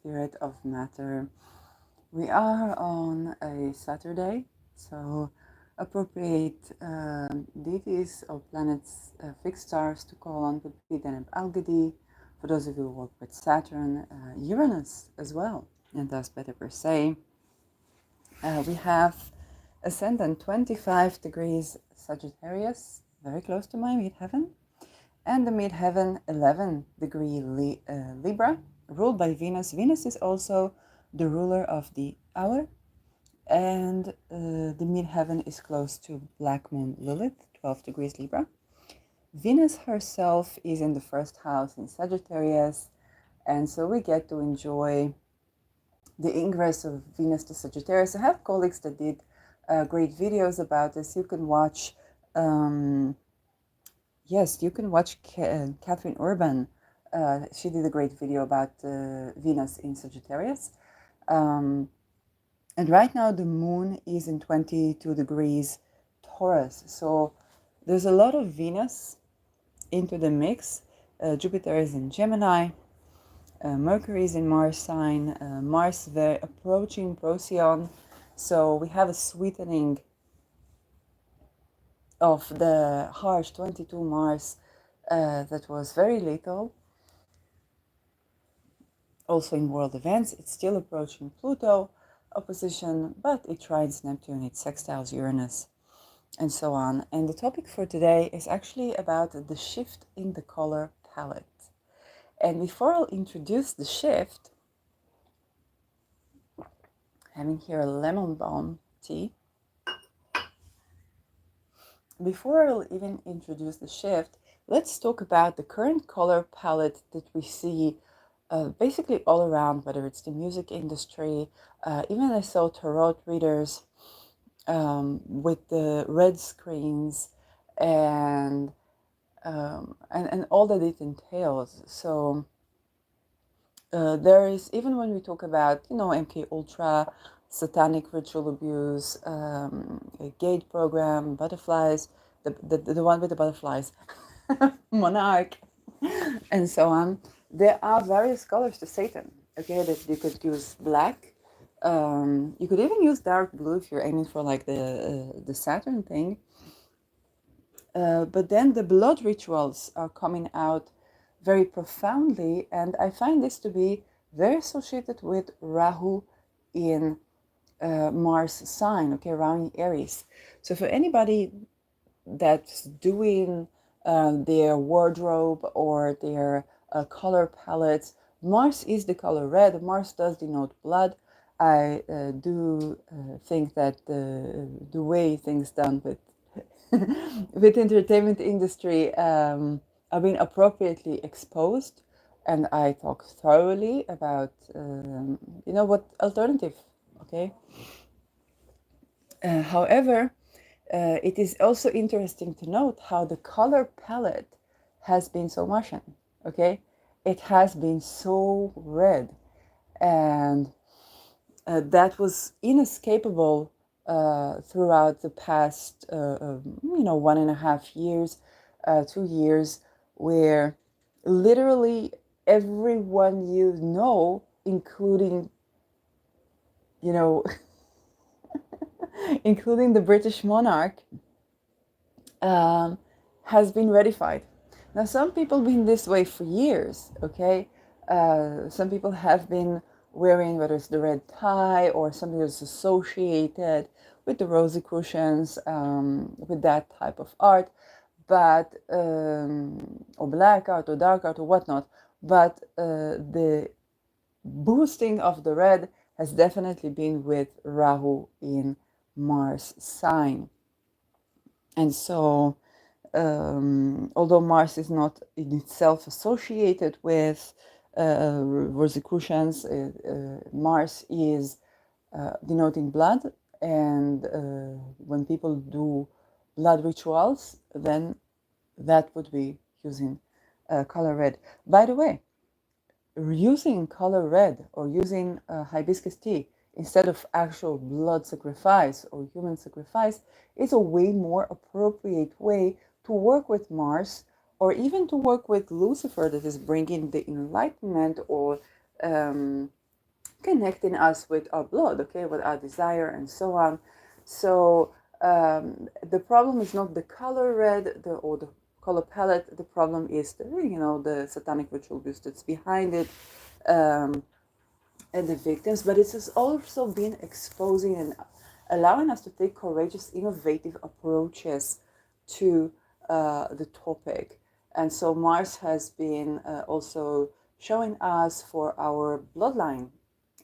spirit of matter. We are on a Saturday, so appropriate deities or planets, fixed stars to call on would be Deneb Algadi. For those of you who work with Saturn, Uranus as well, and thus better per se. We have ascendant 25 degrees Sagittarius, very close to my midheaven, and the midheaven 11 degree Libra, ruled by Venus. Venus is also the ruler of the hour, and the midheaven is close to Black Moon Lilith, 12 degrees Libra. Venus herself is in the first house in Sagittarius, and so we get to enjoy the ingress of Venus to Sagittarius. I have colleagues that did great videos about this. You can watch, yes, you can watch Catherine Urban. She did a great video about Venus in Sagittarius. And right now the moon is in 22 degrees Taurus. So there's a lot of Venus into the mix. Jupiter is in Gemini. Mercury is in Mars sign. Mars very approaching Procyon. So we have a sweetening of the harsh 22 Mars that was very lethal. Also in world events, it's still approaching Pluto opposition, but it trines Neptune, it sextiles Uranus, and so on. And the topic for today is actually about the shift in the color palette. And before I'll introduce the shift, having here a lemon balm tea. Before I'll even introduce the shift, let's talk about the current color palette that we see basically all around, whether it's the music industry, even I saw tarot readers with the red screens and all that it entails. So there is, even when we talk about, MK Ultra, satanic ritual abuse, a gate program, butterflies, the one with the butterflies, monarch, and so on. There are various colors to Satan. Okay, that you could use black. You could even use dark blue if you're aiming for like the Saturn thing. But then the blood rituals are coming out very profoundly, and I find this to be very associated with Rahu in Mars sign, okay, Rahu in Aries. So for anybody that's doing their wardrobe or their color palettes, Mars is the color red. Mars does denote blood. I do think that the way things done with with entertainment industry are being appropriately exposed, and I talk thoroughly about what alternative. Okay. However, it is also interesting to note how the color palette has been so Martian. Okay, it has been so red, and that was inescapable throughout the past, 1.5 years, 2 years, where literally everyone you know, including, including the British monarch, has been ratified. Now, some people been this way for years, okay? Some people have been wearing, whether it's the red tie or something that's associated with the Rosicrucians, with that type of art, but or black art or dark art or whatnot. But the boosting of the red has definitely been with Rahu in Mars sign. And so, although Mars is not in itself associated with Rosicrucians, Mars is denoting blood, and when people do blood rituals, then that would be using color red. By the way, using color red or using hibiscus tea instead of actual blood sacrifice or human sacrifice is a way more appropriate way to work with Mars, or even to work with Lucifer, that is bringing the enlightenment or connecting us with our blood, okay, with our desire and so on. So the problem is not the color red or the color palette. The problem is the satanic ritual abuse that's behind it, and the victims. But it has also been exposing and allowing us to take courageous, innovative approaches to the topic. And so Mars has been also showing us for our bloodline,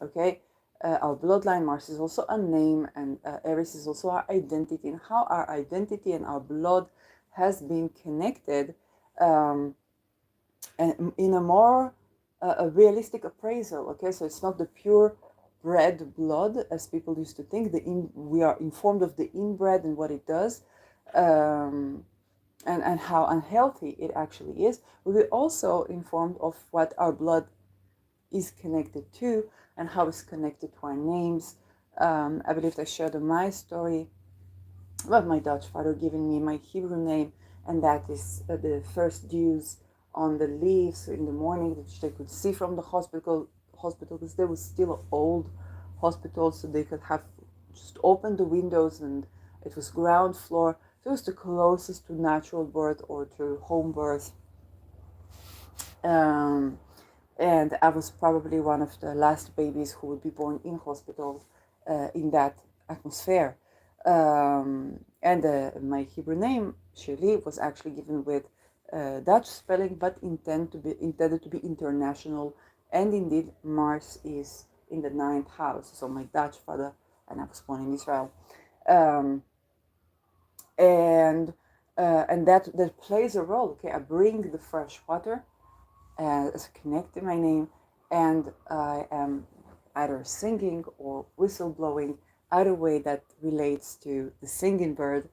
okay? Our bloodline, Mars is also a name, and Aries is also our identity, and how our identity and our blood has been connected, and in a more a realistic appraisal. Okay, so it's not the pure bred blood as people used to think. We are informed of the inbred and what it does, um, and how unhealthy it actually is. We're also informed of what our blood is connected to and how it's connected to our names. I believe I shared my story about my Dutch father giving me my Hebrew name, and that is the first dews on the leaves in the morning, which they could see from the hospital because there was still an old hospital, so they could have just opened the windows, and it was ground floor. So it was the closest to natural birth or to home birth. Um, and I was probably one of the last babies who would be born in hospital in that atmosphere. And my Hebrew name, Shirley, was actually given with Dutch spelling, but intended to be international. And indeed, Mars is in the ninth house. So my Dutch father, and I was born in Israel. Um, and that plays a role. Okay, I bring the fresh water as a connect in my name, and I am either singing or whistle blowing, either way that relates to the singing bird,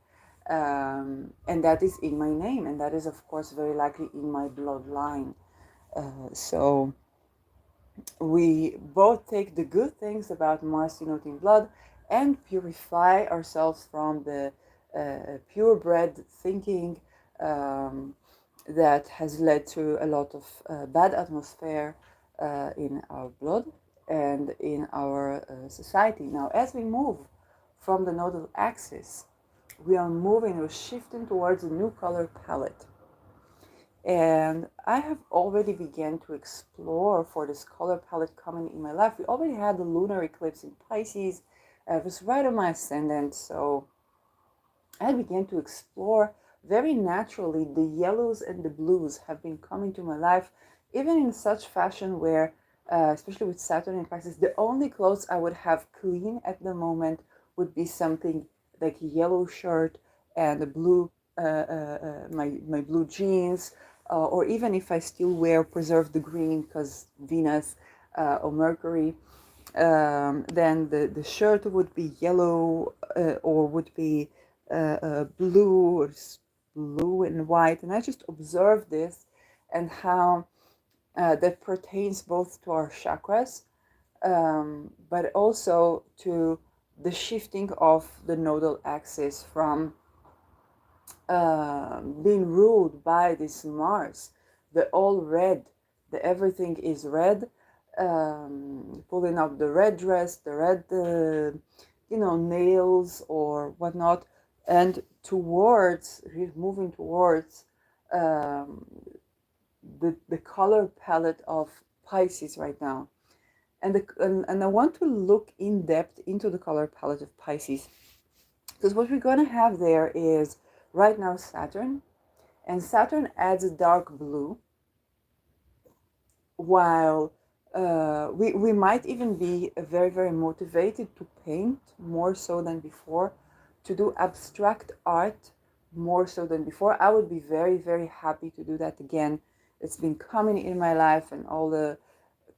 and that is in my name, and that is of course very likely in my bloodline. So we both take the good things about Mars denoting blood and purify ourselves from the purebred thinking that has led to a lot of bad atmosphere in our blood and in our society. Now, as we move from the nodal axis, we're shifting towards a new color palette. And I have already began to explore for this color palette coming in my life. We already had the lunar eclipse in Pisces. It was right on my ascendant, so I began to explore very naturally. The yellows and the blues have been coming to my life, even in such fashion where, especially with Saturn in Pisces, the only clothes I would have clean at the moment would be something like a yellow shirt and a blue, my blue jeans, or even if I still wear preserve the green because Venus or Mercury, then the shirt would be yellow or would be blue or blue and white. And I just observed this and how that pertains both to our chakras, but also to the shifting of the nodal axis from being ruled by this Mars, the all red, the everything is red, pulling up the red dress, the red, nails or whatnot, and moving towards um, the color palette of Pisces right now. And I want to look in depth into the color palette of Pisces, because what we're going to have there is right now Saturn, and Saturn adds a dark blue, while we might even be very, very motivated to paint more so than before, to do abstract art more so than before. I would be very, very happy to do that again. It's been coming in my life, and all the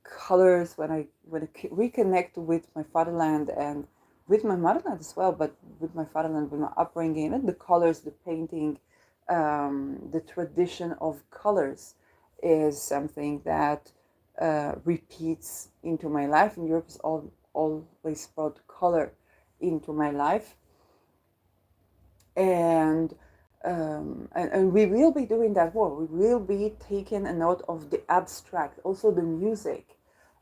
colors when I reconnect with my fatherland and with my motherland as well, but with my fatherland, with my upbringing, and the colors, the painting, the tradition of colors is something that repeats into my life. And Europe has always brought color into my life, and and we will be doing that more. We will be taking a note of the abstract, also the music.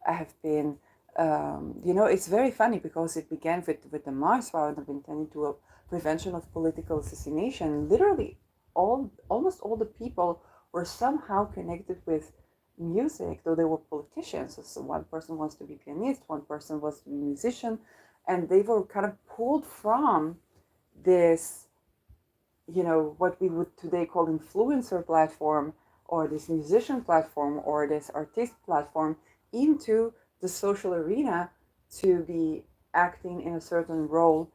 I have been It's very funny because it began with the Mars round of intending to a prevention of political assassination. Literally, almost all the people were somehow connected with music, though they were politicians. So one person wants to be pianist, one person wants to be musician, and they were kind of pulled from this, what we would today call influencer platform, or this musician platform, or this artist platform, into the social arena to be acting in a certain role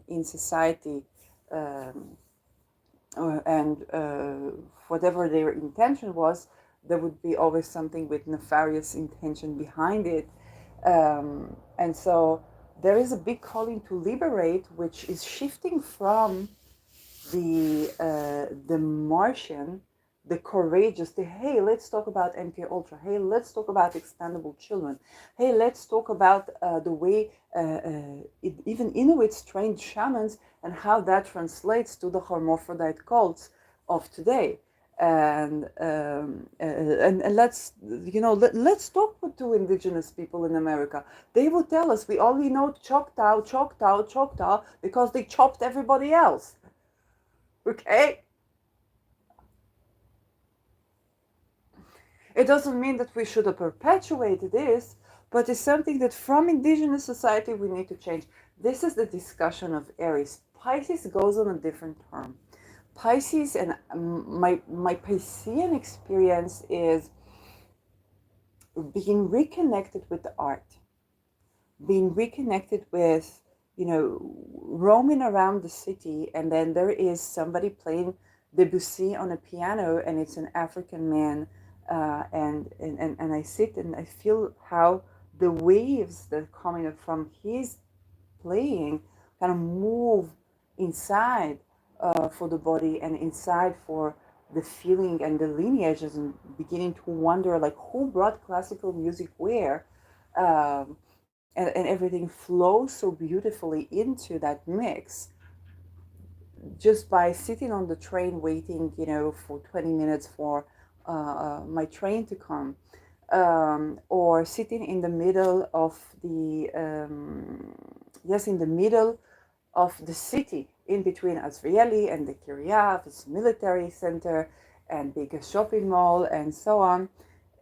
in society. Um, and whatever their intention was, there would be always something with nefarious intention behind it. And so there is a big calling to liberate, which is shifting from the Martian, the courageous, the hey, let's talk about MK Ultra. Hey, let's talk about expendable children. Hey, let's talk about the way even Inuits trained shamans and how that translates to the hermaphrodite cults of today. And let's let's talk to indigenous people in America. They will tell us we only know Choctaw, Choctaw, Choctaw because they chopped everybody else. Okay? It doesn't mean that we should have perpetuated this, but it's something that from indigenous society we need to change. This is the discussion of Aries. Pisces goes on a different term. Pisces, and my Piscean experience is being reconnected with the art, being reconnected with, roaming around the city, and then there is somebody playing Debussy on a piano, and it's an African man, and I sit and I feel how the waves that are coming from his playing kind of move inside for the body and inside for the feeling and the lineages, and beginning to wonder like who brought classical music where. And everything flows so beautifully into that mix just by sitting on the train waiting, for 20 minutes for my train to come, or sitting in the middle of in the middle of the city, in between Azrieli and the Kiryat, this military center and big shopping mall and so on,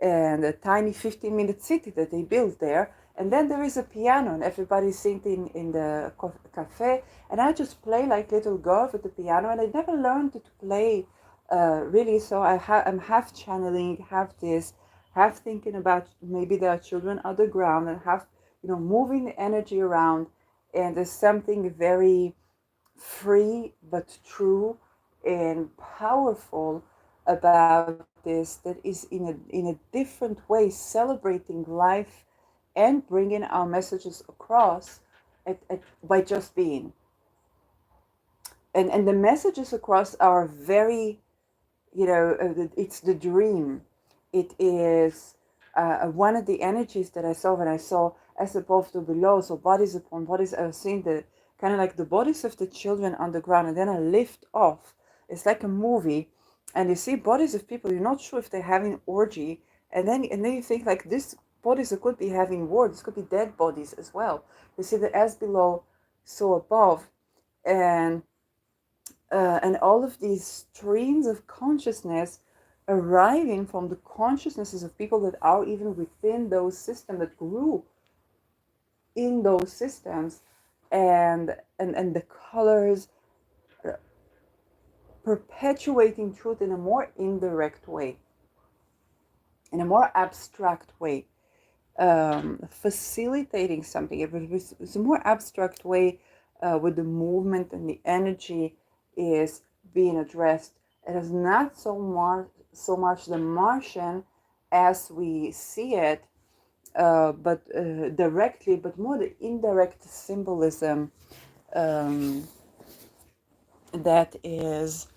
and a tiny 15-minute city that they built there. And then there is a piano, and everybody's sitting in the cafe, and I just play like little girl with the piano, and I never learned to play really. So I'm half channeling, half this, half thinking about maybe there are children underground, and half moving the energy around. And there's something very free but true and powerful about this, that is in a different way celebrating life and bringing our messages across by just being. And the messages across are very, it's the dream. It is one of the energies that I saw when I saw as above to below, so bodies upon bodies. I was seeing the kind of like the bodies of the children on the ground, and then I lift off. It's like a movie, and you see bodies of people. You're not sure if they're having orgy, and then you think like this bodies that could be having war. This could be dead bodies as well. You see the as below, so above, and all of these streams of consciousness arriving from the consciousnesses of people that are even within those systems, that grew in those systems, and the colors perpetuating truth in a more indirect way, in a more abstract way, facilitating something. It's a more abstract way with the movement and the energy is being addressed. It is not so much the Martian as we see it, but directly, but more the indirect symbolism that is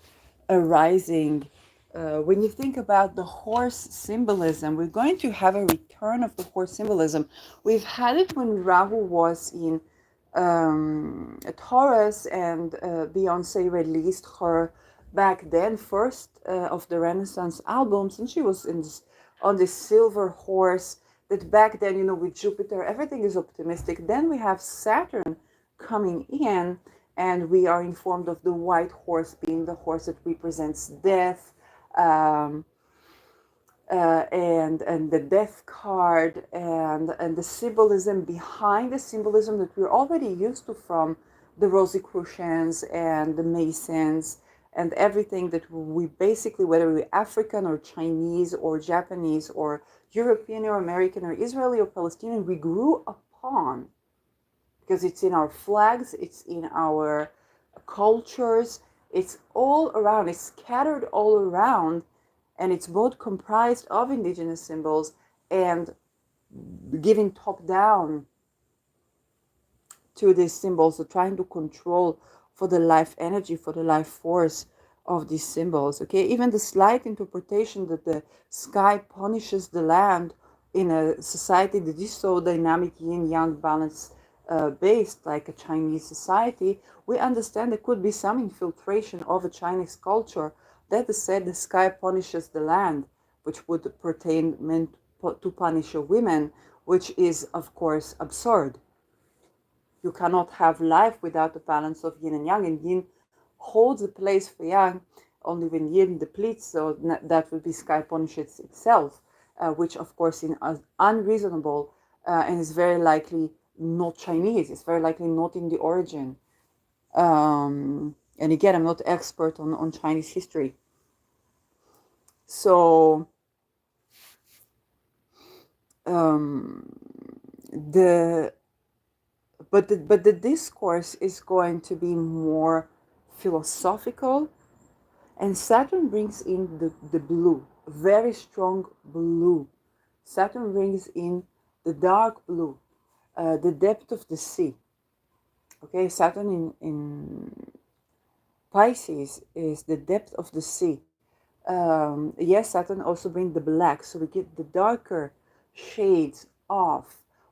arising. When you think about the horse symbolism, we're going to have a return of the horse symbolism. We've had it when Rahu was in Taurus, and Beyonce released her back then first of the Renaissance albums, and she was on this silver horse that back then, with Jupiter, everything is optimistic. Then we have Saturn coming in, and we are informed of the white horse being the horse that represents death. Um, and the death card, and the symbolism behind the symbolism that we're already used to from the Rosicrucians and the Masons, and everything that we basically, whether we're African or Chinese or Japanese or European or American or Israeli or Palestinian, we grew upon, because it's in our flags, it's in our cultures, it's all around, it's scattered all around, and it's both comprised of indigenous symbols and giving top down to these symbols, so trying to control for the life energy, for the life force of these symbols. Okay, even the slight interpretation that the sky punishes the land in a society that is so dynamic, yin yang balance based, like a Chinese society, we understand there could be some infiltration of a Chinese culture that said the sky punishes the land, which would pertain meant to punish a woman, which is of course absurd. You cannot have life without the balance of yin and yang, and yin holds a place for yang only when yin depletes, so that would be sky punishes itself, which of course is unreasonable, and is very likely not Chinese. It's very likely not in the origin. And again, I'm not expert on Chinese history. So the but the discourse is going to be more philosophical, and Saturn brings in the blue, very strong blue. Saturn brings in the dark blue, the depth of the sea. Okay, Saturn in Pisces is the depth of the sea. Yes, Saturn also brings the black, so we get the darker shades of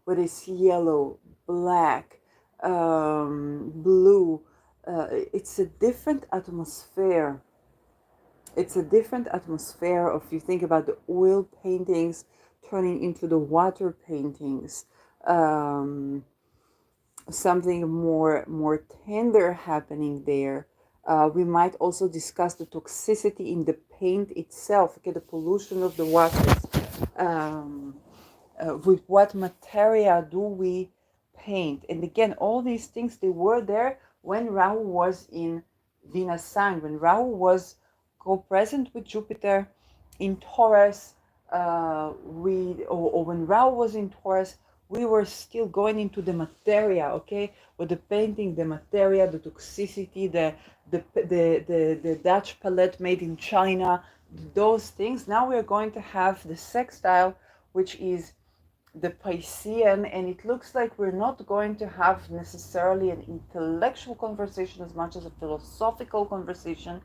what is yellow, black, blue. It's a different atmosphere. It's a different atmosphere if you think about the oil paintings turning into the water paintings. Something more tender happening there. We might also discuss the toxicity in the paint itself, okay, the pollution of the waters. With what material do we paint? And again, all these things, they were there when Rahu was in Venus sign, when Rahu was co-present with Jupiter in Taurus. Or when Rahu was in Taurus, we were still going into the materia, okay, with the painting, the materia, the toxicity, the Dutch palette made in China, those things. Now we are going to have the sextile, which is the Piscean, and it looks like we're not going to have necessarily an intellectual conversation as much as a philosophical conversation,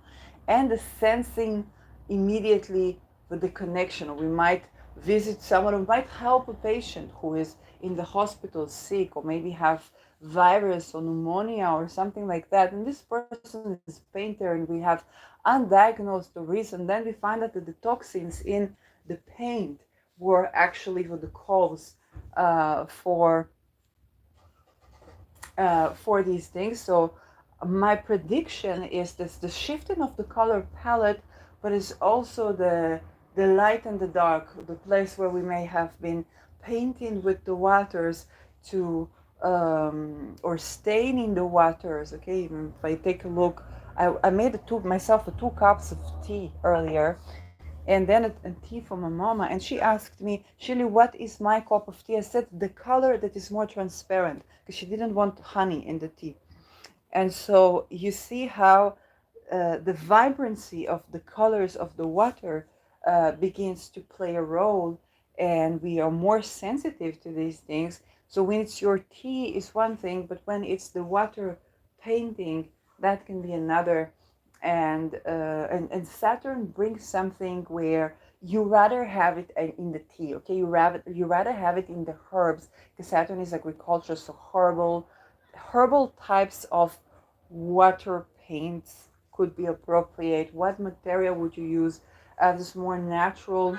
and the sensing immediately with the connection. We might visit someone, who might help a patient who is in the hospital sick, or maybe have virus or pneumonia or something like that, and this person is a painter, and we have undiagnosed the reason. Then we find out that the toxins in the paint were actually the cause for these things. So my prediction is this: the shifting of the color palette, but it's also the light and the dark, the place where we may have been painting with the waters to or staining the waters. Okay, even if I take a look, I made myself 2 cups of tea earlier, and then a tea from my mama, and she asked me, Shirley, what is my cup of tea? I said the color that is more transparent, because she didn't want honey in the tea. And so you see how the vibrancy of the colors of the water begins to play a role, and we are more sensitive to these things. So when it's your tea is one thing, but when it's the water painting, that can be another. And Saturn brings something where you rather have it in the tea, okay? You rather have it in the herbs, because Saturn is agriculture, so herbal types of water paints could be appropriate. What material would you use? This more natural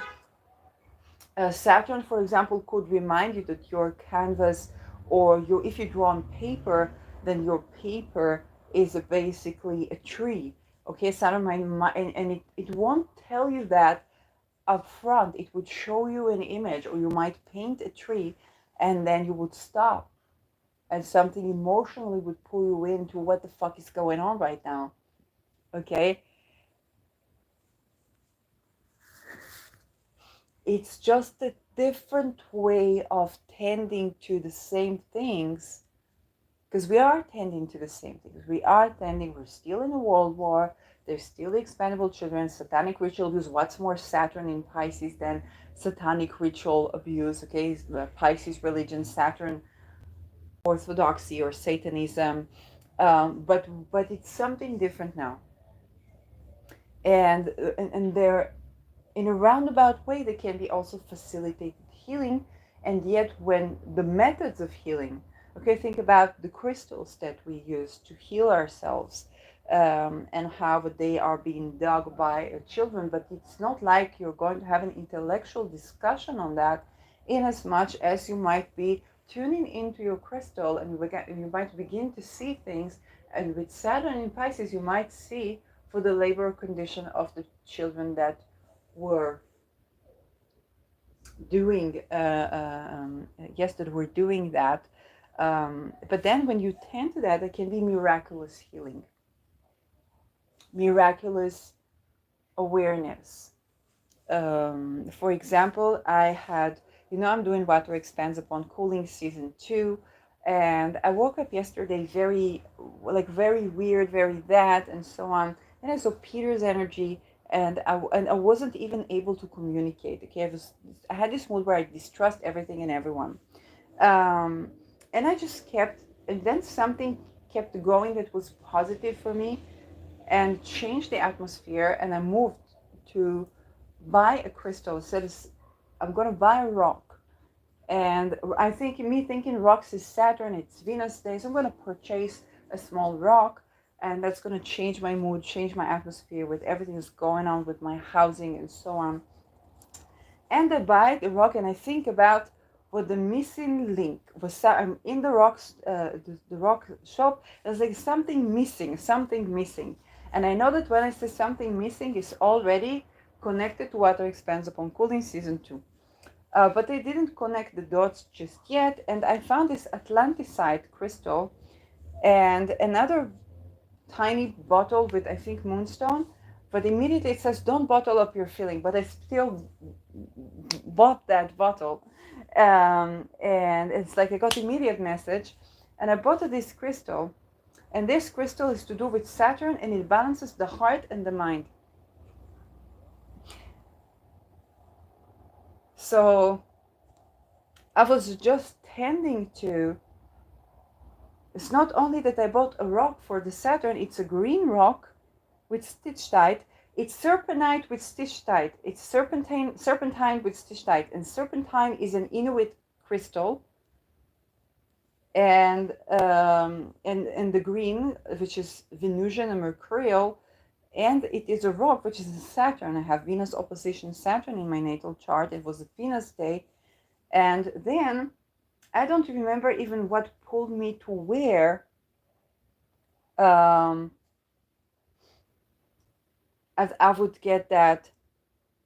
Saturn, for example, could remind you that your canvas, or your, if you draw on paper, then your paper is basically a tree. Okay, Saturn might, and it won't tell you that up front. It would show you an image, or you might paint a tree, and then you would stop, and something emotionally would pull you into what the fuck is going on right now. Okay, it's just a different way of tending to the same things, because we are tending to the same things. We're still in a world war. There's still the expendable children, satanic ritual abuse. What's more Saturn in Pisces than satanic ritual abuse? Okay, Pisces religion, Saturn orthodoxy or Satanism, but it's something different now, and there, in a roundabout way, they can be also facilitated healing. And yet, when the methods of healing, okay, think about the crystals that we use to heal ourselves, and how they are being dug by children, but it's not like you're going to have an intellectual discussion on that, in as much as you might be tuning into your crystal, and you might begin to see things. And with Saturn in Pisces, you might see for the labor condition of the children that were doing yes, that were doing that, but then when you tend to that, it can be miraculous healing, miraculous awareness. For example, I had, I'm doing Water Expands Upon Cooling season 2, and I woke up yesterday very, like, very weird, very that, and so on. And I saw Peter's energy, and I wasn't even able to communicate. Okay, I had this mood where I distrust everything and everyone, um, and I just kept, and then something kept going that was positive for me, and changed the atmosphere, and I moved to buy a crystal. I said, I'm going to buy a rock. And I think me thinking rocks is Saturn, it's Venus day. So I'm going to purchase a small rock, and that's going to change my mood, change my atmosphere with everything that's going on with my housing and so on. And I buy the rock, and I think about what the missing link was. So I'm in the rocks, the rock shop. There's like something missing, something missing. And I know that when I say something missing, it's already connected to Water Expands Upon Cooling season 2. But they didn't connect the dots just yet. And I found this Atlanticite crystal and another tiny bottle with, I think, moonstone. But immediately it says, don't bottle up your feeling. But I still bought that bottle. And it's like I got immediate message. And I bought this crystal. And this crystal is to do with Saturn, and it balances the heart and the mind. So I was just tending to, it's not only that I bought a rock for the Saturn, it's a green rock with stitchtite. It's serpenite with stitchtite. It's serpentine with stitchtite. And serpentine is an Inuit crystal. And the green, which is Venusian and Mercurial, and it is a rock which is in Saturn. I have Venus opposition Saturn in my natal chart. It was a Venus day. And then I don't remember even what pulled me to where as I would get that,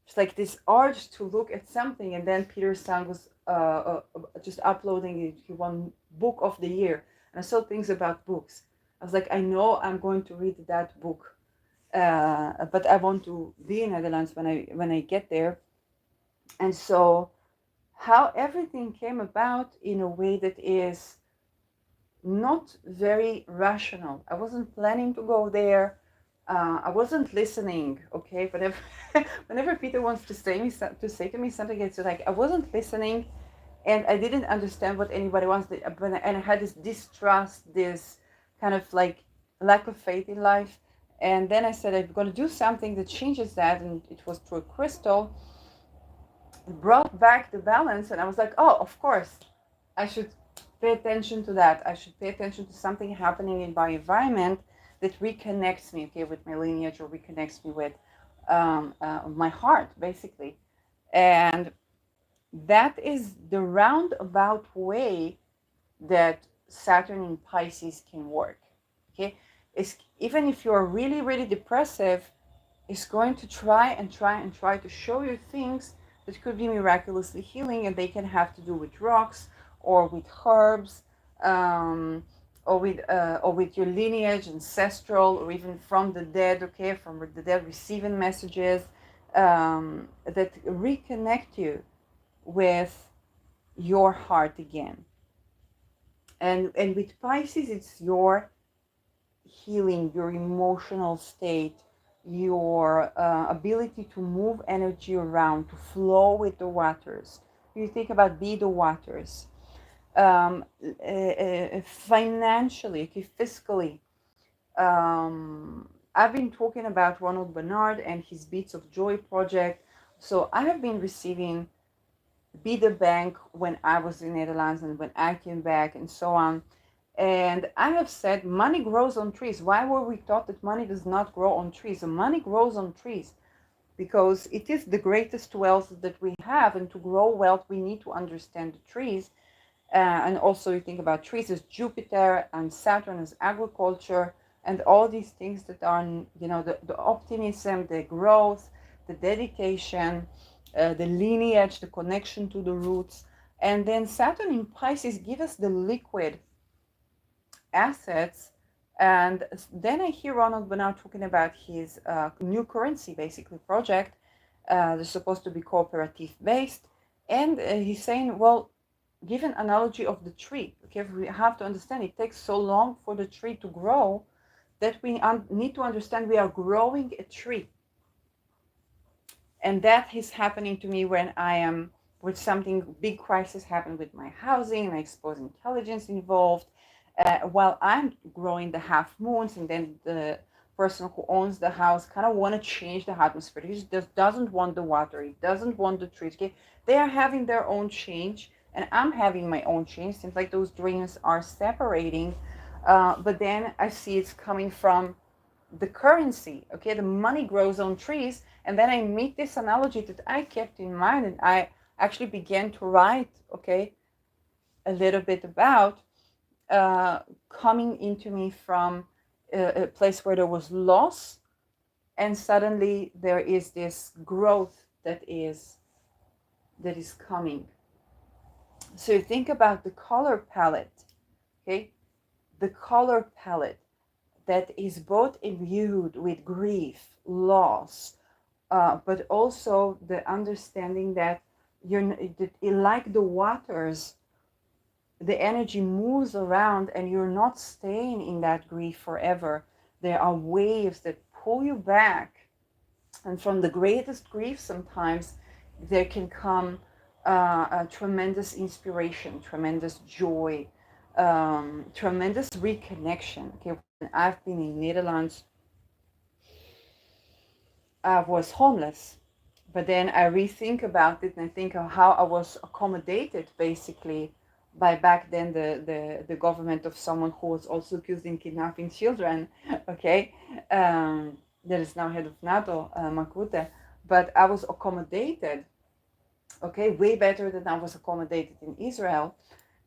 it's like this urge to look at something. And then Peter Sang was just uploading one book of the year, and I saw things about books. I was like, I know I'm going to read that book, but I want to be in Netherlands when I get there. And so how everything came about in a way that is not very rational. I wasn't planning to go there. I wasn't listening. Okay, whenever Peter wants to say to me something, it's like I wasn't listening, and I didn't understand what anybody wants. And I had this distrust, this kind of like lack of faith in life. And then I said I'm going to do something that changes that, and it was through a crystal. It brought back the balance, and I was like, oh, of course, I should pay attention to that. I should pay attention to something happening in my environment that reconnects me, okay, with my lineage, or reconnects me with my heart, basically. And that is the roundabout way that Saturn in Pisces can work. Okay, it's, even if you're really, really depressive, it's going to try and try and try to show you things that could be miraculously healing, and they can have to do with rocks or with herbs, um, or with your lineage, ancestral, or even from the dead. Okay, from the dead, receiving messages that reconnect you with your heart again. And with Pisces, it's your healing, your emotional state, your ability to move energy around, to flow with the waters. You think about be the waters. Financially, okay, fiscally. I've been talking about Ronald Bernard and his Beats of Joy project. So I have been receiving Be the Bank when I was in Netherlands and when I came back and so on. And I have said money grows on trees. Why were we taught that money does not grow on trees? So money grows on trees because it is the greatest wealth that we have. And to grow wealth, we need to understand the trees. And also you think about trees as Jupiter and Saturn as agriculture and all these things that are, the optimism, the growth, the dedication, the lineage, the connection to the roots. And then Saturn in Pisces give us the liquid assets. And then I hear Ronald Bernard talking about his new currency, basically, project. They're supposed to be cooperative based. And he's saying, well, give an analogy of the tree. Okay, we have to understand it takes so long for the tree to grow that we need to understand we are growing a tree. And that is happening to me when I am with something big crisis happened with my housing and I expose intelligence involved. While I'm growing the half moons, and then the person who owns the house kind of want to change the atmosphere. He just doesn't want the water. He doesn't want the trees. Okay? They are having their own change, and I'm having my own change. Seems like those dreams are separating. But then I see it's coming from the currency. Okay, the money grows on trees, and then I meet this analogy that I kept in mind, and I actually began to write. Okay, a little bit about coming into me from a place where there was loss, and suddenly there is this growth that is coming. So you think about the color palette, okay? The color palette that is both imbued with grief, loss, but also the understanding that like the waters, the energy moves around and you're not staying in that grief forever. There are waves that pull you back. And from the greatest grief, sometimes there can come a tremendous inspiration, tremendous joy, tremendous reconnection. Okay, when I've been in Netherlands, I was homeless. But then I rethink about it and I think of how I was accommodated basically by back then the government of someone who was also accused in kidnapping children, okay, that is now head of NATO, Makute. But I was accommodated, okay, way better than I was accommodated in Israel.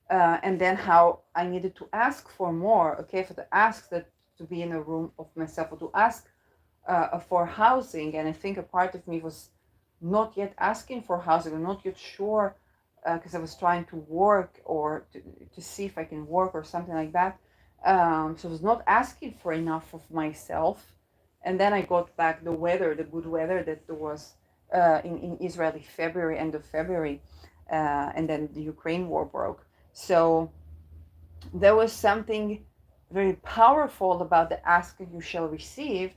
And then how I needed to ask for more, okay, for the ask that to be in a room of myself or to ask for housing. And I think a part of me was not yet asking for housing, or not yet sure, because I was trying to work or to see if I can work or something like that. So I was not asking for enough of myself. And then I got back the weather, the good weather that there was in Israel in February, end of February, and then the Ukraine war broke. So there was something very powerful about the ask and you shall receive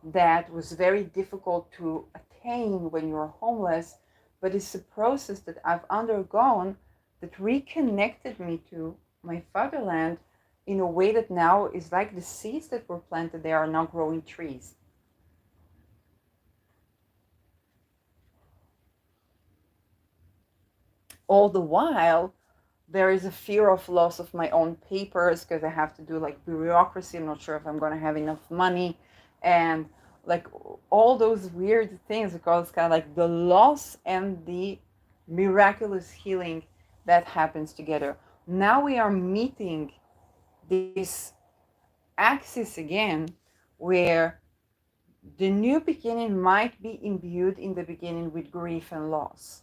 that was very difficult to attain when you're homeless, but it's a process that I've undergone that reconnected me to my fatherland in a way that now is like the seeds that were planted, they are now growing trees. All the while, there is a fear of loss of my own papers because I have to do like bureaucracy. I'm not sure if I'm going to have enough money, and like all those weird things, because it's kind of like the loss and the miraculous healing that happens together. Now we are meeting this axis again where the new beginning might be imbued in the beginning with grief and loss,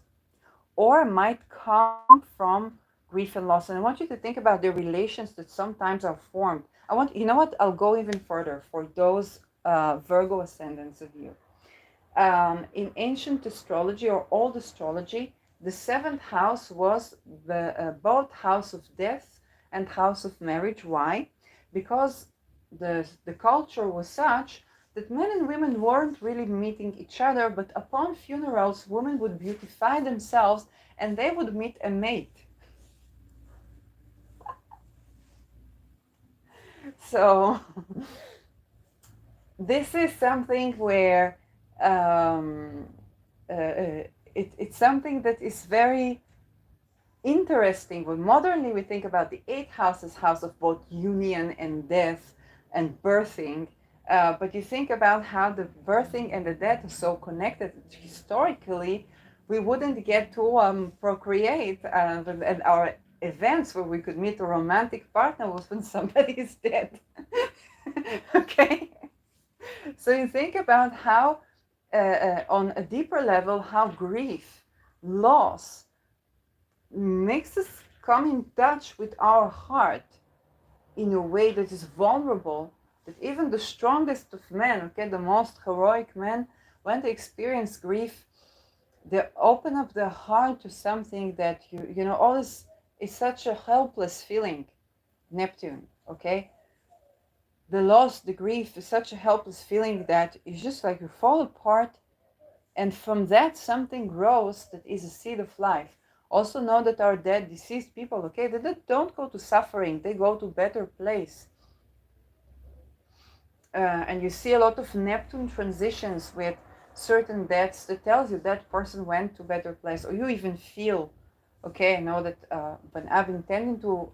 or might come from grief and loss. And I want you to think about the relations that sometimes are formed. You know what? I'll go even further for those Virgo ascendants of you. In ancient astrology or old astrology, the seventh house was the both house of death and house of marriage. Why? Because the culture was such that men and women weren't really meeting each other, but upon funerals, women would beautify themselves and they would meet a mate. So this is something where um, it's something that is very interesting. When modernly we think about the eighth house as house of both union and death and birthing, but you think about how the birthing and the death are so connected. Historically, we wouldn't get to procreate, and our events where we could meet a romantic partner was when somebody is dead. Okay, so you think about how, on a deeper level, how grief, loss, makes us come in touch with our heart in a way that is vulnerable, that even the strongest of men, okay, the most heroic men, when they experience grief, they open up their heart to something that all this is such a helpless feeling. Neptune, okay? The loss, the grief is such a helpless feeling that it's just like you fall apart, and from that something grows that is a seed of life. Also know that our dead, deceased people, okay, they don't go to suffering, they go to better place. And you see a lot of Neptune transitions with certain deaths that tells you that person went to better place, or you even feel, okay, I know that when I've been tending to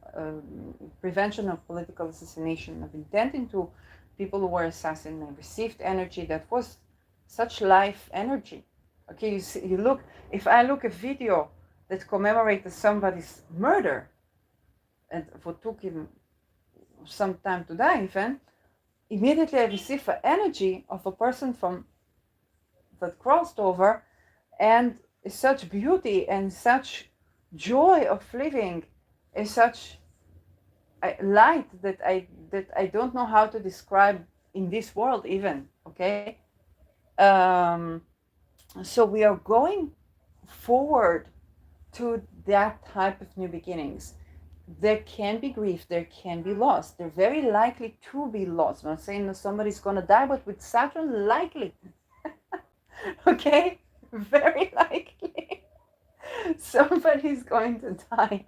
prevention of political assassination, I've been tending to people who were assassinated, I received energy that was such life energy. Okay, you look, if I look at video that commemorated somebody's murder and what took him some time to die even, immediately I receive an energy of a person from that crossed over, and such beauty and such joy of living, and such light that I don't know how to describe in this world even. Okay, um, so we are going forward to that type of new beginnings. There can be grief, there can be loss. They're very likely to be lost. I'm not saying that somebody's going to die, but with Saturn, likely. Okay? Very likely. Somebody's going to die.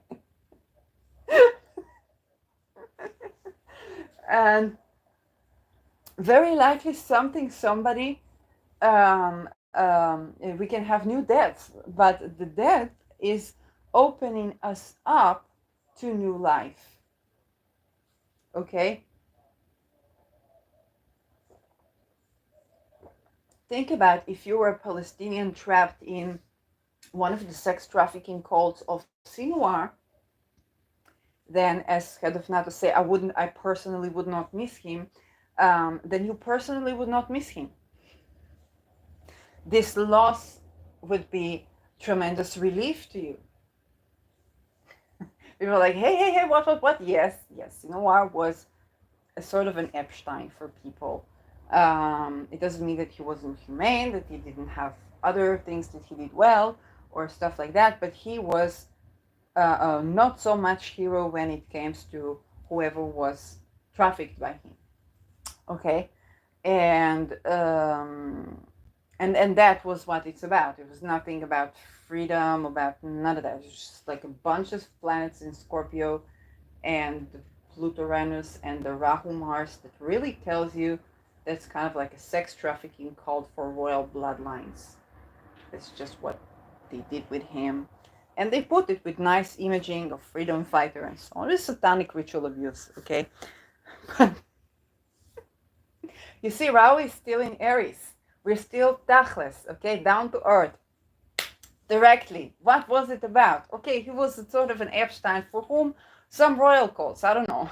And very likely somebody, we can have new deaths, but the death is opening us up to new life. Okay? Think about if you were a Palestinian trapped in one of the sex trafficking cults of Sinwar, then as head of NATO say, I personally would not miss him, then you personally would not miss him. This loss would be tremendous relief to you. People are like, hey, what? Yes, Sinwar was a sort of an Epstein for people. It doesn't mean that he wasn't humane, that he didn't have other things that he did well or stuff like that, but he was not so much hero when it comes to whoever was trafficked by him. Okay, and that was what it's about. It was nothing about freedom, about none of that. It was just like a bunch of planets in Scorpio and Pluto-Uranus and the Rahu Mars that really tells you that's kind of like a sex trafficking called for royal bloodlines. That's just what they did with him. And they put it with nice imaging of freedom fighter and so on. It's satanic ritual abuse, okay? But you see, Rahu is still in Aries. We're still tachlis, okay? Down to earth. directly. What was it about? Okay, he was sort of an Epstein for whom some royal calls, I don't know,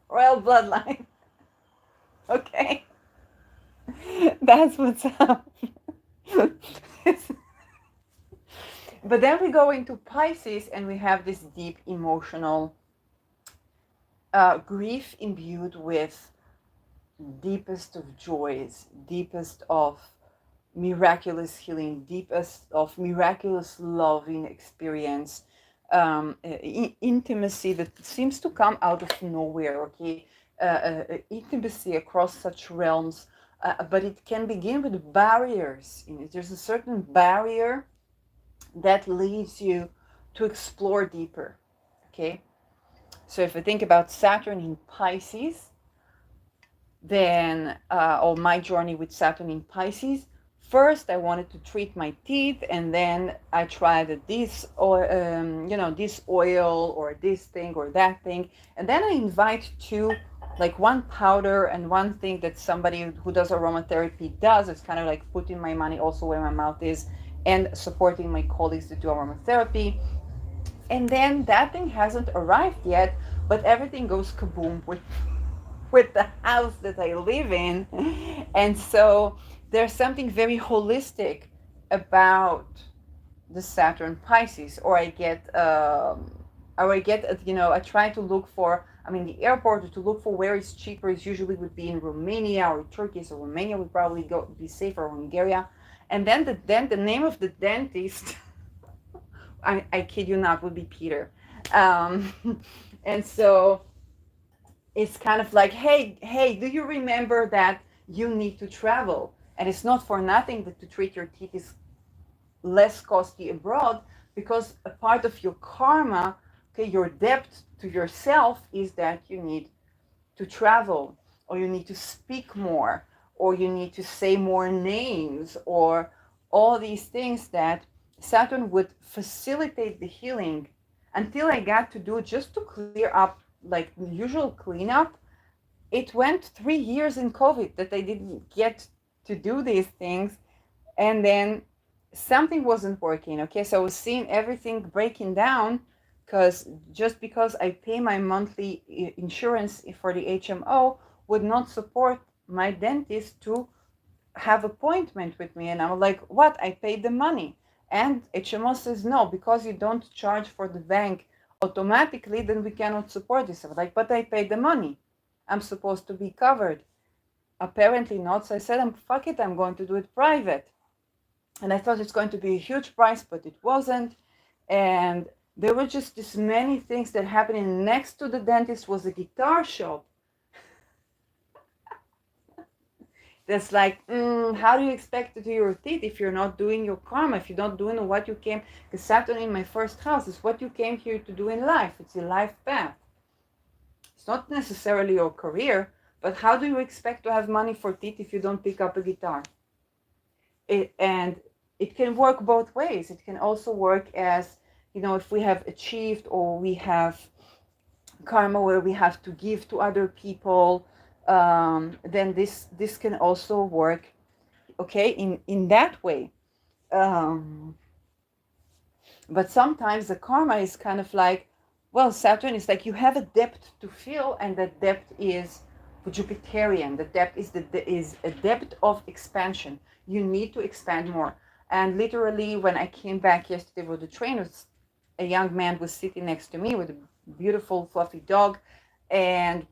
royal bloodline. Okay, that's what's up. But then we go into Pisces and we have this deep emotional grief imbued with deepest of joys, deepest of miraculous healing, deepest of miraculous loving experience, intimacy that seems to come out of nowhere, okay? Intimacy across such realms, but it can begin with barriers. There's a certain barrier that leads you to explore deeper, okay? So if I think about Saturn in Pisces, then or my journey with Saturn in Pisces, first I wanted to treat my teeth, and then I tried this oil, this oil or this thing or that thing, and then I invite two, like one powder and one thing that somebody who does aromatherapy does. It's kind of like putting my money also where my mouth is and supporting my colleagues that do aromatherapy. And then that thing hasn't arrived yet, but everything goes kaboom with the house that I live in. And so there's something very holistic about the Saturn Pisces. I try to look for, the airport to look for where it's cheaper is usually would be in Romania or Turkey. So Romania would probably be safer, or Hungary. And then the name of the dentist, I kid you not, would be Peter. Um, and so it's kind of like, hey, do you remember that you need to travel? And it's not for nothing that to treat your teeth is less costly abroad, because a part of your karma, okay, your debt to yourself is that you need to travel, or you need to speak more, or you need to say more names, or all these things that Saturn would facilitate the healing. Until I got to do just to clear up, like usual cleanup, it went 3 years in COVID that I didn't get to do these things. And then something wasn't working. Okay, so I was seeing everything breaking down, because I pay my monthly insurance for the HMO would not support my dentist to have appointment with me. And I'm like, what? I paid the money. And HMO says, no, because you don't charge for the bank automatically, then we cannot support this. I'm like, but I paid the money. I'm supposed to be covered. Apparently not. So I said, fuck it, I'm going to do it private. And I thought it's going to be a huge price, but it wasn't. And there were just this many things that happened. And next to the dentist was a guitar shop. That's like, how do you expect to do your teeth if you're not doing your karma, if you're not doing what you came? Because Saturn in my first house is what you came here to do in life. It's your life path. It's not necessarily your career, but how do you expect to have money for teeth if you don't pick up a guitar? And it can work both ways. It can also work as, if we have achieved, or we have karma where we have to give to other people, then this can also work, okay, in that way. But sometimes the karma is kind of like, well, Saturn is like you have a depth to fill, and that depth is Jupiterian. The depth is a depth of expansion. You need to expand more. And literally, when I came back yesterday with the train, a young man was sitting next to me with a beautiful fluffy dog, and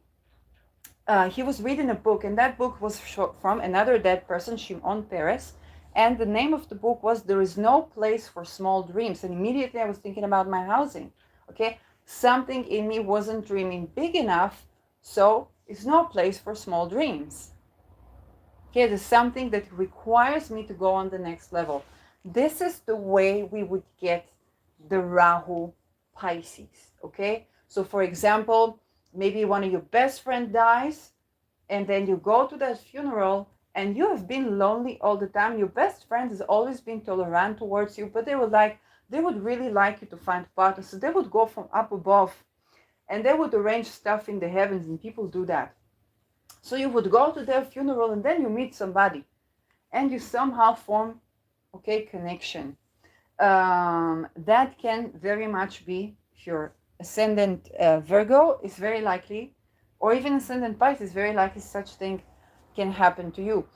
he was reading a book, and that book was from another dead person, Shimon Peres, and the name of the book was "There is no place for small dreams." And immediately I was thinking about my housing. Okay, something in me wasn't dreaming big enough, so it's no place for small dreams. Okay, there's something that requires me to go on the next level. This is the way we would get the Rahu Pisces. Okay, so for example, maybe one of your best friend dies, and then you go to that funeral, and you have been lonely all the time. Your best friend has always been tolerant towards you, but they would really like you to find a partner. So they would go from up above, and they would arrange stuff in the heavens, and people do that. So you would go to their funeral, and then you meet somebody, and you somehow form okay, connection. That can very much be, if your ascendant Virgo is very likely, or even ascendant Pisces, very likely such thing can happen to you.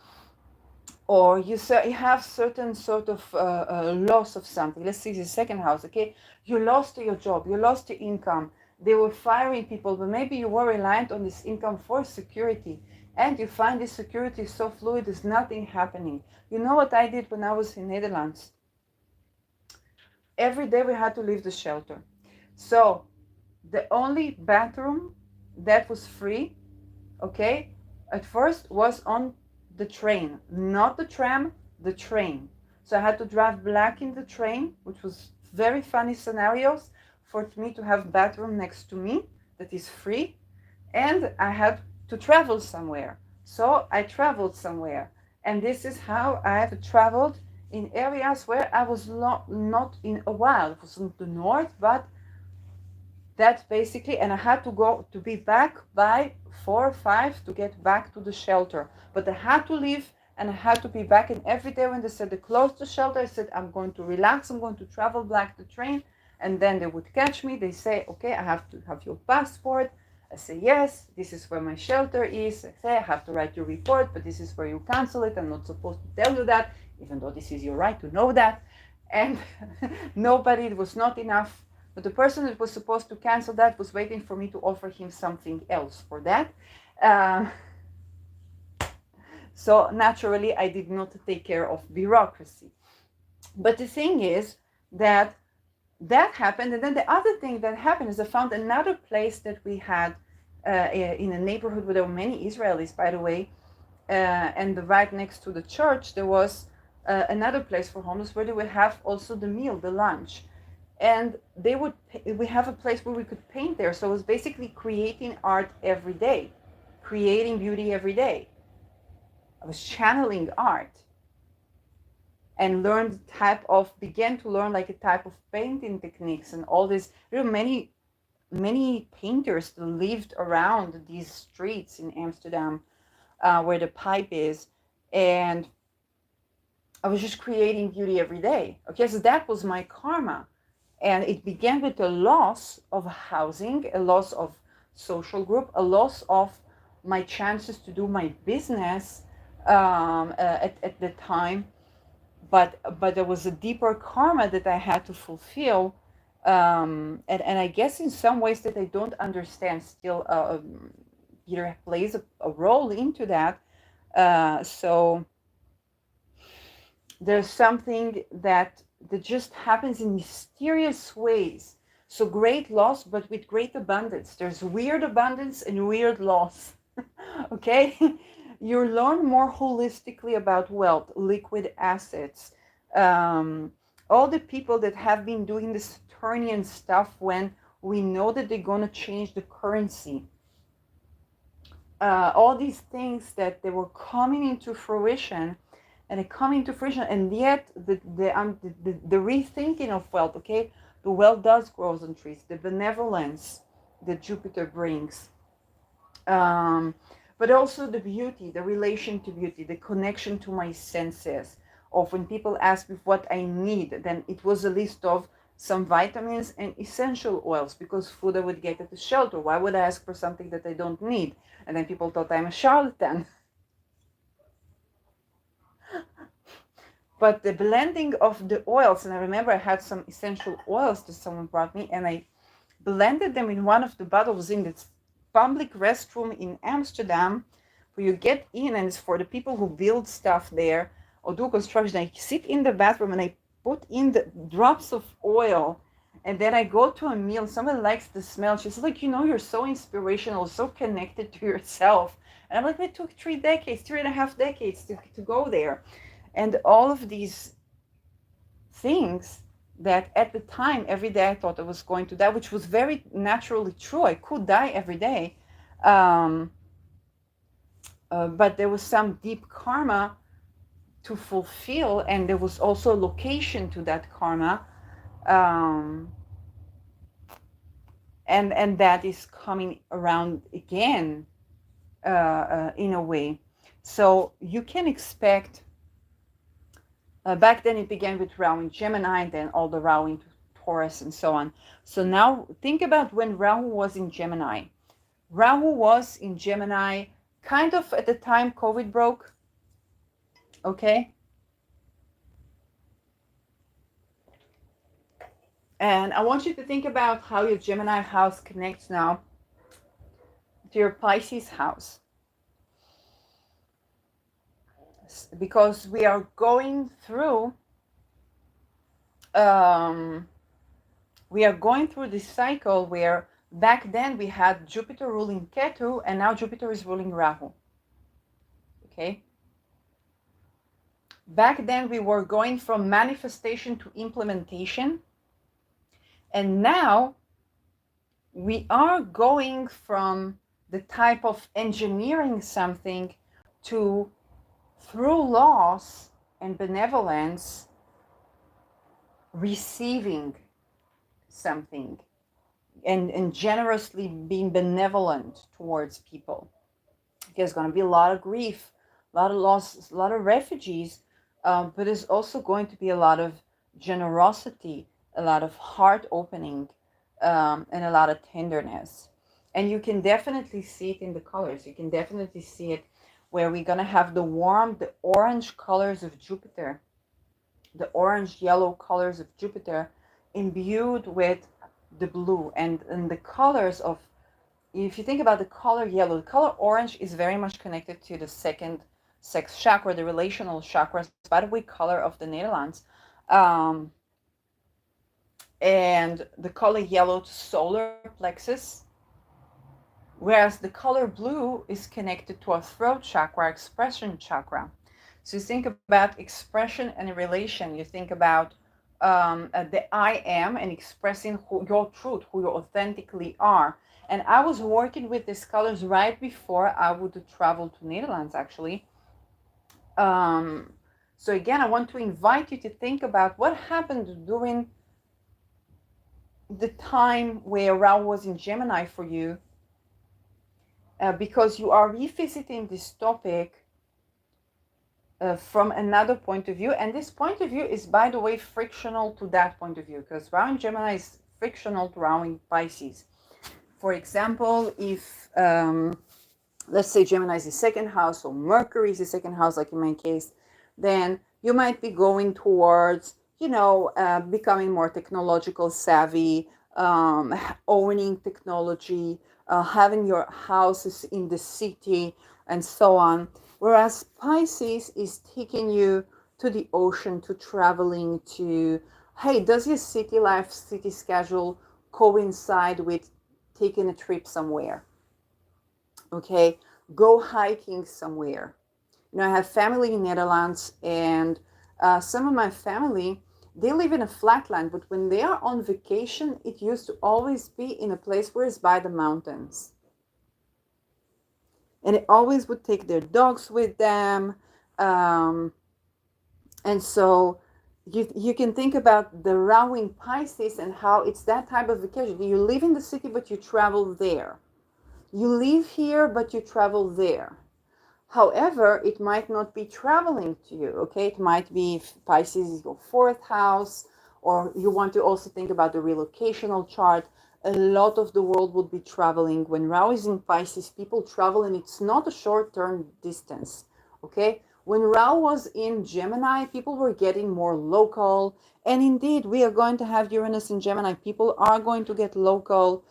Or you have certain sort of loss of something. Let's see the second house, okay? You lost your job, you lost your income. They were firing people, but maybe you were reliant on this income for security. And you find this security so fluid, there's nothing happening. You know what I did when I was in Netherlands? Every day we had to leave the shelter. So the only bathroom that was free, okay, at first was on the train, not the tram, the train. So I had to drive back in the train, which was very funny scenarios for me to have bathroom next to me that is free, and I had to travel somewhere. So I traveled somewhere, and this is how I have traveled in areas where I was not in a while. It was in the north, but that's basically, and I had to go to be back by 4 or 5 to get back to the shelter. But I had to leave and I had to be back. And every day when they said they closed the shelter, I said, I'm going to relax, I'm going to travel back the train. And then they would catch me. They say, okay, I have to have your passport. I say, yes, this is where my shelter is. I say, I have to write your report, but this is where you cancel it. I'm not supposed to tell you that, even though this is your right to know that. And nobody, it was not enough. But the person that was supposed to cancel that was waiting for me to offer him something else for that. So naturally, I did not take care of bureaucracy. But the thing is that happened. And then the other thing that happened is I found another place that we had in a neighborhood where there were many Israelis, by the way. And right next to the church, there was another place for homeless where they would have also the meal, the lunch. And we have a place where we could paint there. So it was basically creating art every day, creating beauty every day. I was channeling art and began to learn like a type of painting techniques and all this. There were many painters that lived around these streets in Amsterdam where the pipe is. And I was just creating beauty every day. Okay, so that was my karma. And it began with a loss of housing, a loss of social group, a loss of my chances to do my business at the time. But there was a deeper karma that I had to fulfill. And I guess in some ways that I don't understand still Peter plays a role into that. So there's something that just happens in mysterious ways. So great loss, but with great abundance. There's weird abundance and weird loss. Okay? You learn more holistically about wealth, liquid assets. All the people that have been doing this Saturnian stuff when we know that they're going to change the currency. All these things that they were coming into fruition, and they come into fruition, and yet the rethinking of wealth, okay, the wealth does grow on trees, the benevolence that Jupiter brings, but also the beauty, the relation to beauty, the connection to my senses. Of when people ask me what I need, then it was a list of some vitamins and essential oils, because food I would get at the shelter. Why would I ask for something that I don't need? And then people thought I'm a charlatan. But the blending of the oils, and I remember I had some essential oils that someone brought me, and I blended them in one of the bottles in this public restroom in Amsterdam, where you get in, and it's for the people who build stuff there or do construction. I sit in the bathroom and I put in the drops of oil, and then I go to a meal. Someone likes the smell. She's like, you're so inspirational, so connected to yourself. And I'm like, it took 3.5 decades to go there. And all of these things that at the time, every day I thought I was going to die, which was very naturally true. I could die every day. But there was some deep karma to fulfill, and there was also a location to that karma. And that is coming around again in a way. So you can expect Back then it began with Rahu in Gemini, and then all the Rahu into Taurus and so on. So now think about when Rahu was in Gemini. Rahu was in Gemini kind of at the time COVID broke, okay? And I want you to think about how your Gemini house connects now to your Pisces house. Because we are going through this cycle where back then we had Jupiter ruling Ketu and now Jupiter is ruling Rahu. Okay? Back then we were going from manifestation to implementation, and now we are going from the type of engineering something to, through loss and benevolence, receiving something and generously being benevolent towards people. There's going to be a lot of grief, a lot of loss, a lot of refugees, but there's also going to be a lot of generosity, a lot of heart opening, and a lot of tenderness. And you can definitely see it in the colors. You can definitely see it where we're going to have the warm, the orange colors of Jupiter, the orange yellow colors of Jupiter imbued with the blue, and the colors of, if you think about the color yellow, the color orange is very much connected to the second sex chakra, the relational chakras, by the way, color of the Netherlands. And the color yellow to solar plexus, whereas the color blue is connected to our throat chakra, expression chakra. So you think about expression and relation. You think about the I am and expressing your truth, who you authentically are. And I was working with these colors right before I would travel to Netherlands, actually. So again, I want to invite you to think about what happened during the time where Rahu was in Gemini for you, because you are revisiting this topic from another point of view. And this point of view is, by the way, frictional to that point of view, because Rahu in Gemini is frictional to Rahu in Pisces. For example, if let's say Gemini is the second house, or Mercury is the second house, like in my case, then you might be going towards, becoming more technological savvy, owning technology, having your houses in the city, and so on. Whereas Pisces is taking you to the ocean, to traveling, to, hey, does your city life, city schedule coincide with taking a trip somewhere? Okay, go hiking somewhere. I have family in Netherlands, and some of my family, they live in a flatland, but when they are on vacation, it used to always be in a place where it's by the mountains. And they always would take their dogs with them. And so you can think about the Rahu in Pisces and how it's that type of vacation. You live in the city, but you travel there. You live here, but you travel there. However, it might not be traveling to you, okay? It might be Pisces is your fourth house, or you want to also think about the relocational chart. A lot of the world would be traveling. When Rahu is in Pisces, people travel, and it's not a short-term distance, okay? When Rahu was in Gemini, people were getting more local. And indeed, we are going to have Uranus in Gemini. People are going to get local.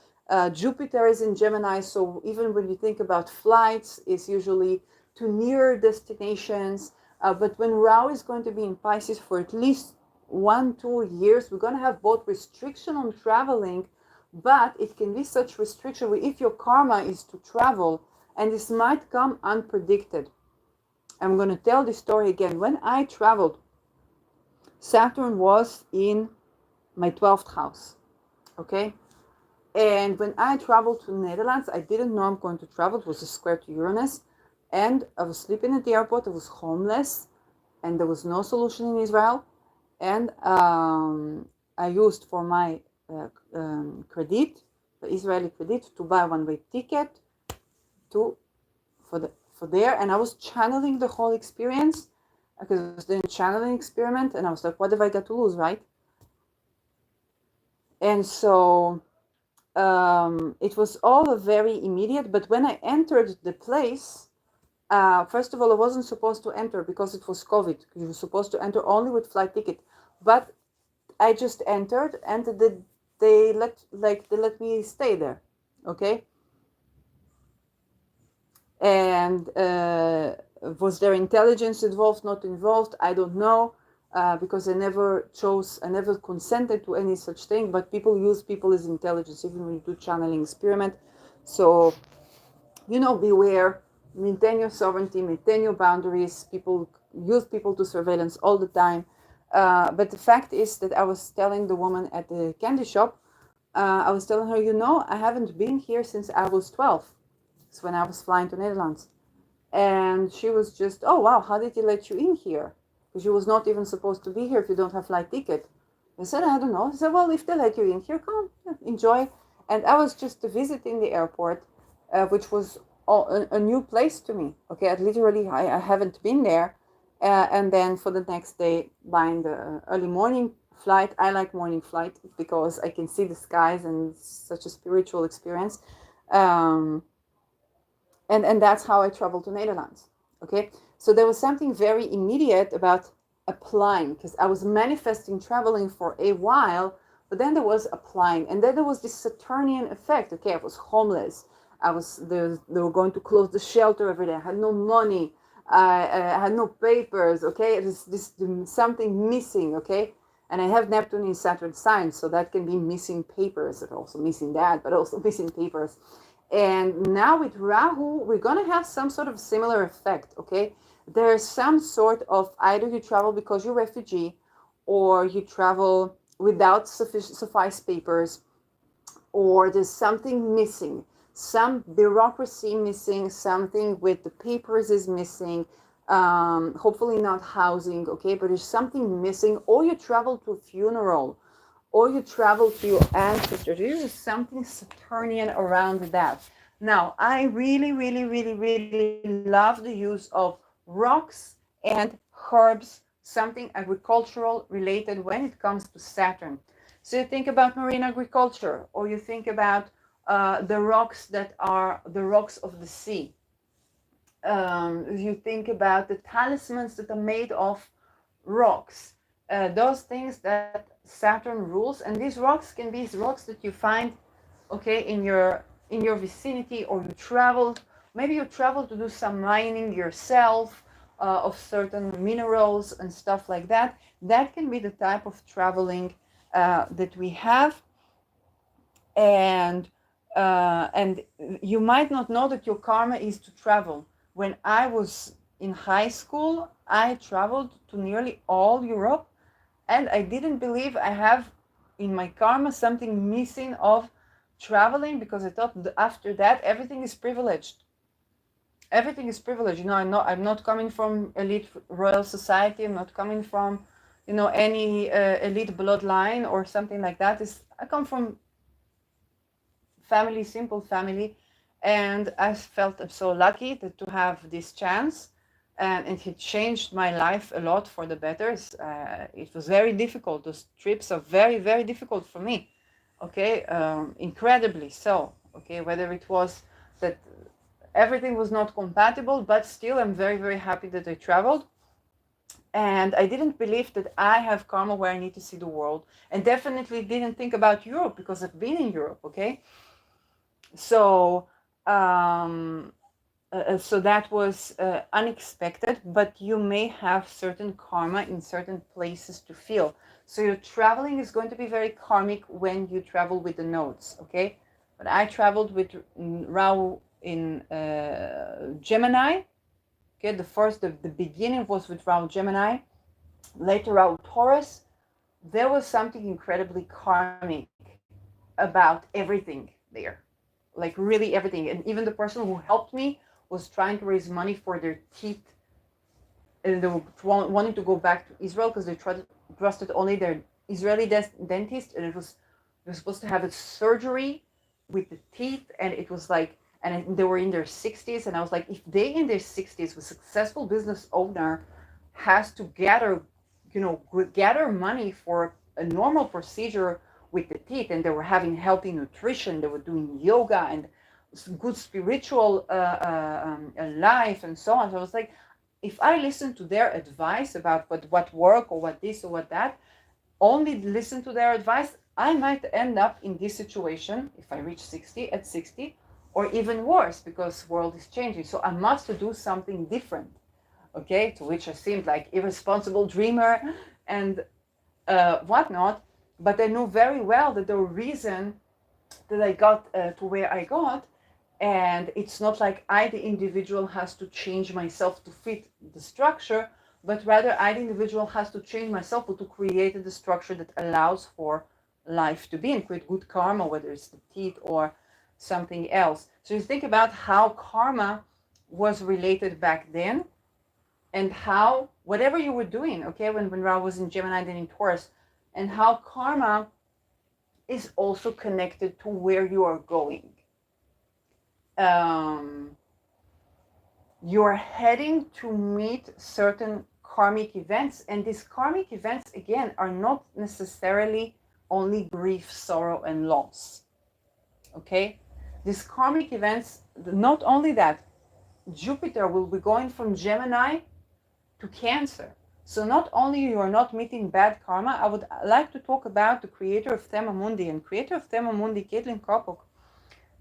Jupiter is in Gemini, so even when you think about flights, it's usually to nearer destinations. But when Rahu is going to be in Pisces for at least 1-2 years, we're going to have both restriction on traveling, but it can be such restriction if your karma is to travel, and this might come unpredicted. I'm going to tell this story again. When I traveled, Saturn was in my 12th house, okay? And when I traveled to Netherlands, I didn't know I'm going to travel. It was a square to Uranus. And I was sleeping at the airport. I was homeless. And there was no solution in Israel. And I used for my credit, the Israeli credit, to buy a one-way ticket for there. And I was channeling the whole experience. because I was doing channeling experiment, and I was like, what have I got to lose, right? And so it was all very immediate. But when I entered the place, first of all, I wasn't supposed to enter because it was COVID. You were supposed to enter only with flight ticket. But I just entered, and they let me stay there, okay? And was there intelligence involved, not involved? I don't know, because I never consented to any such thing. But people use people as intelligence, even when you do channeling experiment. So, beware, maintain your sovereignty, maintain your boundaries. People use people to surveillance all the time. But the fact is that I was telling the woman at the candy shop, I was telling her, I haven't been here since I was 12. It's when I was flying to Netherlands. And she was just, oh, wow, how did he let you in here? Because you was not even supposed to be here if you don't have flight ticket. I said, I don't know. He said, well, if they let you in here, come, enjoy. And I was just visiting the airport, which was a new place to me. Okay, I haven't been there. And then for the next day, buying the early morning flight. I like morning flight because I can see the skies, and it's such a spiritual experience. And that's how I traveled to Netherlands. Okay, so there was something very immediate about applying, because I was manifesting traveling for a while, but then there was applying, and then there was this Saturnian effect. Okay, I was homeless. They were going to close the shelter every day. I had no money. I had no papers. Okay, it is this something missing. Okay, and I have Neptune in Saturn sign, so that can be missing papers, and also missing that, but also missing papers. And now with Rahu, we're going to have some sort of similar effect, okay? There's some sort of, either you travel because you're a refugee, or you travel without suffice papers, or there's something missing, some bureaucracy missing, something with the papers is missing, hopefully not housing, okay? But there's something missing, or you travel to a funeral, or you travel to your ancestors. There is something Saturnian around that. Now, I really, really, really, really love the use of rocks and herbs, something agricultural related when it comes to Saturn. So you think about marine agriculture, or you think about the rocks that are the rocks of the sea. You think about the talismans that are made of rocks, those things that Saturn rules. And these rocks can be rocks that you find, okay, in your vicinity, or maybe you travel to do some mining yourself, of certain minerals and stuff like that. That can be the type of traveling that we have. And you might not know that your karma is to travel. When I was in high school, I traveled to nearly all Europe, and I didn't believe I have in my karma something missing of traveling, because I thought after that everything is privileged. Everything is privileged. I'm not coming from elite royal society. I'm not coming from, any elite bloodline or something like that. I come from simple family, and I felt I'm so lucky to have this chance, and it changed my life a lot for the better. It was very difficult. Those trips are very, very difficult for me. Okay, incredibly so. Okay, whether it was that everything was not compatible, but still I'm very, very happy that I traveled. And I didn't believe that I have karma where I need to see the world, and definitely didn't think about Europe because I've been in Europe. Okay, so so that was unexpected, but you may have certain karma in certain places to feel. So your traveling is going to be very karmic when you travel with the nodes, okay? But I traveled with Rahu in Gemini. Okay, the beginning was with Rahu Gemini, later Rahu Taurus. There was something incredibly karmic about everything there, like really everything. And even the person who helped me was trying to raise money for their teeth, and they were wanting to go back to Israel because they trusted only their Israeli dentist, and they're supposed to have a surgery with the teeth, and it was like, and they were in their 60s, and I was like, if they in their 60s was successful business owner, has to gather, gather money for a normal procedure with the teeth, and they were having healthy nutrition, they were doing yoga and good spiritual life and so on. So I was like, if I listen to their advice about what work or what this or what that, only listen to their advice, I might end up in this situation if I reach 60 at 60, or even worse, because world is changing. So I must do something different. Okay, to which I seemed like irresponsible dreamer and whatnot. But I knew very well that the reason that I got to where I got, and it's not like I, the individual, has to change myself to fit the structure, but rather I, the individual, has to change myself to create the structure that allows for life to be and create good karma, whether it's the teeth or something else. So you think about how karma was related back then, and how whatever you were doing, okay, when Ra was in Gemini and in Taurus, and how karma is also connected to where you are going. You're heading to meet certain karmic events, and these karmic events, again, are not necessarily only grief, sorrow, and loss. Okay? These karmic events, not only that, Jupiter will be going from Gemini to Cancer. So not only you are not meeting bad karma, I would like to talk about the creator of Thema Mundi. And creator of Thema Mundi, Caitlin Kopok,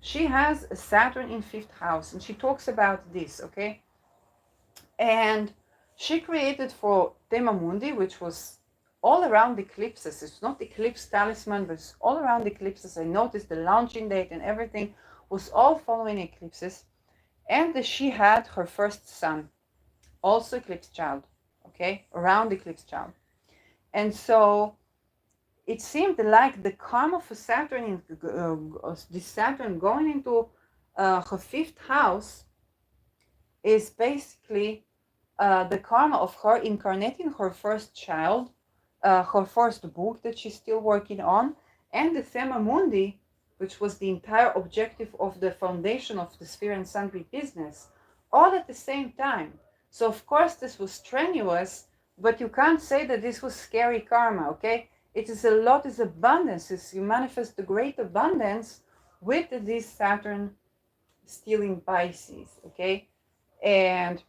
she has a Saturn in 5th house, and she talks about this, okay? And she created for Thema Mundi, which was all around eclipses. It's not eclipse talisman, but it's all around eclipses. I noticed the launching date and everything was all following eclipses. And she had her first son, also eclipse child, okay, around eclipse child. And so it seemed like the karma for Saturn, this Saturn going into her 5th house, is basically the karma of her incarnating her first child, her first book that she's still working on, and the Thema Mundi, which was the entire objective of the foundation of the Sphere and Sundry business, all at the same time. So of course this was strenuous, but you can't say that this was scary karma, okay? It is a lot, is abundance. You manifest the great abundance with this Saturn still in Pisces, okay? And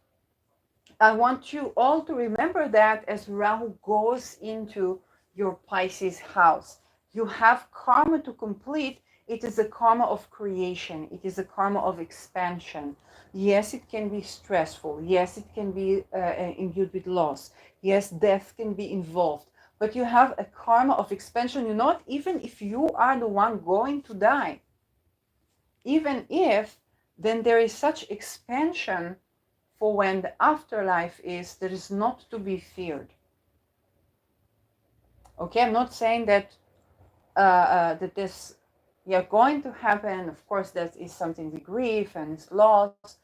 I want you all to remember that as Rahu goes into your Pisces house. You have karma to complete. It is a karma of creation. It is a karma of expansion. Yes, it can be stressful. Yes, it can be imbued with loss. Yes, death can be involved. But you have a karma of expansion. You're not, even if you are the one going to die, even if, then there is such expansion for when the afterlife is, that is not to be feared. Okay, I'm not saying that that this going to happen. Of course, that is something we grieve and it's loss.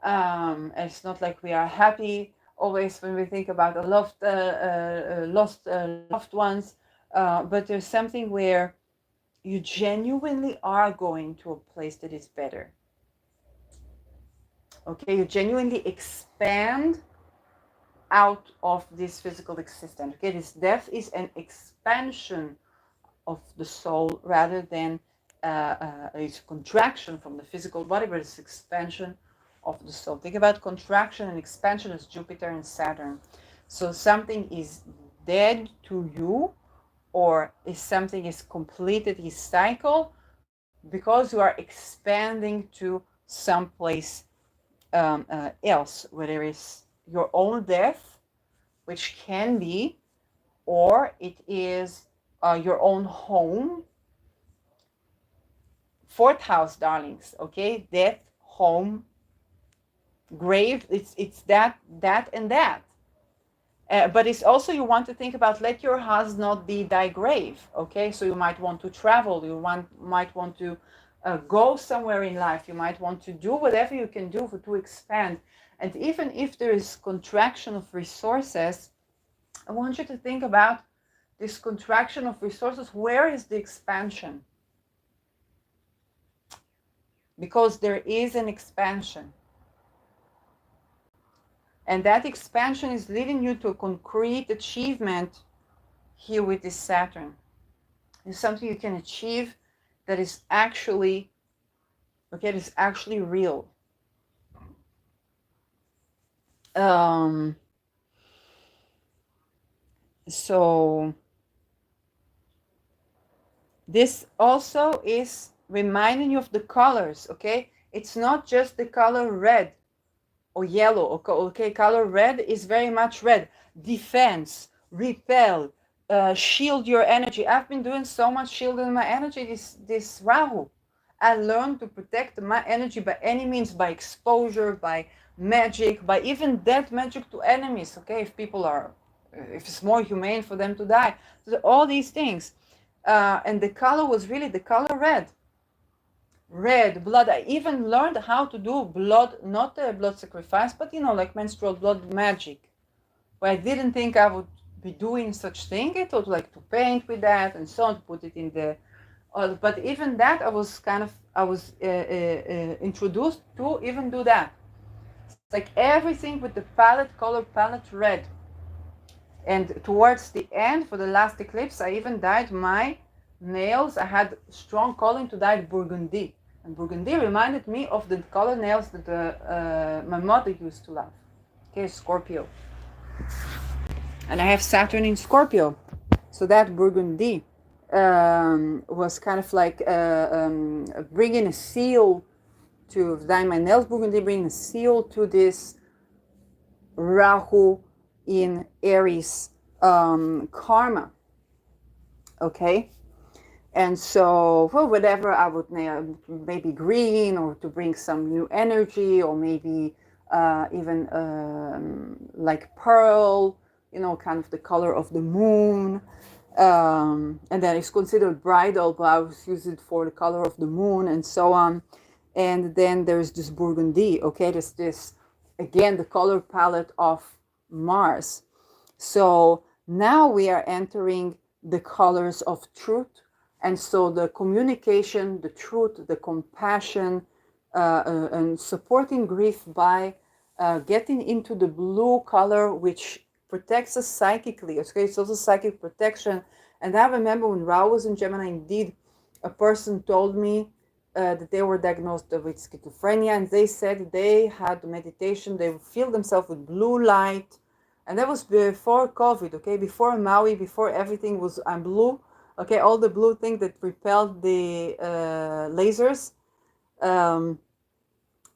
It's not like we are happy always when we think about a lost loved ones, but there's something where you genuinely are going to a place that is better. Okay, you genuinely expand out of this physical existence. Okay, this death is an expansion of the soul rather than it's a contraction from the physical body, but it's expansion of the soul. Think about contraction and expansion as Jupiter and Saturn. So something is dead to you, or if something is completed its cycle, because you are expanding to someplace else, where there is your own death, which can be, or it is your own home. 4th house, darlings, okay? Death, home, grave, it's that and that. But it's also, you want to think about, let your house not be thy grave, okay? So you might want to travel, might want to go somewhere in life, you might want to do whatever you can do to expand. And even if there is contraction of resources, I want you to think about this contraction of resources. Where is the expansion? Because there is an expansion. And that expansion is leading you to a concrete achievement here with this Saturn. It's something you can achieve that is actually, okay, that is actually real. Um, so this also is reminding you of the colors, okay? It's not just the color red or yellow, okay? Color red is very much red. Defense, repel, shield your energy. I've been doing so much shielding my energy this Rahu. I learned to protect my energy by any means, by exposure, by magic, by even death magic to enemies, okay? If people are, if it's more humane for them to die. So all these things. And the color was really the color red. Red blood. I even learned how to do blood, not blood sacrifice, but like menstrual blood magic. Where I didn't think I would be doing such thing. I thought like to paint with that and so on, to put it in the. But even that, I was introduced to even do that. It's like everything with the palette, color palette red. And towards the end, for the last eclipse, I even dyed my nails. I had strong calling to dye burgundy. And burgundy reminded me of the color nails that my mother used to love. Okay, Scorpio. And I have Saturn in Scorpio. So that burgundy was kind of like bringing a seal to dye my nails burgundy, bringing a seal to this Rahu in Aries karma. Okay. And so, well, whatever I would maybe green, or to bring some new energy, or maybe even like pearl, kind of the color of the moon. And then it's considered bridal, but I was using it for the color of the moon and so on. And then there's this burgundy, okay? There's this, again, the color palette of Mars. So now we are entering the colors of truth. And so the communication, the truth, the compassion, and supporting grief by getting into the blue color, which protects us psychically. Okay, it's also psychic protection. And I remember when Ra was in Gemini, indeed, a person told me that they were diagnosed with schizophrenia, and they said they had meditation, they feel themselves with blue light. And that was before COVID, okay, before Maui, before everything was blue. Okay, all the blue thing that repelled the lasers.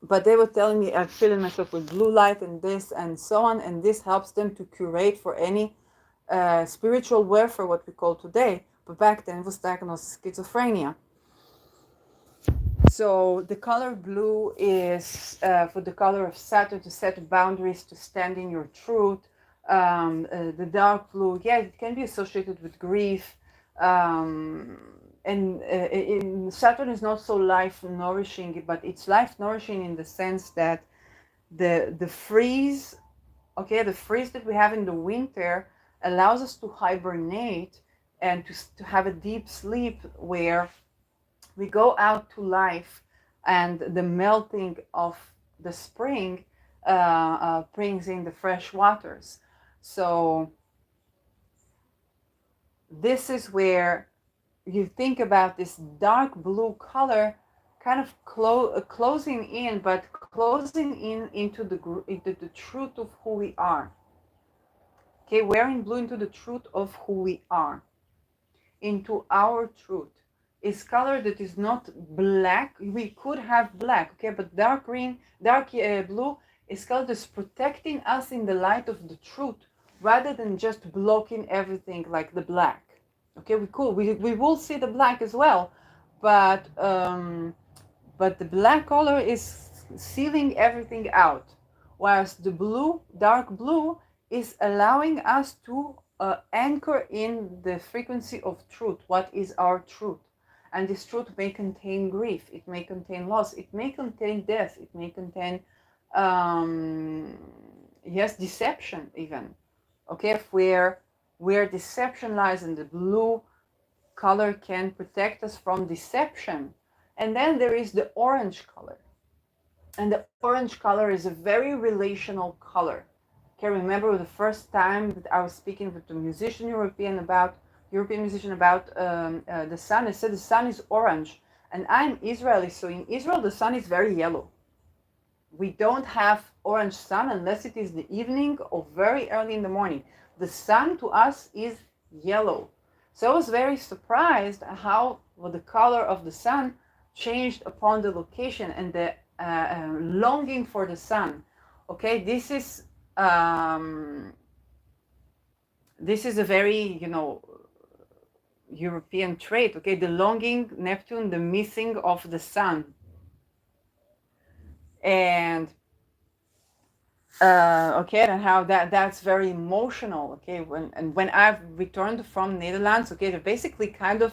But they were telling me I'm filling myself with blue light and this and so on. And this helps them to curate for any spiritual warfare, what we call today. But back then it was diagnosed schizophrenia. So the color blue is for the color of Saturn, to set boundaries, to stand in your truth. The dark blue, yeah, it can be associated with grief. And Saturn is not so life nourishing, but it's life nourishing in the sense that the freeze, okay, the freeze that we have in the winter allows us to hibernate and to have a deep sleep where we go out to life, and the melting of the spring brings in the fresh waters. So this is where you think about this dark blue color kind of closing in, but closing in into the truth of who we are. Okay, wearing blue into the truth of who we are, into our truth. Is color that is not black. We could have black, okay, but dark green, dark blue is color that's protecting us in the light of the truth, rather than just blocking everything like the black. Okay, we will see the black as well, but the black color is sealing everything out, whereas the blue, dark blue, is allowing us to anchor in the frequency of truth. What is our truth? And this truth may contain grief, it may contain loss, it may contain death, it may contain yes, deception even. Okay, where deception lies, in the blue color can protect us from deception. And then there is the orange color. And the orange color is a very relational color. can remember the first time that I was speaking with a European musician about the sun. I said the sun is orange, and I'm Israeli, so in Israel the sun is very yellow. We don't have orange sun unless it is the evening or very early in the morning. The sun to us is yellow. So I was very surprised how the color of the sun changed upon the location and the longing for the sun. Okay, this is a very European trait. Okay, the longing, Neptune, the missing of the sun, and okay, and how that's very emotional. Okay, when I've returned from Netherlands, okay, they basically kind of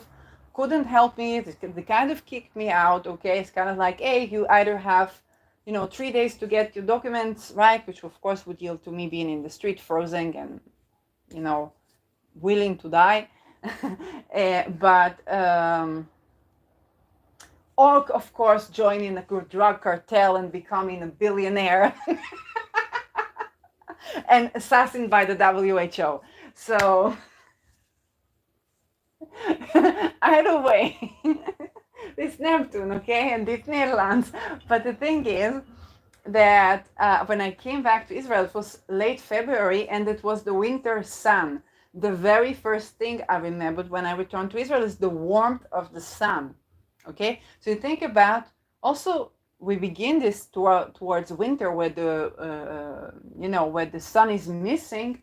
couldn't help me. They kind of kicked me out. Okay, it's kind of like, hey, you either have 3 days to get your documents right, which of course would yield to me being in the street frozen and willing to die. But or of course joining a drug cartel and becoming a billionaire and assassinated by the WHO. So either way, this Neptune, okay, and this Netherlands. But the thing is that when I came back to Israel, it was late February and it was the winter sun. The very first thing I remembered when I returned to Israel is the warmth of the sun. Okay, so you think about also we begin this towards winter where where the sun is missing,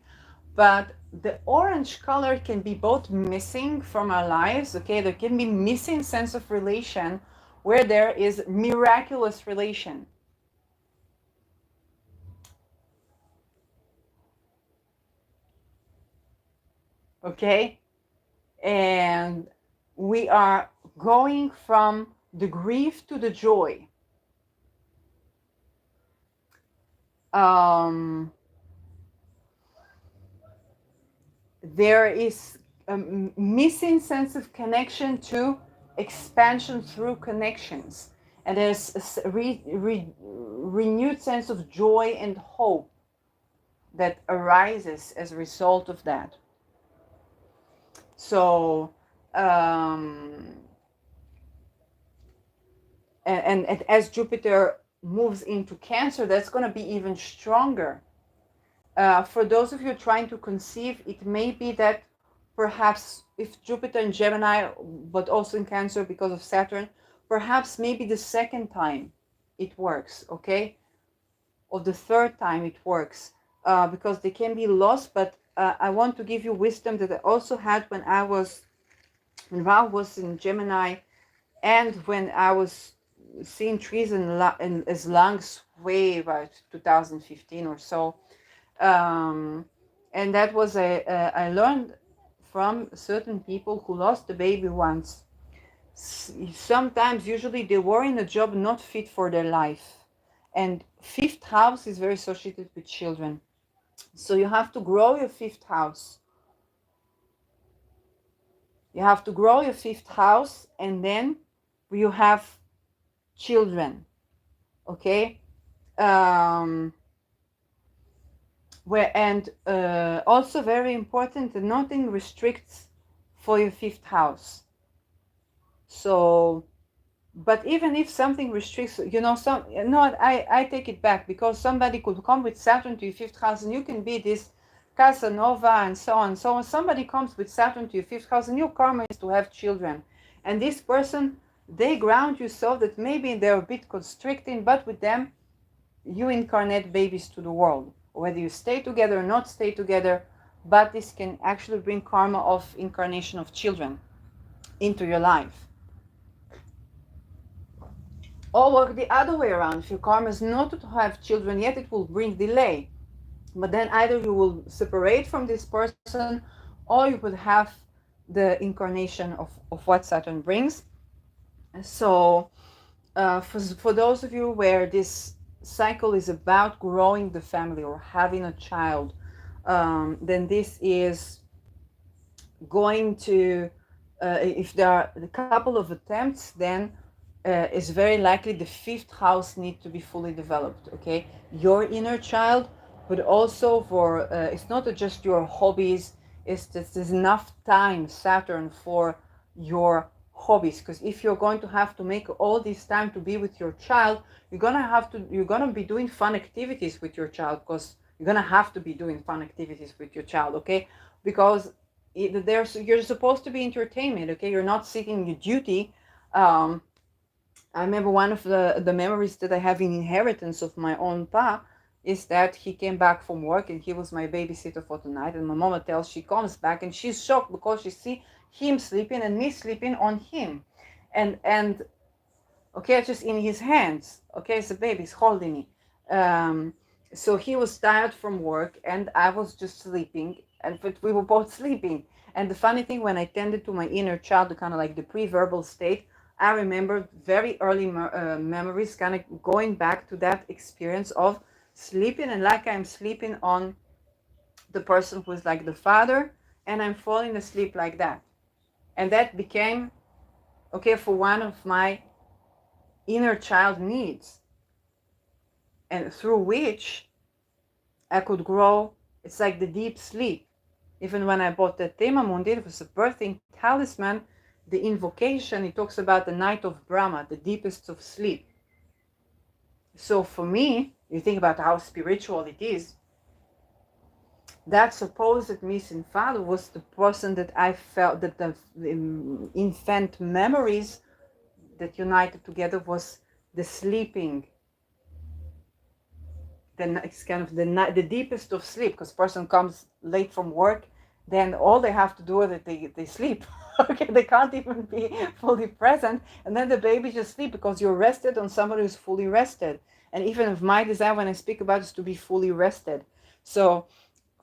but the orange color can be both missing from our lives. Okay, there can be missing sense of relation where there is miraculous relation. Okay, and we are going from the grief to the joy. There is a missing sense of connection to expansion through connections, and there's a renewed sense of joy and hope that arises as a result of that. So and as Jupiter moves into Cancer, that's going to be even stronger. For those of you trying to conceive, it may be that perhaps if Jupiter in Gemini, but also in Cancer because of Saturn, perhaps maybe the second time it works, okay? Or the third time it works, because they can be lost. But I want to give you wisdom that I also had when Ra was in Gemini, and when I was seeing trees in as long way about 2015 or so. And that was I learned from certain people who lost the baby once. Sometimes, usually, they were in a job not fit for their life, and fifth house is very associated with children. So you have to grow your fifth house. You have to grow your fifth house, and then you have children. Okay. Also very important that nothing restricts for your fifth house. So, but even if something restricts, I take it back, because somebody could come with Saturn to your fifth house, and you can be this Casanova and so on. So when somebody comes with Saturn to your fifth house, and your karma is to have children, and this person, they ground you so that maybe they're a bit constricting, but with them, you incarnate babies to the world, whether you stay together or not stay together. But this can actually bring karma of incarnation of children into your life. Or work the other way around. If your karma is not to have children yet, it will bring delay. But then either you will separate from this person, or you will have the incarnation of what Saturn brings. So for those of you where this cycle is about growing the family or having a child, then this is going to, if there are a couple of attempts, then it's very likely the fifth house needs to be fully developed. Okay, your inner child, but also for it's not just your hobbies. It's just there's enough time, Saturn, for your hobbies. Because if you're going to have to make all this time to be with your child, you're gonna be doing fun activities with your child, because you're gonna have to be doing fun activities with your child, okay? Because you're supposed to be entertainment, okay? You're not seeking your duty. I remember one of the memories that I have in inheritance of my own pa is that he came back from work and he was my babysitter for tonight. And my mama tells she comes back and she's shocked because she see him sleeping and me sleeping on him, and okay, just in his hands. Okay, so baby's holding me. Um, so he was tired from work and I was just sleeping, and but we were both sleeping. And the funny thing, when I tended to my inner child, the kind of like the pre-verbal state, I remember very early memories, kind of going back to that experience of sleeping, and like I'm sleeping on the person who is like the father, and I'm falling asleep like that. And that became, okay, for one of my inner child needs, and through which I could grow. It's like the deep sleep. Even when I bought the Tema Mundi, it was a birthing talisman. The invocation, it talks about the night of Brahma, the deepest of sleep. So for me, you think about how spiritual it is. That supposed missing father was the person that I felt that the infant memories that united together was the sleeping. Then it's kind of the deepest of sleep, because person comes late from work, then all they have to do is that they sleep. Okay, they can't even be fully present, and then the baby just sleep because you're rested on somebody who's fully rested. And even if my desire when I speak about is to be fully rested, so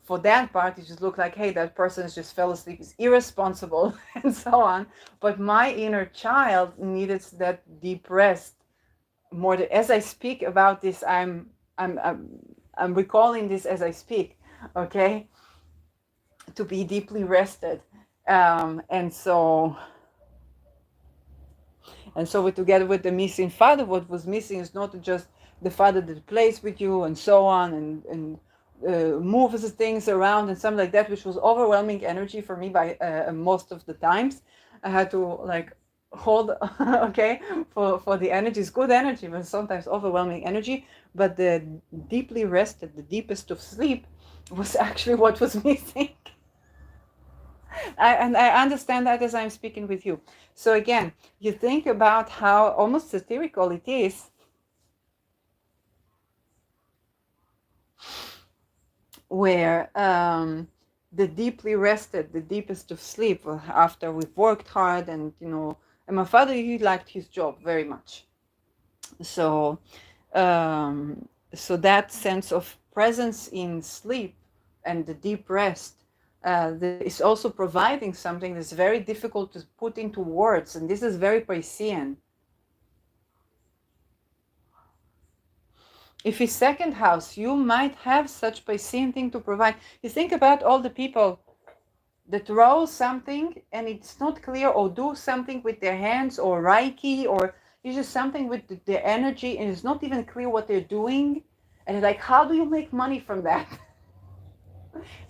for that part it just looked like, hey, that person is just fell asleep, is irresponsible and so on. But my inner child needed that deep rest more. As I speak about this, I'm recalling this as I speak, okay, to be deeply rested. And so we, together with the missing father, what was missing is not just the father that plays with you and so on, and moves things around and something like that, which was overwhelming energy for me by most of the times. I had to like hold okay, for the energy. It's good energy, but sometimes overwhelming energy. But the deeply rested, the deepest of sleep, was actually what was missing. And I understand that as I'm speaking with you. So again, you think about how almost satirical it is, where the deeply rested, the deepest of sleep, after we've worked hard, and and my father, he liked his job very much. So, so that sense of presence in sleep and the deep rest is also providing something that's very difficult to put into words, and this is very Piscean. If it's second house, you might have such Piscean thing to provide. You think about all the people that roll something and it's not clear, or do something with their hands, or Reiki, or it's just something with the energy, and it's not even clear what they're doing. And it's like, how do you make money from that?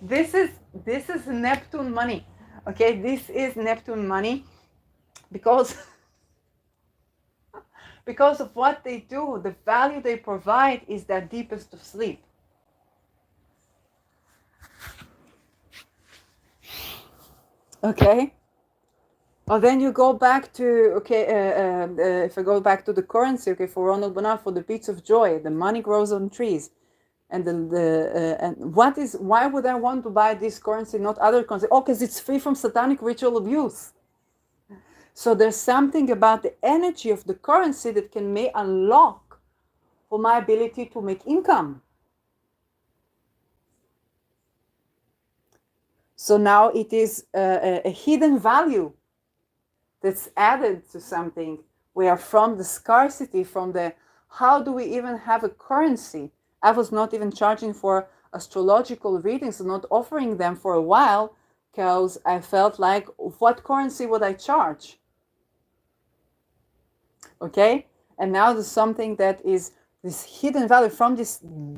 This is Neptune money. Okay, this is Neptune money, because because of what they do, the value they provide is that deepest of sleep. Okay. Well, then you go back to, okay, if I go back to the currency, okay, for Ronald Bernard, for the beats of joy, the money grows on trees. And and why would I want to buy this currency, not other currency? Oh, because it's free from satanic ritual abuse. So there's something about the energy of the currency that may unlock for my ability to make income. So now it is a hidden value that's added to something, where from the scarcity, from the how do we even have a currency? I was not even charging for astrological readings, and not offering them for a while, because I felt like, what currency would I charge? Okay, and now there's something that is this hidden value, from this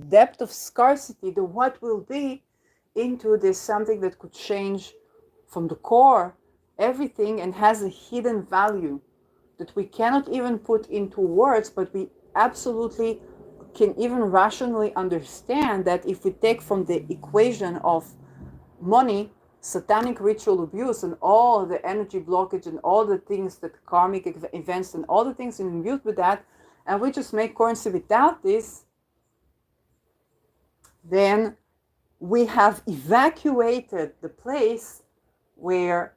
depth of scarcity, the what will be, into this something that could change from the core everything, and has a hidden value that we cannot even put into words, but we absolutely can even rationally understand that if we take from the equation of money, satanic ritual abuse, and all the energy blockage, and all the things that karmic events, and all the things imbued with that, and we just make currency without this, then we have evacuated the place where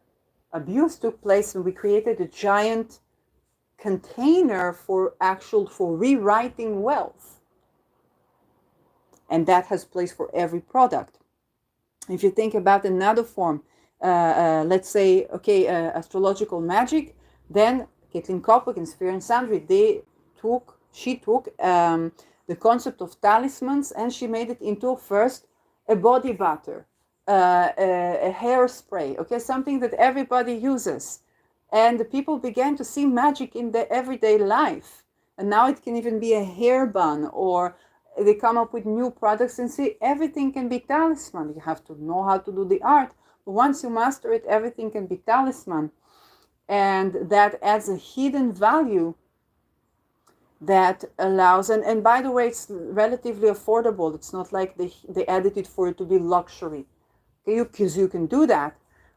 abuse took place, and we created a giant container for rewriting wealth. And that has place for every product. If you think about another form, let's say, astrological magic, then Caitlin Koppel and Sphere and Sandry, she took the concept of talismans, and she made it into first a body butter, a hairspray, something that everybody uses. And the people began to see magic in their everyday life. And now it can even be a hair bun, or they come up with new products, and see everything can be talisman. You have to know how to do the art. But once you master it, everything can be talisman. And that adds a hidden value that allows, and by the way, it's relatively affordable. It's not like they added it for it to be luxury. Because you can do that.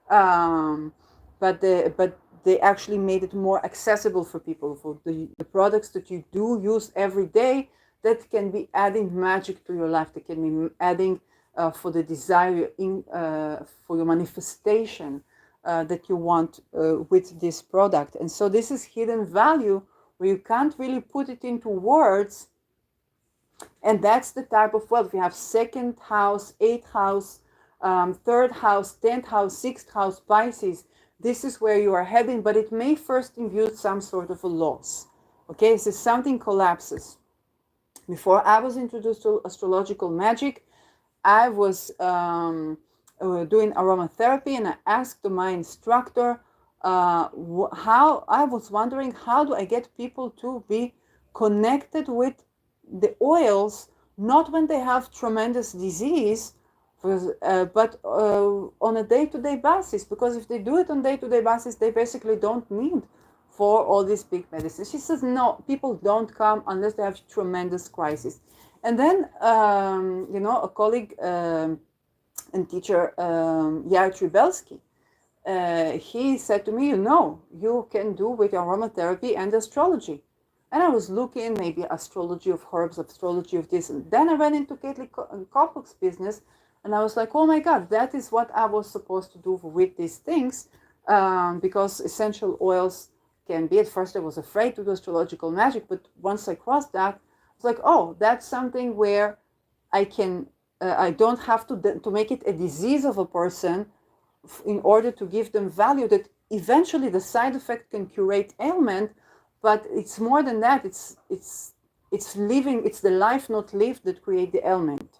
But they actually made it more accessible for people, for the products that you do use every day, that can be adding magic to your life, that can be adding for the desire, for your manifestation that you want with this product. And so this is hidden value, where you can't really put it into words. And that's the type of wealth. We have second house, eighth house, third house, 10th house, 6th house, Pisces. This is where you are heading, but it may first imbue some sort of a loss. So something collapses. Before I was introduced to astrological magic, I was doing aromatherapy, and I asked my instructor, how I was wondering, how do I get people to be connected with the oils, not when they have tremendous disease, but on a day-to-day basis, because if they do it on day-to-day basis, they basically don't need for all these big medicines. She says, no, people don't come unless they have tremendous crisis. And then, a colleague and teacher, Yair Tribelsky, he said to me, you can do with aromatherapy and astrology. And I was looking, maybe astrology of herbs, astrology of this. And then I went into Caitlin Kopel's business, and I was like, oh my God, that is what I was supposed to do with these things, because essential oils can be. At first I was afraid to do astrological magic, but once I crossed that, it's like, oh, that's something where I can, I don't have to make it a disease of a person in order to give them value, that eventually the side effect can curate ailment, but it's more than that. It's living, it's the life not lived that create the ailment.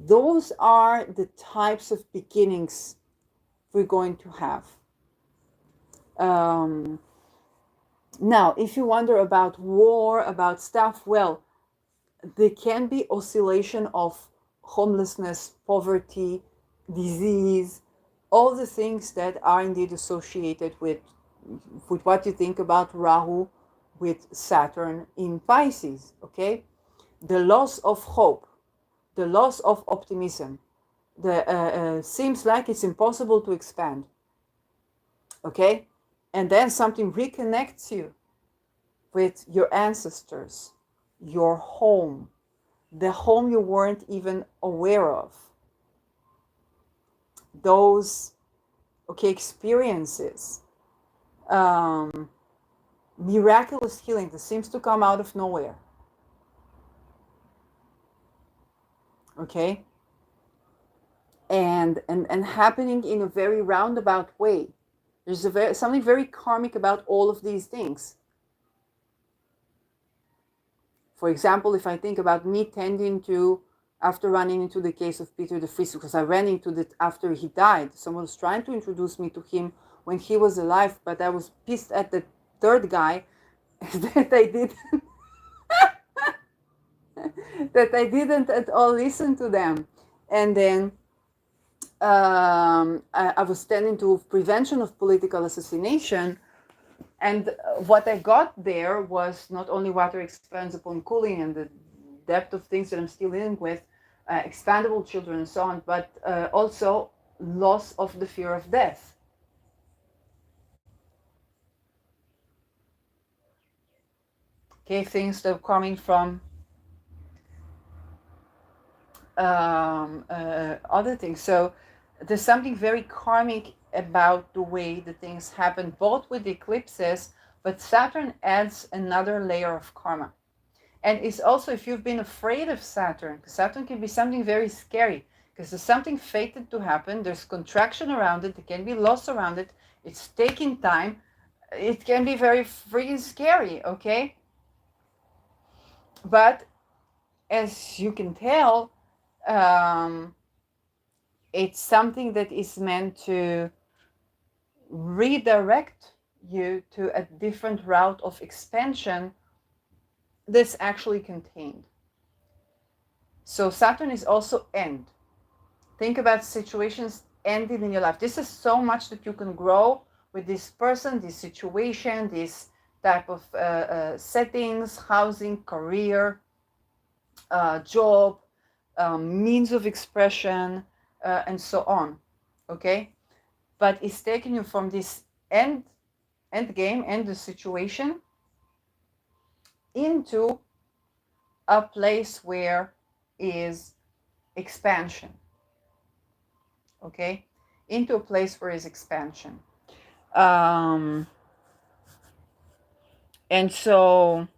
Those are the types of beginnings we're going to have. Now, if you wonder about war, about stuff, well, there can be oscillation of homelessness, poverty, disease, all the things that are indeed associated with what you think about Rahu with Saturn in Pisces, The loss of hope, the loss of optimism, seems like it's impossible to expand, And then something reconnects you with your ancestors, your home, the home you weren't even aware of. Those, experiences, miraculous healing that seems to come out of nowhere. And happening in a very roundabout way. There's something very karmic about all of these things. For example, if I think about me tending to after running into the case of Peter the Priest, because I ran into it after he died. Someone was trying to introduce me to him when he was alive, but I was pissed at the third guy that I didn't that I didn't at all listen to them. And then I was standing to prevention of political assassination. And what I got there was not only water expands upon cooling and the depth of things that I'm still dealing with, expandable children and so on, but also loss of the fear of death. Okay, things that are coming from other things. So there's something very karmic about the way the things happen, both with the eclipses, but Saturn adds another layer of karma. And it's also, if you've been afraid of Saturn, Saturn can be something very scary, because there's something fated to happen, there's contraction around it, there can be loss around it, it's taking time, it can be very freaking scary, okay? But as you can tell, it's something that is meant to redirect you to a different route of expansion that's actually contained. So Saturn is also end. Think about situations ending in your life. This is so much that you can grow with this person, this situation, this type of settings, housing, career, job, means of expression, and so on. Okay? But it's taking you from this end game, end the situation, into a place where is expansion. Okay? Into a place where is expansion. And so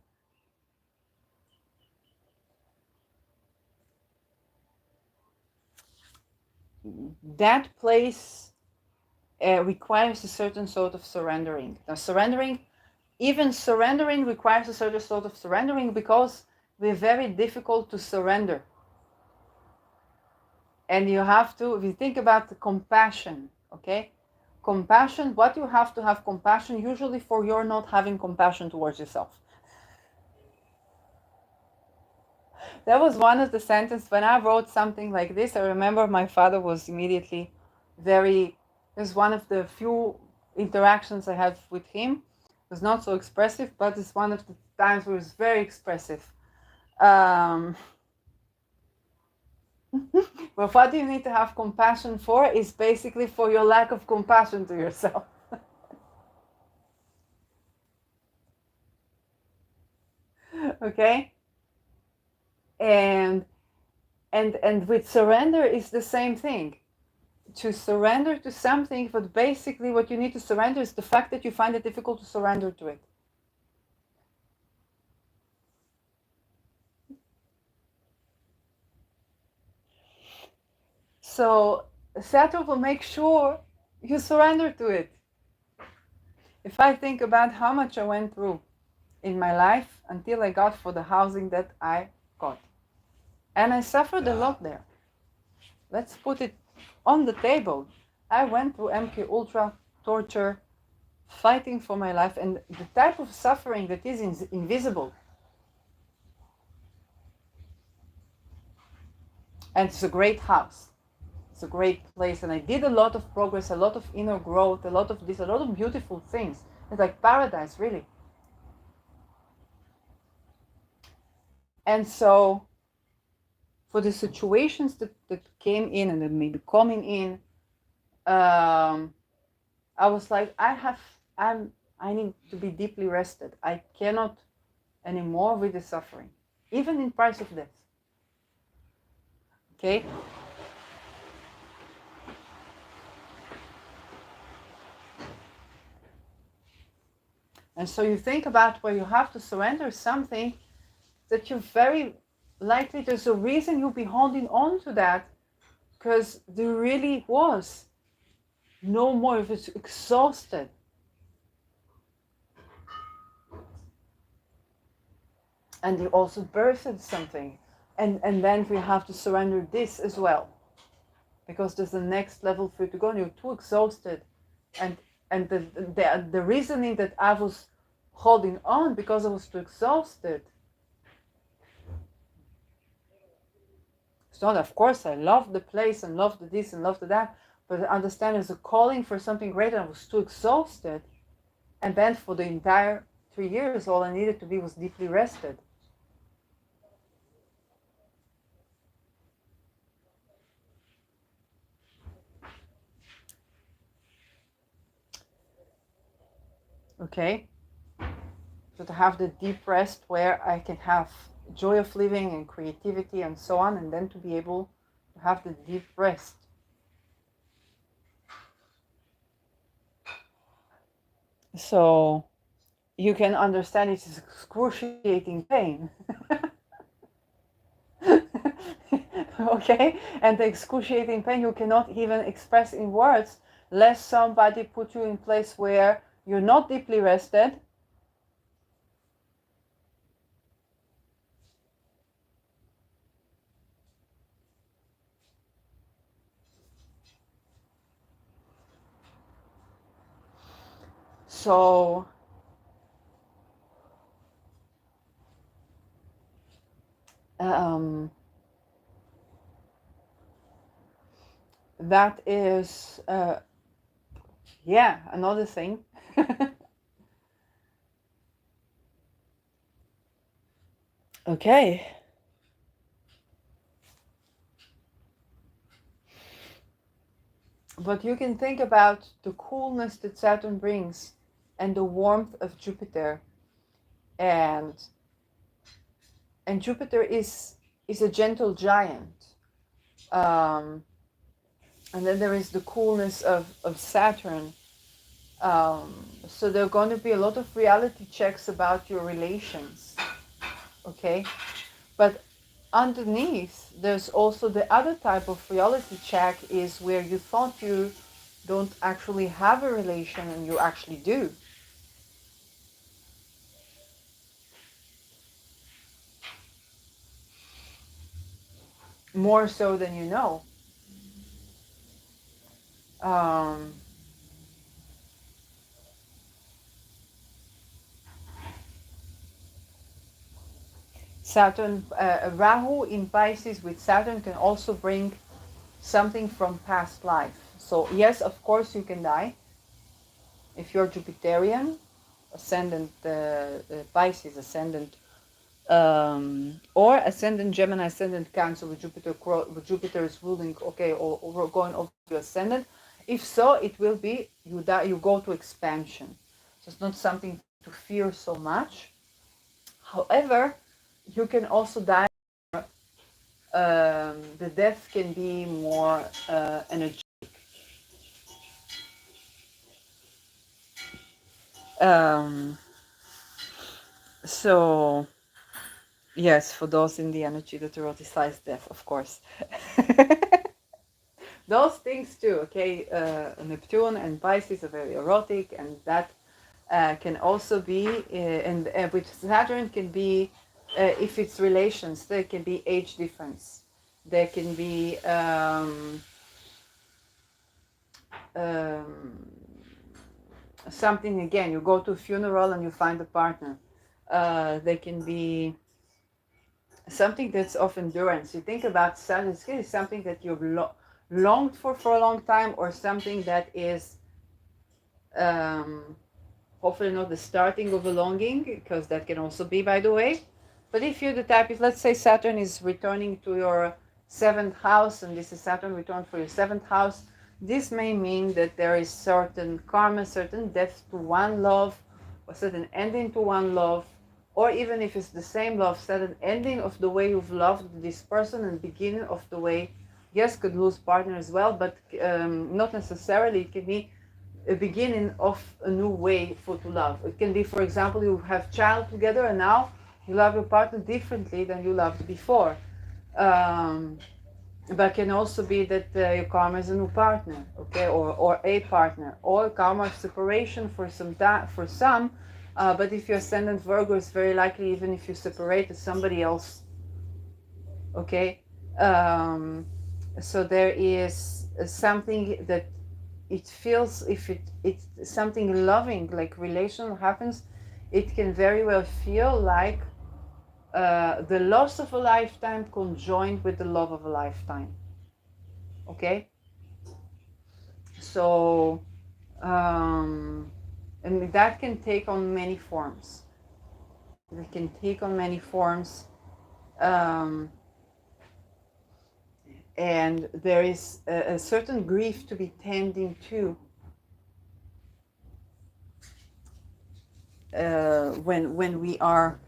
that place requires a certain sort of surrendering. Now, even surrendering requires a certain sort of surrendering, because we're very difficult to surrender. And you have to, if you think about the compassion, okay? Compassion, what you have to have compassion usually for your not having compassion towards yourself. That was one of the sentences when I wrote something like this. I remember my father was immediately it was one of the few interactions I had with him. It was not so expressive, but it's one of the times where it was very expressive. Well, what do you need to have compassion for? Is basically for your lack of compassion to yourself. Okay? And with surrender is the same thing. To surrender to something, but basically what you need to surrender is the fact that you find it difficult to surrender to it. So Saturn will make sure you surrender to it. If I think about how much I went through in my life until I got for the housing that I got, and I suffered a lot there. Let's put it on the table. I went through MK Ultra, torture, fighting for my life, and the type of suffering that is invisible. And it's a great house. It's a great place, and I did a lot of progress, a lot of inner growth, a lot of this, a lot of beautiful things. It's like paradise, really. And so for the situations that came in and that may be coming in, I was like, I need to be deeply rested. I cannot anymore with the suffering, even in price of death. Okay? And so you think about where you have to surrender something that you're very likely, there's a reason you'll be holding on to that, because there really was no more, if it's exhausted. And you also birthed something. and then we have to surrender this as well, because there's the next level for you to go, and you're too exhausted, and the reasoning that I was holding on because I was too exhausted. It's not, of course, I love the place and love the this and love the that, but I understand there's a calling for something greater. I was too exhausted, and then for the entire 3 years, all I needed to be was deeply rested. Okay, so to have the deep rest where I can have joy of living and creativity and so on, and then to be able to have the deep rest. So you can understand it is excruciating pain. Okay, and the excruciating pain you cannot even express in words, lest somebody put you in place where you're not deeply rested. So that is another thing. Okay. But you can think about the coolness that Saturn brings and the warmth of Jupiter, and Jupiter is a gentle giant, and then there is the coolness of Saturn. So there are going to be a lot of reality checks about your relations, okay? But underneath, there's also the other type of reality check, is where you thought you don't actually have a relation and you actually do. More so than you know. Um, Saturn, Rahu in Pisces with Saturn can also bring something from past life. So yes, of course you can die. If you're Jupiterian, ascendant Pisces, ascendant or ascendant Gemini, ascendant Cancer with Jupiter is ruling, okay, or going over to ascendant. If so, it will be you die, you go to expansion. So it's not something to fear so much. However, you can also die. The death can be more energetic. So yes, for those in the energy that eroticize death, of course. Those things too, okay? Neptune and Pisces are very erotic, and that can also be, and with Saturn can be, if it's relations, there can be age difference. There can be something, again, you go to a funeral and you find a partner. There can be something that's of endurance. You think about something that you've longed for a long time, or something that is hopefully not the starting of a longing, because that can also be, by the way. But if you're the type, if let's say Saturn is returning to your 7th house, and this is Saturn return for your 7th house, this may mean that there is certain karma, certain death to one love, or certain ending to one love, or even if it's the same love, certain ending of the way you've loved this person and beginning of the way, yes, could lose partner as well, but not necessarily. It can be a beginning of a new way to love. It can be, for example, you have child together and now you love your partner differently than you loved before. But can also be that your karma is a new partner, okay, or a partner, or karma of separation for some. But if your ascendant Virgo, is very likely, even if you separate, somebody else Okay, so there is something that it feels, if it's something loving, like relation happens, it can very well feel like the loss of a lifetime conjoined with the love of a lifetime. Okay, so and that can take on many forms. It can take on many forms, um, and there is a certain grief to be tending to when we are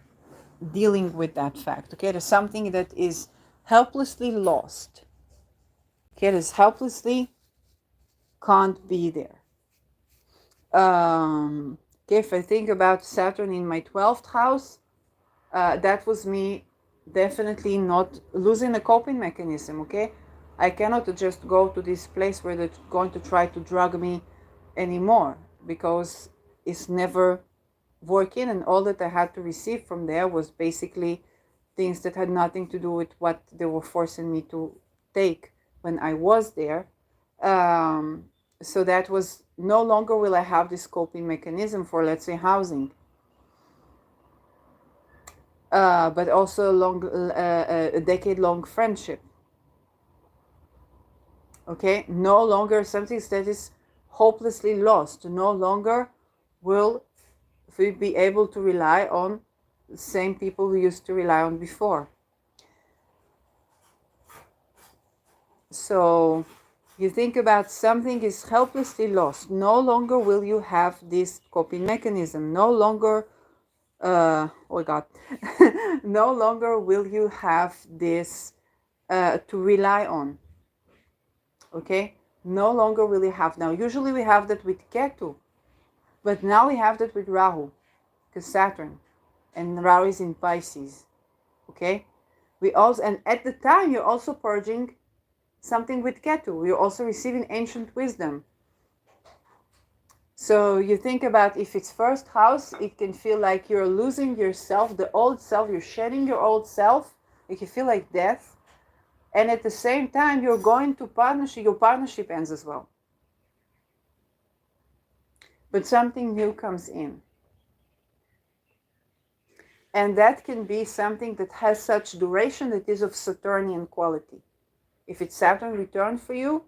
dealing with that fact. Okay, there's something that is helplessly lost. Okay, that is helplessly can't be there. Okay, if I think about Saturn in my 12th house, that was me definitely not losing a coping mechanism. Okay, I cannot just go to this place where they're going to try to drug me anymore, because it's never working, and all that I had to receive from there was basically things that had nothing to do with what they were forcing me to take when I was there. Um, so that was no longer will I have this coping mechanism for, let's say, housing, but also a decade-long friendship. Okay, no longer something that is hopelessly lost. No longer will we be able to rely on the same people we used to rely on before. So you think about something is helplessly lost. No longer will you have this coping mechanism. No longer, oh God, no longer will you have this to rely on. Okay, no longer will you have now. Usually we have that with Ketu, but now we have that with Rahu, because Saturn, and Rahu is in Pisces. Okay, we also, and at the time you're also purging something with Ketu. You're also receiving ancient wisdom. So you think about, if it's first house, it can feel like you're losing yourself, the old self, you're shedding your old self. It can feel like death. And at the same time, you're going to partnership, your partnership ends as well. But something new comes in. And that can be something that has such duration that is of Saturnian quality. If it's Saturn return for you,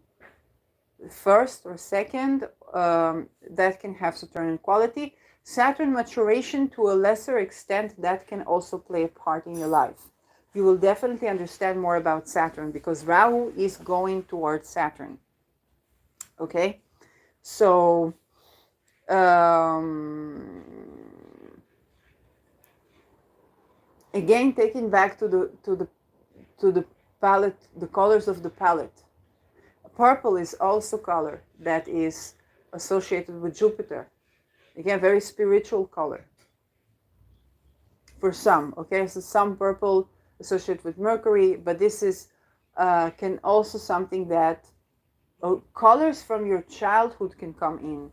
first or second, that can have Saturnian quality. Saturn maturation, to a lesser extent, that can also play a part in your life. You will definitely understand more about Saturn, because Rahu is going towards Saturn. Okay, so again, taking back to the palette, the colors of the palette. Purple is also color that is associated with Jupiter. Again, very spiritual color for some. Okay, so some purple associated with Mercury, but this is can also something that colors from your childhood can come in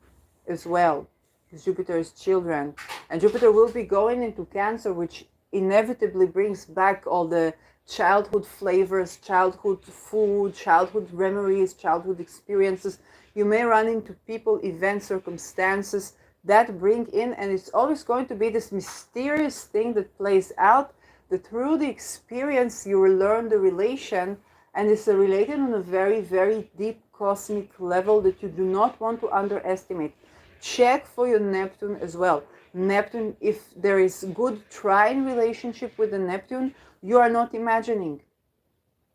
as well, because Jupiter is children, and Jupiter will be going into Cancer, which inevitably brings back all the childhood flavors, childhood food, childhood memories, childhood experiences. You may run into people, events, circumstances that bring in, and it's always going to be this mysterious thing that plays out, that through the experience you will learn the relation, and it's related on a very, very deep cosmic level that you do not want to underestimate. Check for your Neptune as well. Neptune, if there is good trine relationship with the Neptune, you are not imagining.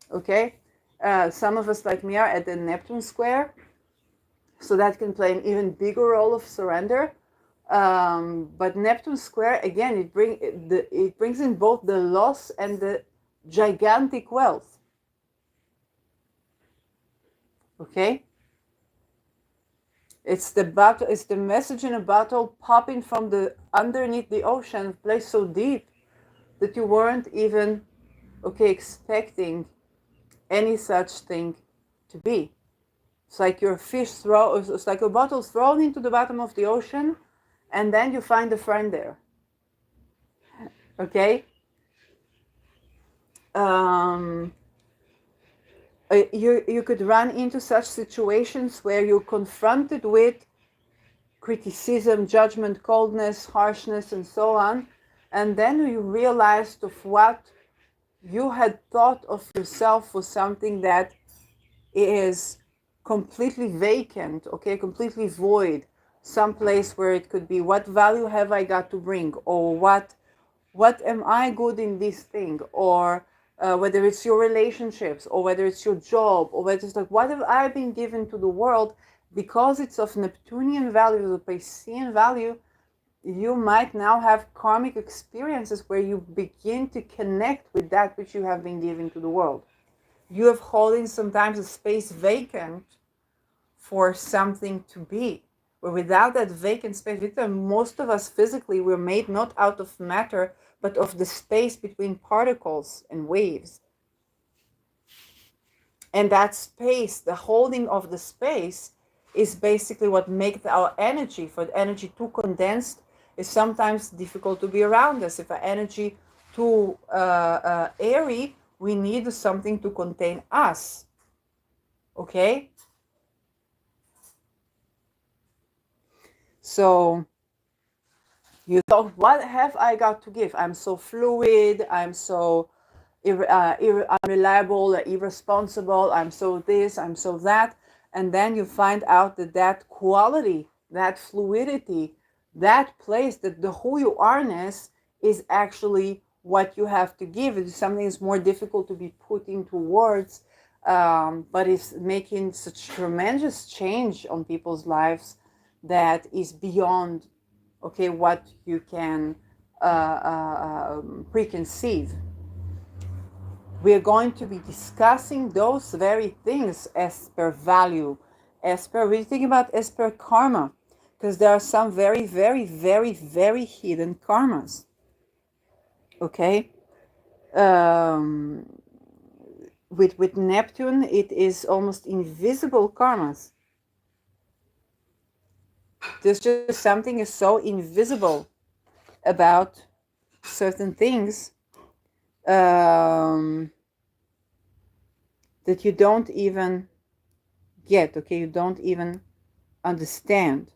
Okay? Some of us, like me, are at the Neptune square, so that can play an even bigger role of surrender. But Neptune square, again, it brings in both the loss and the gigantic wealth. Okay? It's the battle, it's the message in a battle popping from the underneath the ocean, a place so deep that you weren't even expecting any such thing to be. It's like your it's like a bottle thrown into the bottom of the ocean, and then you find a friend there. Okay? You could run into such situations where you're confronted with criticism, judgment, coldness, harshness, and so on, and then you realized of what you had thought of yourself was something that is completely vacant, okay, completely void, some place where it could be, what value have I got to bring, or what am I good in this thing, or whether it's your relationships, or whether it's your job, or whether it's like, what have I been given to the world, because it's of Neptunian value, the Piscean value, you might now have karmic experiences where you begin to connect with that which you have been given to the world. You have holding sometimes a space vacant for something to be. Where without that vacant space, most of us physically we're made not out of matter, but of the space between particles and waves. And that space, the holding of the space, is basically what makes our energy. For the energy too condensed, is sometimes difficult to be around us. If our energy too airy, we need something to contain us. Okay? So you thought, what have I got to give? I'm so fluid, I'm so unreliable, irresponsible, I'm so this, I'm so that. And then you find out that that quality, that fluidity, that place, that the who you are-ness is actually what you have to give. It's something that's more difficult to be put into words, but it's making such tremendous change on people's lives that is beyond, okay, what you can preconceive. We are going to be discussing those very things as per value, as per, we think about as per karma, because there are some very, very, very, very hidden karmas. Okay? With Neptune, it is almost invisible karmas. There's just something is so invisible about certain things that you don't even get, okay, you don't even understand.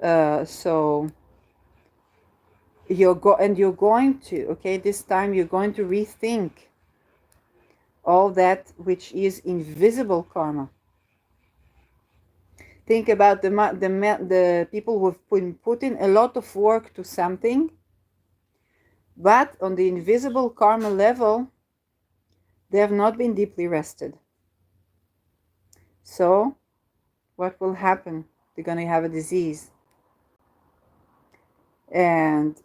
So you're going to, okay, this time you're going to rethink all that which is invisible karma. Think about the people who've been putting a lot of work to something, but on the invisible karma level, they have not been deeply rested. So what will happen? They're going to have a disease. And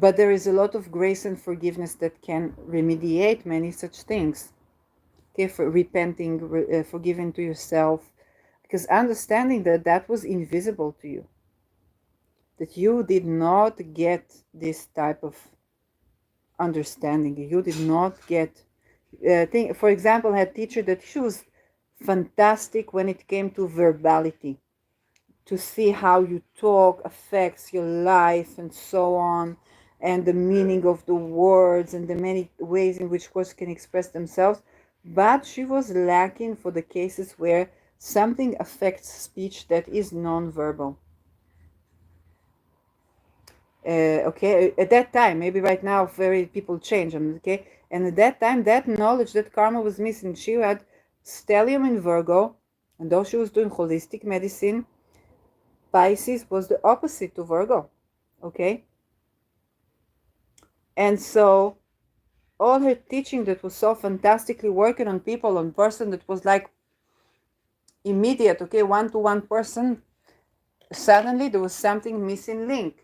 but there is a lot of grace and forgiveness that can remediate many such things. Okay, for repenting, forgiving to yourself, because understanding that that was invisible to you, that you did not get this type of understanding, you did not get. For example, I had a teacher that she was fantastic when it came to verbality, to see how you talk affects your life and so on, and the meaning of the words and the many ways in which words can express themselves. But she was lacking for the cases where something affects speech that is non-verbal. Okay, at that time, maybe right now very people change, okay, and at that time that knowledge, that karma was missing. She had stellium in Virgo, and though she was doing holistic medicine, Pisces was the opposite to Virgo, okay? And so all her teaching that was so fantastically working on people, on person that was like immediate, okay, one-to-one person, suddenly there was something missing link.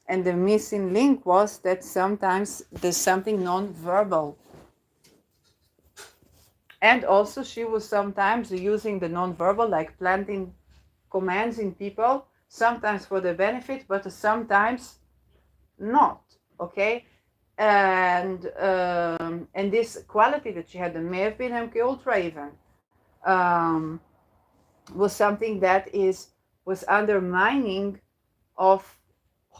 And the missing link was that sometimes there's something non-verbal. And also she was sometimes using the non-verbal, like planting commands in people, sometimes for their benefit, but sometimes not, okay? And this quality that she had, the may have been MK Ultra even, was something that was undermining of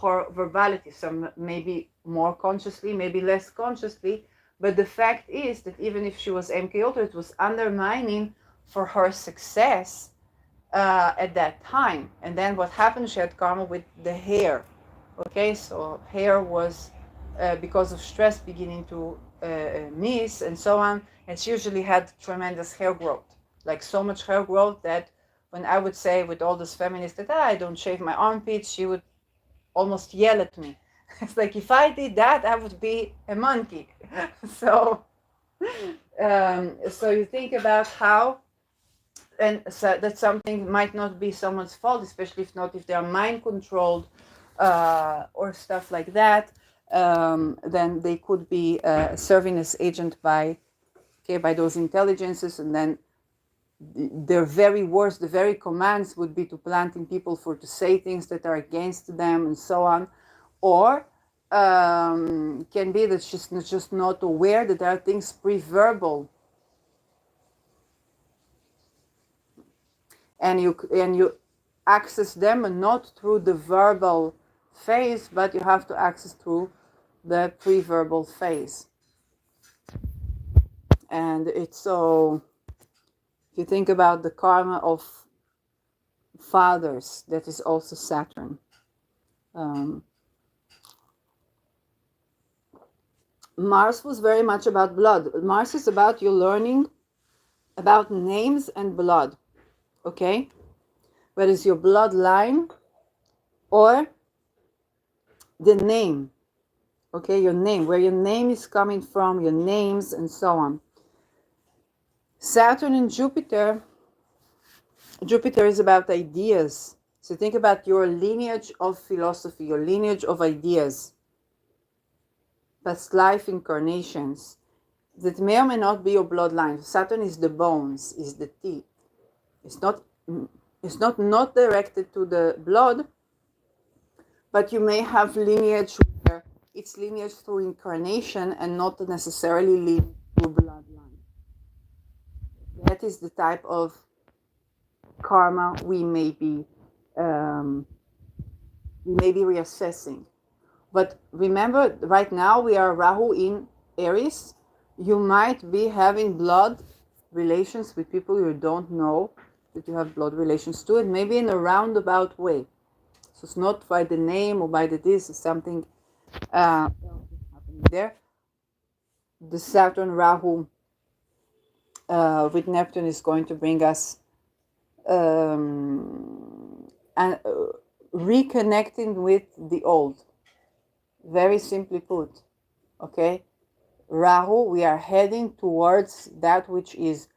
her verbality, some maybe more consciously, maybe less consciously. But the fact is that even if she was MK Ultra, it was undermining for her success at that time. And then what happened, she had karma with the hair. Okay, so hair was because of stress beginning to miss and so on. And she usually had tremendous hair growth, like so much hair growth that when I would say with all those feminists that I don't shave my armpits, she would almost yell at me. It's like if I did that, I would be a monkey. So, so you think about how, and so that something might not be someone's fault, especially if they are mind controlled or stuff like that. Then they could be serving as agent by those intelligences, and then their very worst, the very commands would be to plant in people for to say things that are against them and so on. Or can be that she's just not aware that there are things pre-verbal, and you access them not through the verbal phase, but you have to access through the pre-verbal phase. And it's so, if you think about the karma of fathers, that is also Saturn. Mars was very much about blood. Mars is about you learning about names and blood. Okay? Whether it's your bloodline or the name. Okay, your name, where your name is coming from, your names and so on. Saturn and Jupiter is about ideas. So think about your lineage of philosophy, your lineage of ideas, past life incarnations. That may or may not be your bloodline. Saturn is the bones, is the teeth. It's not directed to the blood, but you may have lineage where it's lineage through incarnation and not necessarily lineage through bloodline. That is the type of karma we may be reassessing. But remember, right now we are Rahu in Aries. You might be having blood relations with people you don't know that you have blood relations to, and maybe in a roundabout way. So it's not by the name or by the this, it's something happening there. The Saturn Rahu with Neptune is going to bring us reconnecting with the old. Very simply put, okay? Rahu, we are heading towards that which is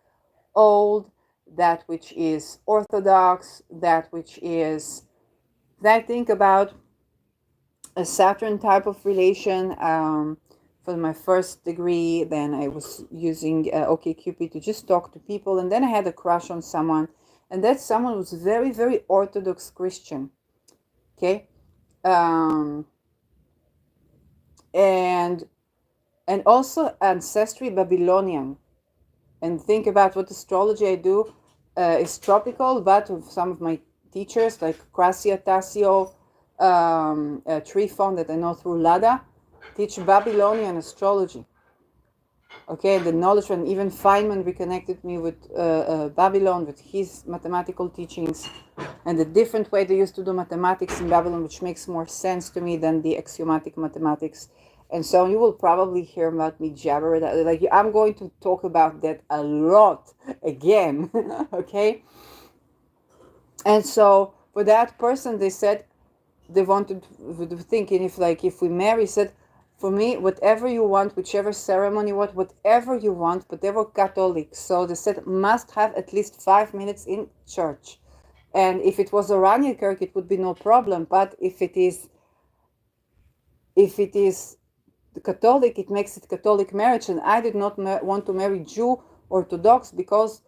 old, that which is orthodox, that which is, I think about a Saturn type of relation. For my first degree, then I was using OkCupid to just talk to people, and then I had a crush on someone, and that someone was very, very Orthodox Christian, okay? And also ancestry Babylonian. And think about what astrology I do is tropical, but some of my teachers like Crasia Tassio, Trifon that I know through Lada, teach Babylonian astrology. Okay, the knowledge, and even Feynman reconnected me with Babylon, with his mathematical teachings, and the different way they used to do mathematics in Babylon, which makes more sense to me than the axiomatic mathematics. And so you will probably hear about me jabber. Like, I'm going to talk about that a lot again, okay? And so for that person, they said they wanted to thinking if we marry, said, for me, whatever you want, whichever ceremony you want, whatever you want, whatever Catholic. So they said must have at least 5 minutes in church. And if it was Iranian Kirk, it would be no problem. But if it is the Catholic, it makes it Catholic marriage. And I did not want to marry Jew Orthodox, because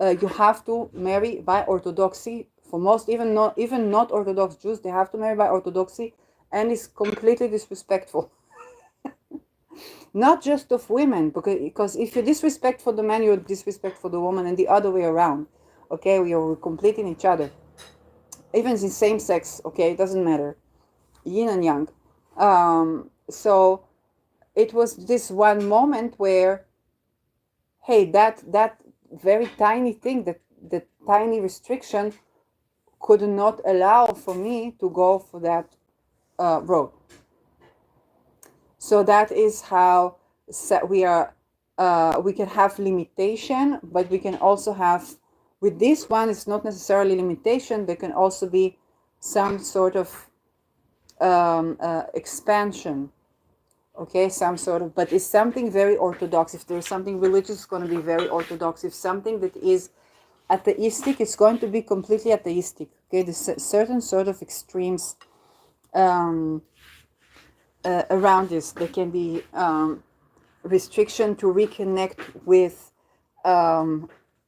you have to marry by Orthodoxy. For most, even not Orthodox Jews, they have to marry by Orthodoxy, and it's completely disrespectful. Not just of women, because if you disrespect for the man, you disrespect for the woman, and the other way around. Okay, we are completing each other. Even in same sex, okay, it doesn't matter. yin and yang. So it was this one moment where, hey, that very tiny thing, that tiny restriction could not allow for me to go for that road. So that is how we are. We can have limitation, but we can also have, with this one, it's not necessarily limitation. There can also be some sort of expansion. Okay, some sort of, but it's something very orthodox. If there's something religious, it's going to be very orthodox. If something that is atheistic, it's going to be completely atheistic. Okay, there's certain sort of extremes around this. There can be restriction to reconnect with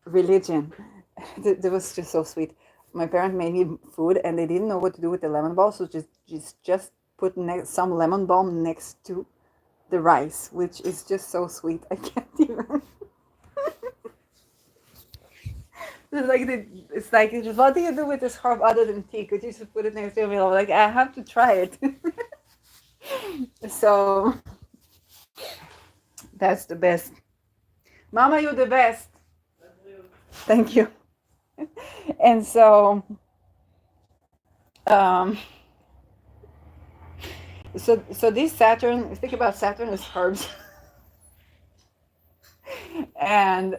religion. That was just so sweet. My parents made me food, and they didn't know what to do with the lemon balm, so just put some lemon balm next to the rice, which is just so sweet. I can't even. It's like, what do you do with this herb other than tea? Could you just put it next to me? I'm like, I have to try it. So that's the best. Mama, you're the best. Thank you. And so, so this Saturn, think about Saturn as herbs. And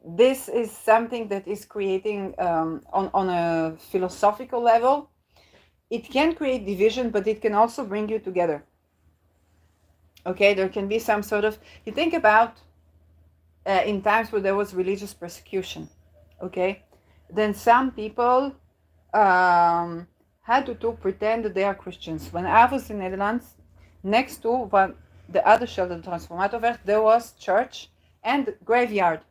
this is something that is creating, on a philosophical level, it can create division, but it can also bring you together. Okay, there can be some sort of, you think about in times where there was religious persecution, okay, then some people had to pretend that they are Christians. When I was in Netherlands, next to the other shelter, the Transformatorwerk, there was church and graveyard.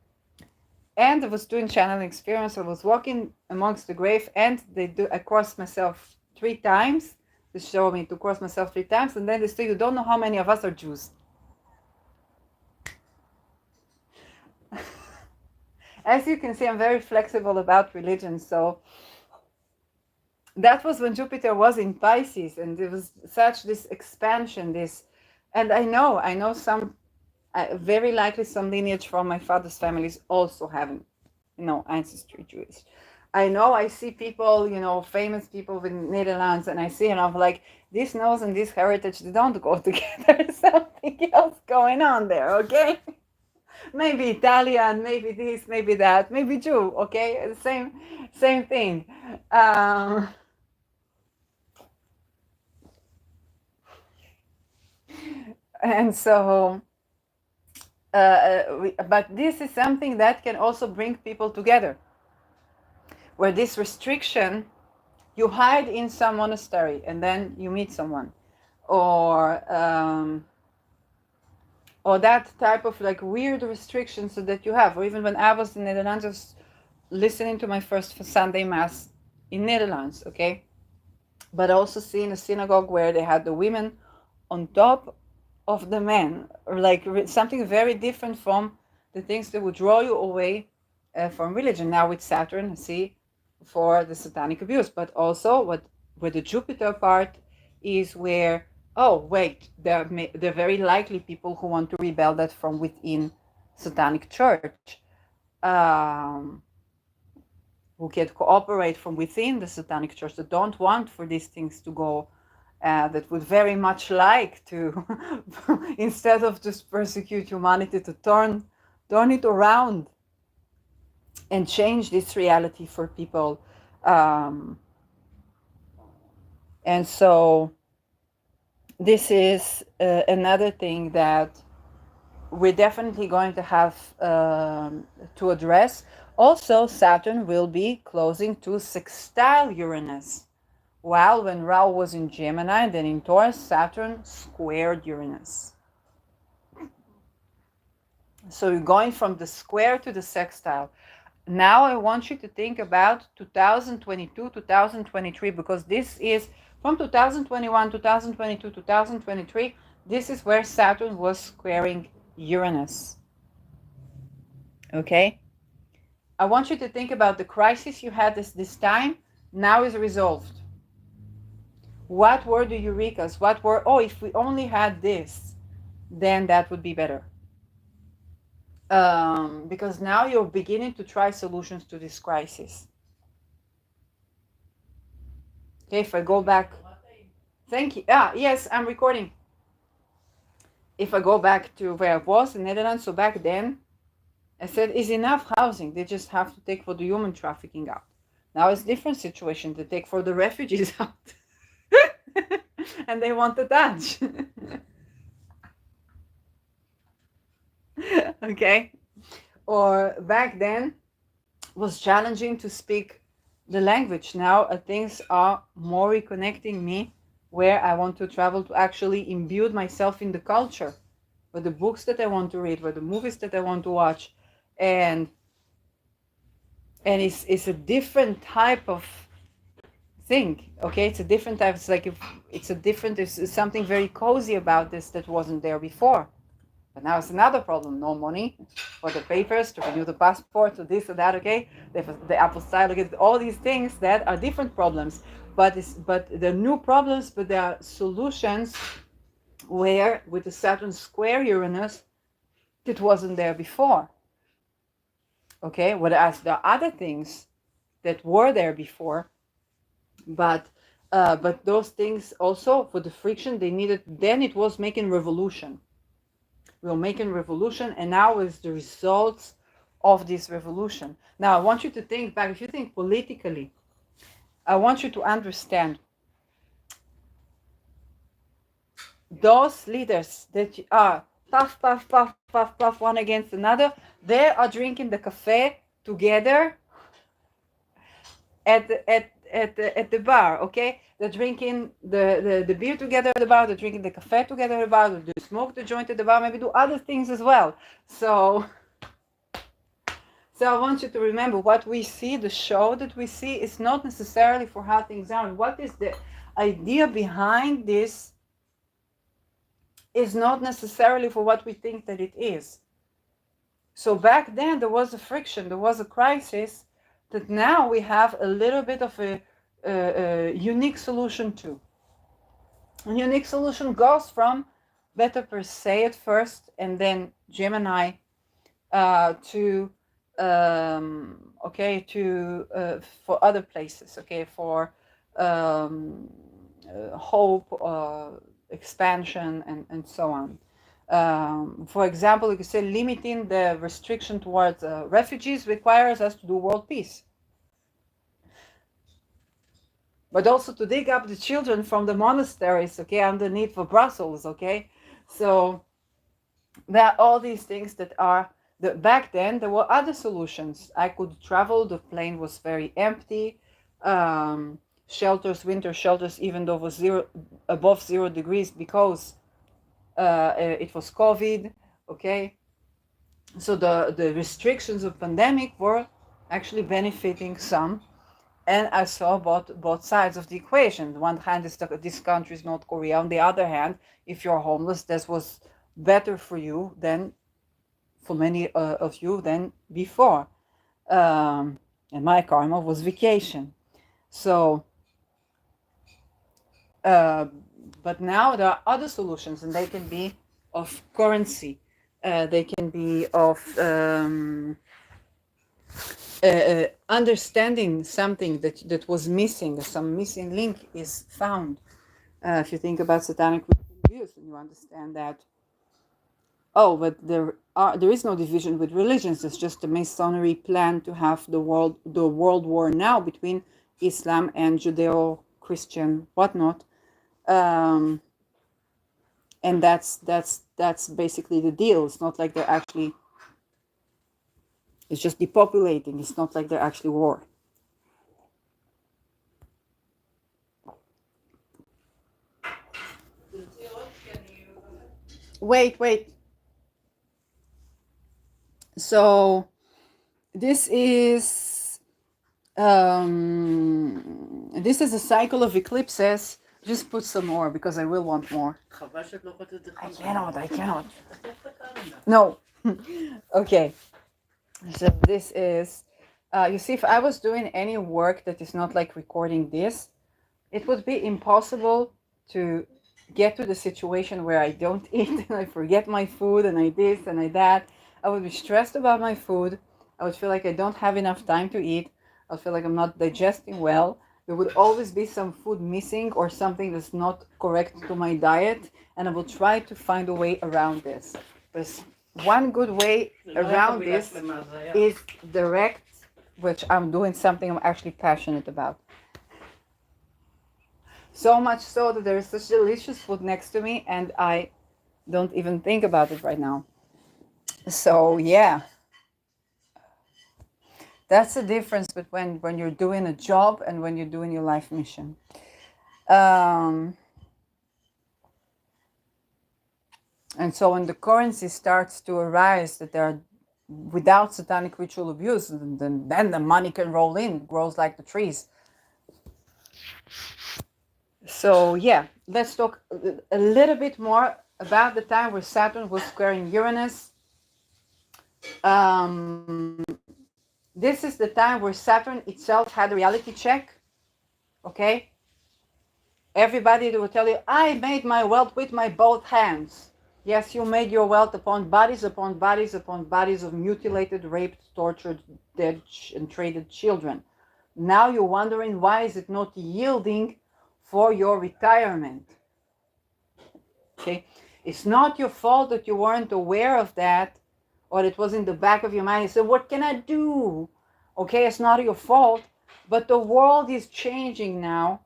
And I was doing channeling experience. I was walking amongst the grave, and I crossed myself 3 times. They showed me to cross myself 3 times, and then they say, you don't know how many of us are Jews. As you can see, I'm very flexible about religion. So that was when Jupiter was in Pisces, and there was such this expansion, and I know some, very likely some lineage from my father's family is also having, ancestry Jewish. I see people, famous people in Netherlands, and I see, and I'm like, this nose and this heritage, they don't go together. There's something else going on there, okay? Maybe Italian, maybe this, maybe that, maybe Jew, okay? Same thing. And so, but this is something that can also bring people together, where this restriction, you hide in some monastery and then you meet someone, or that type of like weird restrictions that you have. Or even when I was in Netherlands, just listening to my first Sunday Mass in Netherlands, okay? But also seeing a synagogue where they had the women on top of the men, or like something very different from the things that would draw you away from religion. Now with Saturn, see, for the satanic abuse, but also where the Jupiter part is where, oh wait, there very likely people who want to rebel that from within satanic church, who can cooperate from within the satanic church, that don't want for these things to go, that would very much like to, instead of just persecute humanity, to turn it around and change this reality for people. And so this is another thing that we're definitely going to have to address. Also, Saturn will be closing to sextile Uranus. While when Rahu was in Gemini, then in Taurus, Saturn squared Uranus. So you're going from the square to the sextile. Now I want you to think about 2022, 2023, because this is from 2021, 2022, 2023, this is where Saturn was squaring Uranus. Okay? I want you to think about the crisis you had this time, now is resolved. What were the eurekas? What were, oh, if we only had this, then that would be better. Because now you're beginning to try solutions to this crisis. Okay, if I go back, thank you. Yes, I'm recording. If I go back to where I was in Netherlands, so back then, I said, is enough housing. They just have to take for the human trafficking out. Now it's a different situation. They take for the refugees out. And they want the Dutch. Okay. Or back then was challenging to speak the language. Now things are more reconnecting me where I want to travel to actually imbue myself in the culture, with the books that I want to read, with the movies that I want to watch. And it's a different type of thing. Okay, it's a different type. It's like if it's a different, it's something very cozy about this that wasn't there before. But now it's another problem. No money for the papers to renew the passport, to this or that. Okay, the apostille, all these things that are different problems. But they're new problems, but there are solutions where with the Saturn square Uranus, it wasn't there before. Okay, whereas there are other things that were there before, but those things also for the friction they needed. Then it was making revolution. We were making revolution, and now is the results of this revolution. Now I want you to think back. If you think politically, I want you to understand those leaders that are puff, puff, puff, puff, puff, one against another. They are drinking the cafe together at the bar. Okay, they're drinking the beer together at the bar. They're drinking the cafe together at the bar. They smoke the joint at the bar. Maybe do other things as well. So I want you to remember what we see. The show that we see is not necessarily for how things are. And what is the idea behind this? Is not necessarily for what we think that it is. So back then there was a friction, there was a crisis that now we have a little bit of a unique solution to. A unique solution goes from Beta Persei at first, and then Gemini to for other places. Okay, for hope. Expansion and so on. For example, you could say limiting the restriction towards refugees requires us to do world peace. But also to dig up the children from the monasteries, okay, underneath for Brussels, okay? So there are all these things that are, back then there were other solutions. I could travel, the plane was very empty. Shelters, winter shelters, even though it was above 0 degrees because it was COVID. Okay, so the restrictions of pandemic were actually benefiting some, and I saw both sides of the equation. On one hand, this country is North Korea. On the other hand, if you're homeless, this was better for you than for many of you than before. And my karma was vacation. So. But now there are other solutions, and they can be of currency. They can be of understanding something that was missing. Some missing link is found. If you think about satanic views, and you understand that, but there is no division with religions. It's just a Masonry plan to have the world war now between Islam and Judeo-Christian whatnot. And that's basically the deal. It's not like they're actually, it's just depopulating. It's not like they're actually war. Wait. So this is a cycle of eclipses. Just put some more because I will want more. I cannot. No. Okay. So this is, you see, if I was doing any work that is not like recording this, it would be impossible to get to the situation where I don't eat and I forget my food and I this and I that. I would be stressed about my food. I would feel like I don't have enough time to eat. I would feel like I'm not digesting well. There would always be some food missing or something that's not correct to my diet, and I will try to find a way around this. There's one good way around this is direct, which I'm doing something I'm actually passionate about. So much so that there is such delicious food next to me and I don't even think about it right now. So yeah, that's the difference between when you're doing a job and when you're doing your life mission. And so when the currency starts to arise that there are without satanic ritual abuse, then the money can roll in, grows like the trees. So yeah, let's talk a little bit more about the time where Saturn was squaring Uranus. This is the time where Saturn itself had a reality check. Okay? Everybody will tell you, I made my wealth with my both hands. Yes, you made your wealth upon bodies, upon bodies, upon bodies of mutilated, raped, tortured, dead, and traded children. Now you're wondering why is it not yielding for your retirement? Okay? It's not your fault that you weren't aware of that, or it was in the back of your mind. You said, what can I do? Okay, it's not your fault, but the world is changing now.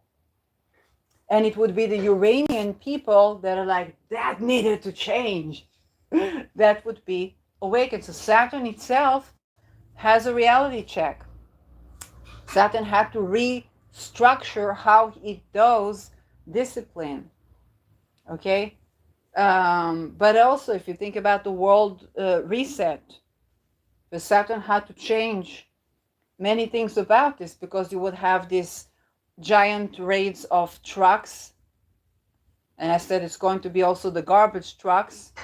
And it would be the Uranian people that are like, that needed to change. That would be awakened. So Saturn itself has a reality check. Saturn had to restructure how it does discipline. Okay? But also, if you think about the world reset, the Saturn had to change many things about this, because you would have these giant raids of trucks, and I said it's going to be also the garbage trucks,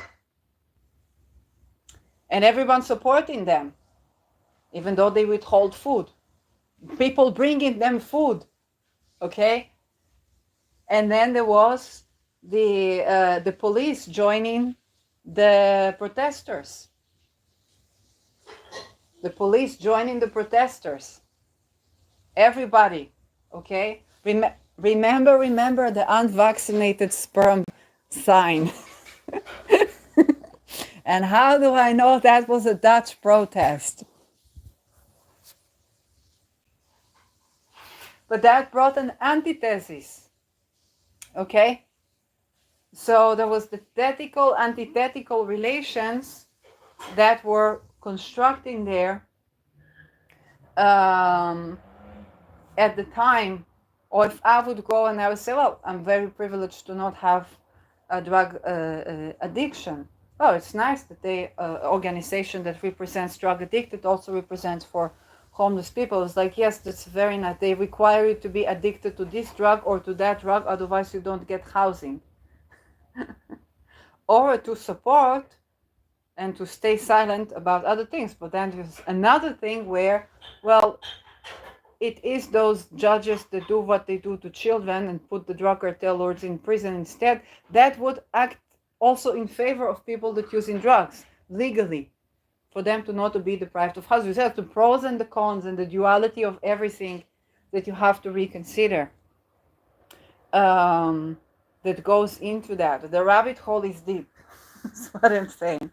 and everyone supporting them, even though they withhold food. People bringing them food, okay? And then there was the police joining the protesters. The police joining the protesters. Everybody, okay? Remember the unvaccinated sperm sign. And how do I know that was a Dutch protest? But that brought an antithesis, okay? So there was the antithetical relations that were constructing there at the time. Or if I would go and I would say, well, I'm very privileged to not have a drug addiction. Oh, it's nice that the organization that represents drug addicted also represents for homeless people. It's like, yes, that's very nice. They require you to be addicted to this drug or to that drug, otherwise you don't get housing. Or to support and to stay silent about other things. But then there's another thing where, well, it is those judges that do what they do to children and put the drug cartel lords in prison instead, that would act also in favor of people that using drugs legally, for them to not to be deprived of housing. So the pros and the cons and the duality of everything that you have to reconsider. That goes into that. The rabbit hole is deep. That's what I'm saying.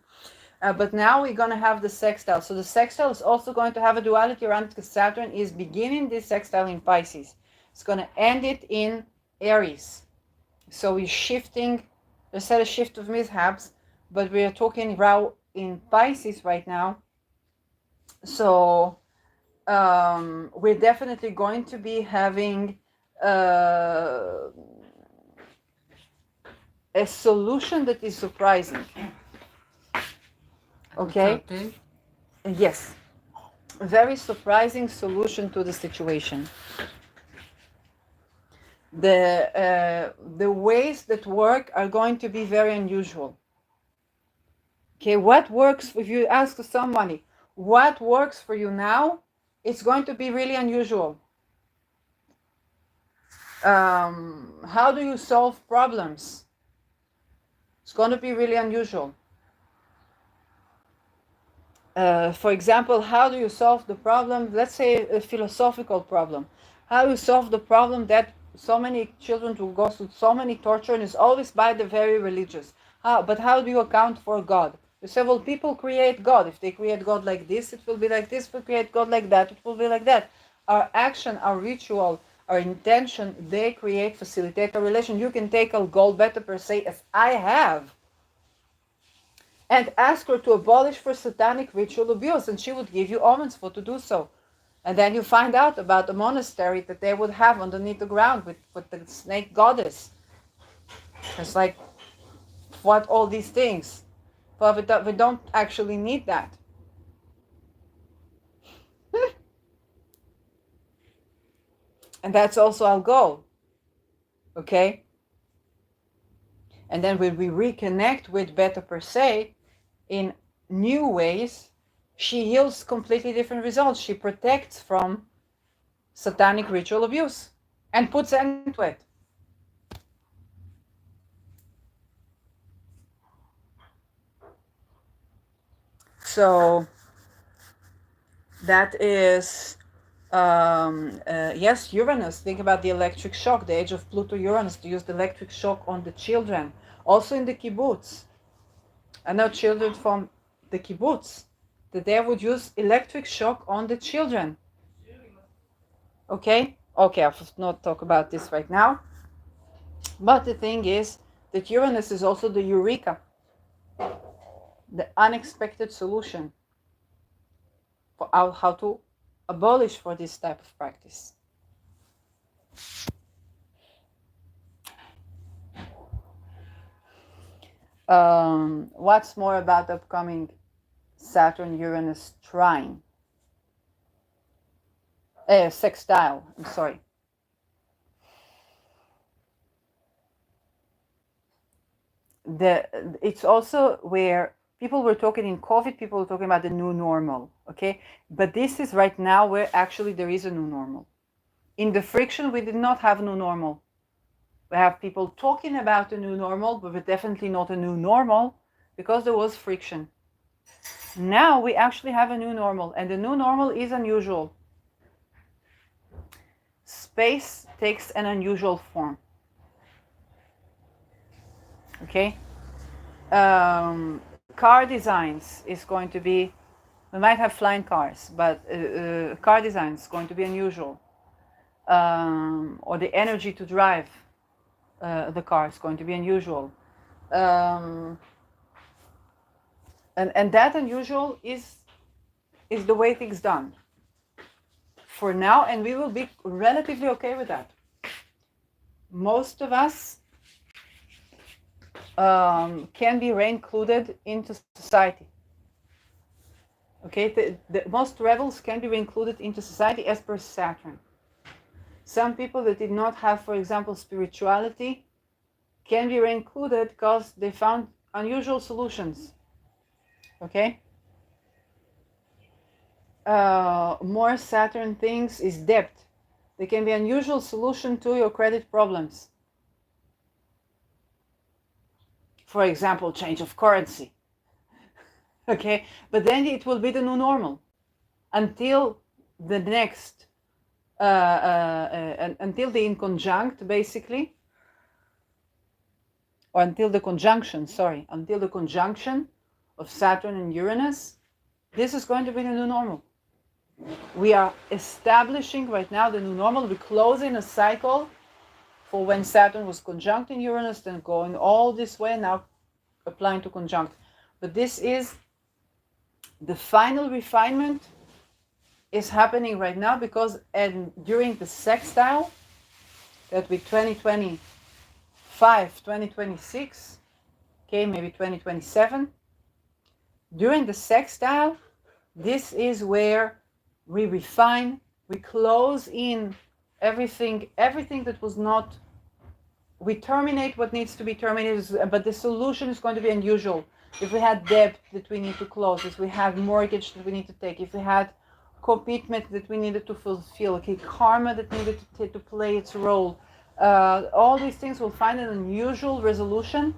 But now we're going to have the sextile. So the sextile is also going to have a duality around it, because Saturn is beginning this sextile in Pisces. It's going to end it in Aries. So we're shifting, there's a shift of mishaps, but we are talking raw in Pisces right now. So we're definitely going to be having a solution that is surprising. Okay? Yes. A very surprising solution to the situation. The ways that work are going to be very unusual. Okay, what works, if you ask somebody, what works for you now, it's going to be really unusual. How do you solve problems? It's going to be really unusual. For example, how do you solve the problem? Let's say a philosophical problem. How do you solve the problem that so many children will go through so many torture and is always by the very religious? But how do you account for God? You say, well, people create God. If they create God like this, it will be like this. If we create God like that, it will be like that. Our action, our ritual, our intention, they create, facilitate a relation. You can take a goal better per se, as I have, and ask her to abolish for satanic ritual abuse, and she would give you omens for to do so. And then you find out about the monastery that they would have underneath the ground with the snake goddess. It's like, what all these things? But we don't actually need that. And that's also our goal. Okay? And then when we reconnect with Beta per se in new ways, she yields completely different results. She protects from satanic ritual abuse and puts an end to it. So that is, yes, Uranus. Think about the electric shock, the age of Pluto Uranus, to use the electric shock on the children. Also in the kibbutz. I know children from the kibbutz, that they would use electric shock on the children. Okay, I will not talk about this right now. But the thing is that Uranus is also the eureka, the unexpected solution for how to abolish for this type of practice. What's more about the upcoming Saturn-Uranus trine? Sextile, I'm sorry. It's also where people were talking in COVID, people were talking about the new normal, okay? But this is right now where actually there is a new normal. In the friction, we did not have a new normal. We have people talking about a new normal, but definitely not a new normal because there was friction. Now we actually have a new normal, and the new normal is unusual. Space takes an unusual form. Okay? Car designs is going to be, we might have flying cars, but car design is going to be unusual. Or the energy to drive the car is going to be unusual. And that unusual is the way things done for now, and we will be relatively okay with that. Most of us can be reincluded into society. Okay, the most rebels can be reincluded into society as per Saturn. Some people that did not have, for example, spirituality can be reincluded because they found unusual solutions. Okay? More Saturn things is debt. They can be unusual solution to your credit problems. For example, change of currency. Okay? But then it will be the new normal until the next, until the inconjunct, basically, or until the conjunction of Saturn and Uranus. This is going to be the new normal. We are establishing right now the new normal. We're closing a cycle for when Saturn was conjunct in Uranus, then going all this way, now applying to conjunct. But this is the final refinement is happening right now because during the sextile that with 2025, 2026, okay, maybe 2027, during the sextile, this is where we refine, we close in everything that was not, we terminate what needs to be terminated, but the solution is going to be unusual. If we had debt that we need to close, if we had mortgage that we need to take, if we had commitment that we needed to fulfill, okay, karma that needed to play its role, All these things will find an unusual resolution.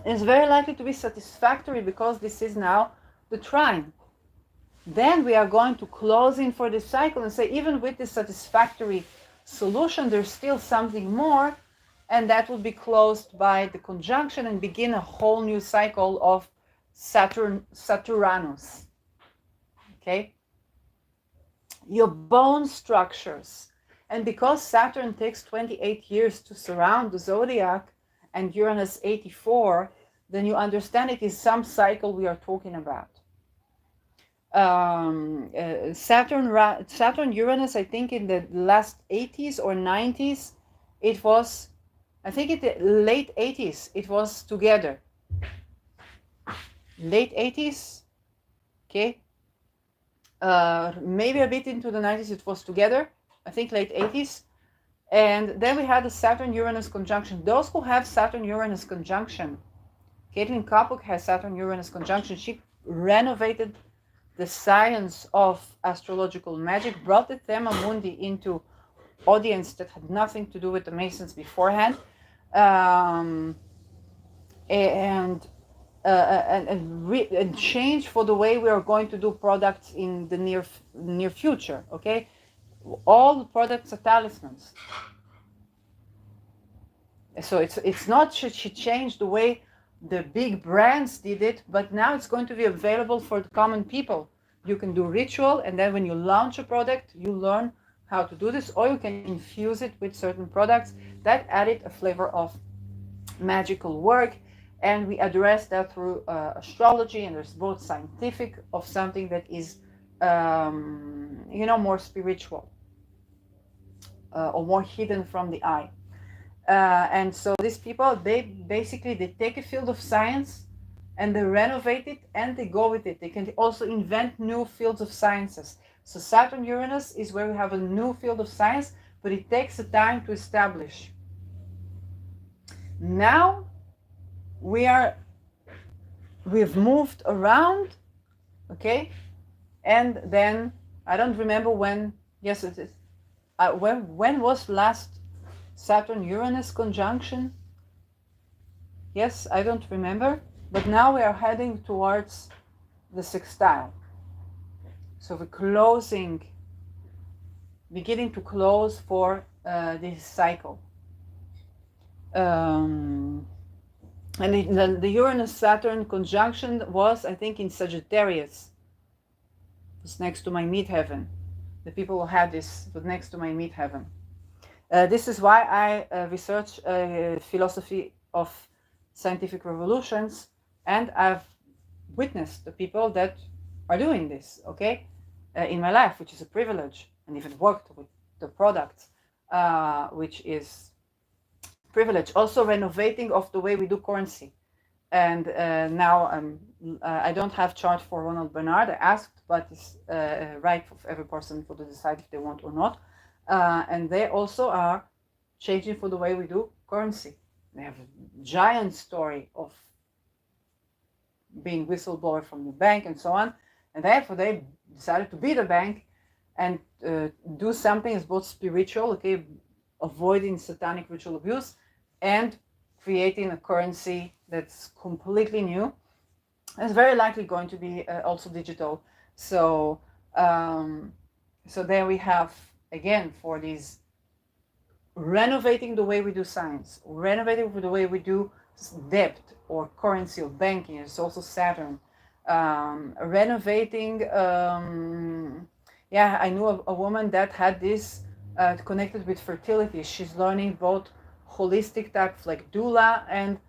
It's very likely to be satisfactory because this is now the trine. Then we are going to close in for this cycle and say, even with this satisfactory solution, there's still something more, and that will be closed by the conjunction and begin a whole new cycle of Saturnus. Okay? Your bone structures. And because Saturn takes 28 years to surround the zodiac and Uranus 84, then you understand it is some cycle we are talking about. Saturn Uranus, I think in the last 80s or 90s, it was, I think in the late 80s, it was together. Late 80s, okay. Maybe a bit into the 90s, it was together. I think late 80s. And then we had the Saturn-Uranus conjunction. Those who have Saturn-Uranus conjunction, Caitlin Kapuk has Saturn-Uranus conjunction. She renovated the science of astrological magic, brought the Thema Mundi into audience that had nothing to do with the Masons beforehand, and change for the way we are going to do products in the near future. Okay, all the products are talismans. So it's not she changed the way the big brands did it, but now it's going to be available for the common people. You can do ritual, and then when you launch a product, you learn how to do this, or you can infuse it with certain products that added a flavor of magical work. And we address that through astrology, and there's both scientific of something that is, more spiritual or more hidden from the eye. And so these people, they take a field of science and they renovate it and they go with it. They can also invent new fields of sciences. So Saturn Uranus is where we have a new field of science, but it takes a time to establish. Now we've moved around, okay, and then I don't remember when. Yes, it is. When was last Saturn-Uranus conjunction? Yes, I don't remember, but now we are heading towards the sextile. So we're beginning to close for this cycle. And the Uranus-Saturn conjunction was, I think, in Sagittarius. It was next to my midheaven. The people who had this was next to my midheaven. This is why I research philosophy of scientific revolutions, and I've witnessed the people that are doing this, okay, in my life, which is a privilege, and even worked with the products, which is privilege. Also renovating of the way we do currency. And now I don't have chart for Ronald Bernard. I asked, but it's right of every person to decide if they want or not. And they also are changing for the way we do currency. They have a giant story of being whistleblower from the bank and so on. And therefore they decided to be the bank and do something as both spiritual, okay, avoiding satanic ritual abuse, and creating a currency that's completely new. It's very likely going to be also digital. So there we have, again, for these renovating the way we do science, renovating the way we do debt or currency or banking. It's also Saturn. Renovating, I knew a woman that had this connected with fertility. She's learning both holistic types like doula and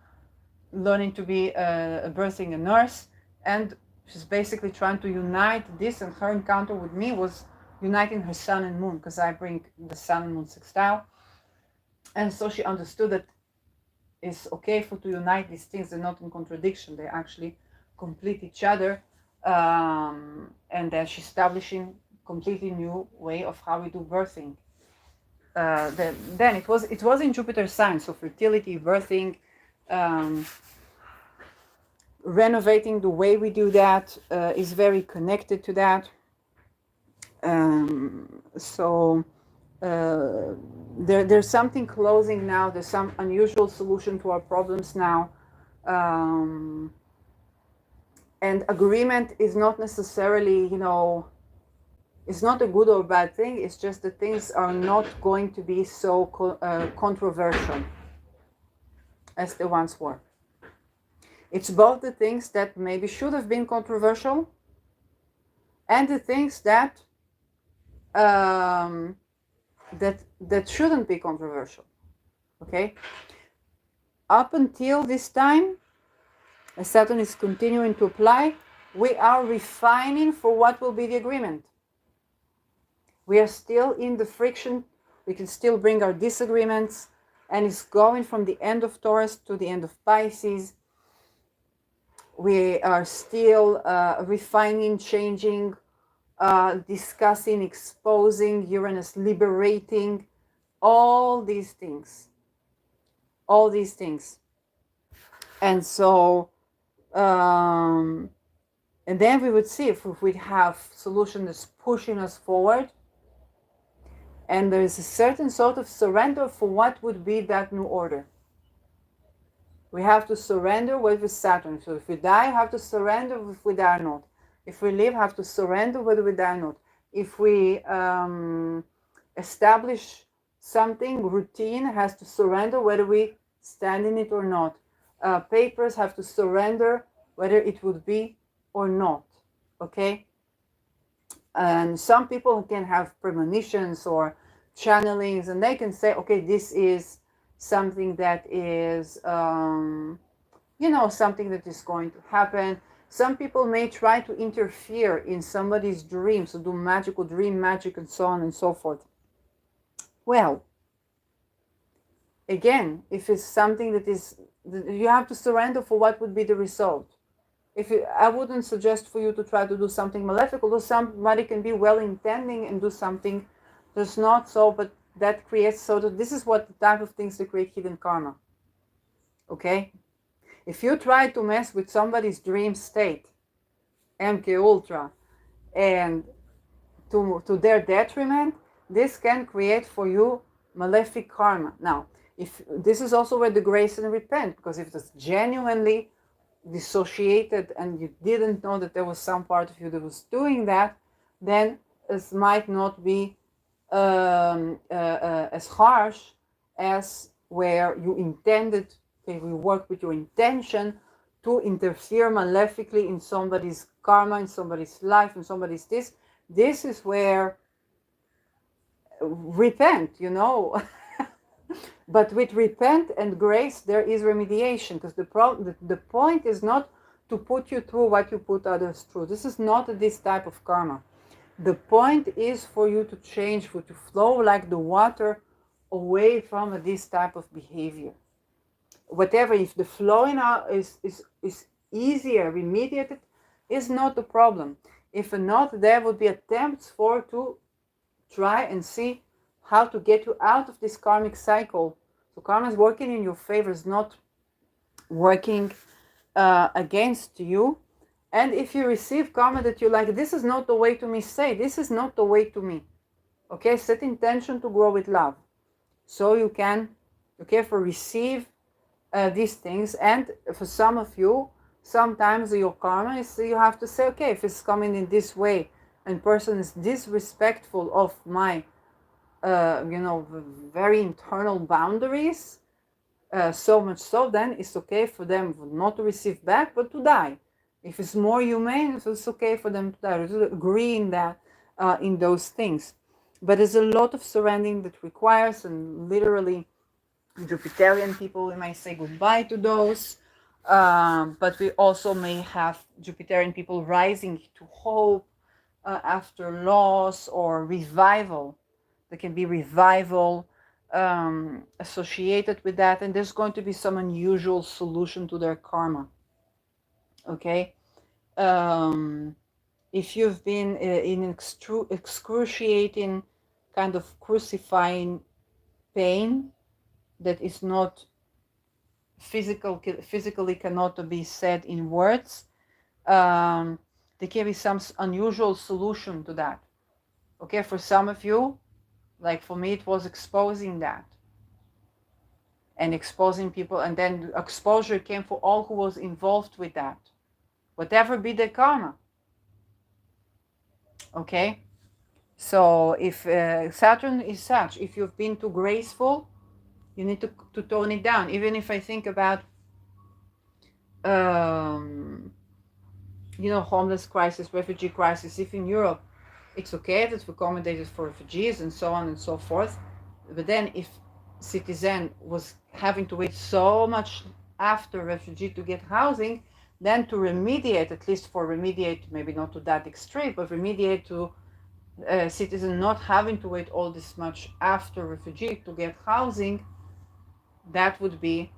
learning to be birthing a nurse, and she's basically trying to unite this, and her encounter with me was uniting her sun and moon, because I bring the sun and moon sextile. And so she understood that it's okay to unite these things. They're not in contradiction, they actually complete each other, and then she's establishing completely new way of how we do birthing. Then it was in Jupiter sign, so fertility, birthing, renovating the way we do that is very connected to that. So there's something closing now. There's some unusual solution to our problems now. And agreement is not necessarily, it's not a good or bad thing. It's just that things are not going to be so controversial as they once were. It's both the things that maybe should have been controversial and the things that that shouldn't be controversial. Okay? Up until this time, as Saturn is continuing to apply, we are refining for what will be the agreement. We are still in the friction. We can still bring our disagreements, and it's going from the end of Taurus to the end of Pisces. We are still refining, changing, discussing, exposing, Uranus liberating, all these things. All these things. And so, and then we would see if we have solution that's pushing us forward, and there is a certain sort of surrender for what would be that new order. We have to surrender with Saturn. So if we die, have to surrender if we die or not. If we live, have to surrender whether we die or not. If we establish something, routine, has to surrender whether we stand in it or not. Papers have to surrender whether it would be or not. Okay? And some people can have premonitions or channelings, and they can say, okay, this is something that is, something that is going to happen. Some people may try to interfere in somebody's dreams, so do magical dream magic and so on and so forth. Well, again, if it's something that is, you have to surrender for what would be the result. I wouldn't suggest for you to try to do something malefic, although somebody can be well-intending and do something that's not so, but that creates sort of, this is what the type of things that create hidden karma. Okay? If you try to mess with somebody's dream state, MK Ultra, and to their detriment, this can create for you malefic karma. Now, if this is also where the grace and repent, because if it's genuinely dissociated and you didn't know that there was some part of you that was doing that, then it might not be as harsh as where you intended. Okay, we work with your intention to interfere malefically in somebody's karma, in somebody's life, in somebody's this. This is where repent, But with repent and grace, there is remediation, because the point is not to put you through what you put others through. This is not this type of karma. The point is for you to change, for to flow like the water away from this type of behavior. Whatever, if the flowing out is easier, remediated, is not the problem. If not, there would be attempts to try and see how to get you out of this karmic cycle. So karma is working in your favor, is not working against you. And if you receive karma that you like, this is not the way to me, say, this is not the way to me. Okay, set intention to grow with love. So you can, receive these things. And for some of you, sometimes your karma is, you have to say, okay, if it's coming in this way and person is disrespectful of my very internal boundaries, so much so, then it's okay for them not to receive back, but to die. If it's more humane, it's okay for them to die. To agree in that, in those things. But there's a lot of surrendering that requires, and literally, Jupiterian people, we may say goodbye to those. But we also may have Jupiterian people rising to hope after loss or revival. There can be revival associated with that, and there's going to be some unusual solution to their karma. Okay, if you've been in excruciating kind of crucifying pain that is not physically cannot be said in words, there can be some unusual solution to that. Okay, for some of you, Like for me, it was exposing that and exposing people, and then exposure came for all who was involved with that, whatever be the karma. Okay, so if Saturn is such, if you've been too graceful, you need to tone it down. Even if I think about homeless crisis, refugee crisis, if in Europe it's okay that we accommodated for refugees and so on and so forth, but then if citizen was having to wait so much after refugee to get housing, then to remediate, at least for remediate, maybe not to that extreme, but remediate to citizen not having to wait all this much after refugee to get housing, that would be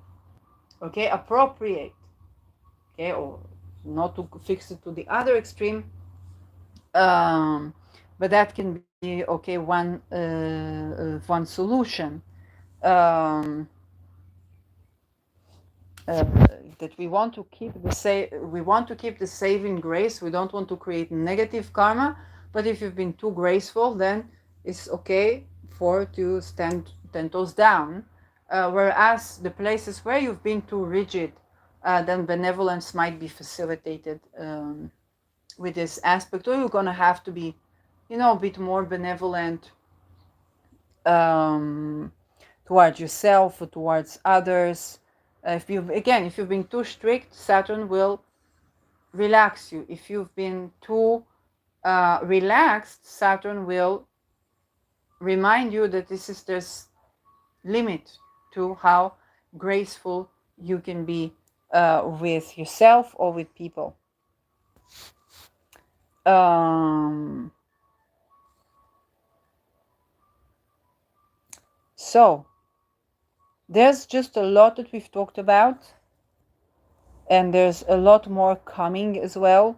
okay, appropriate, okay, or not to fix it to the other extreme, but that can be okay, one solution, um, that we want to keep the saving grace. We don't want to create negative karma, but if you've been too graceful, then it's okay for to stand 10 toes down, whereas the places where you've been too rigid, then benevolence might be facilitated with this aspect, or you're going to have to be a bit more benevolent um, towards yourself or towards others. If you've been too strict, Saturn will relax you. If you've been too relaxed, Saturn will remind you that there's limit to how graceful you can be with yourself or with people. So there's just a lot that we've talked about, and there's a lot more coming as well.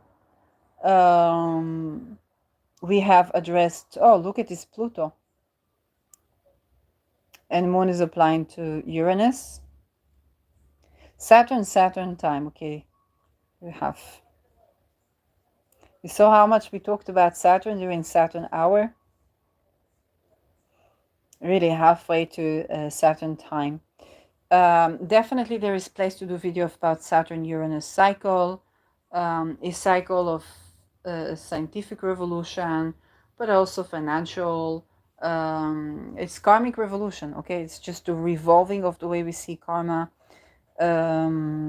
We have addressed, oh, look at this Pluto. And Moon is applying to Uranus. Saturn time, okay. We saw how much we talked about Saturn during Saturn hour. Really halfway to Saturn time. Definitely there is place to do video about Saturn-Uranus cycle, a cycle of scientific revolution, but also financial. It's karmic revolution, okay? It's just a revolving of the way we see karma. And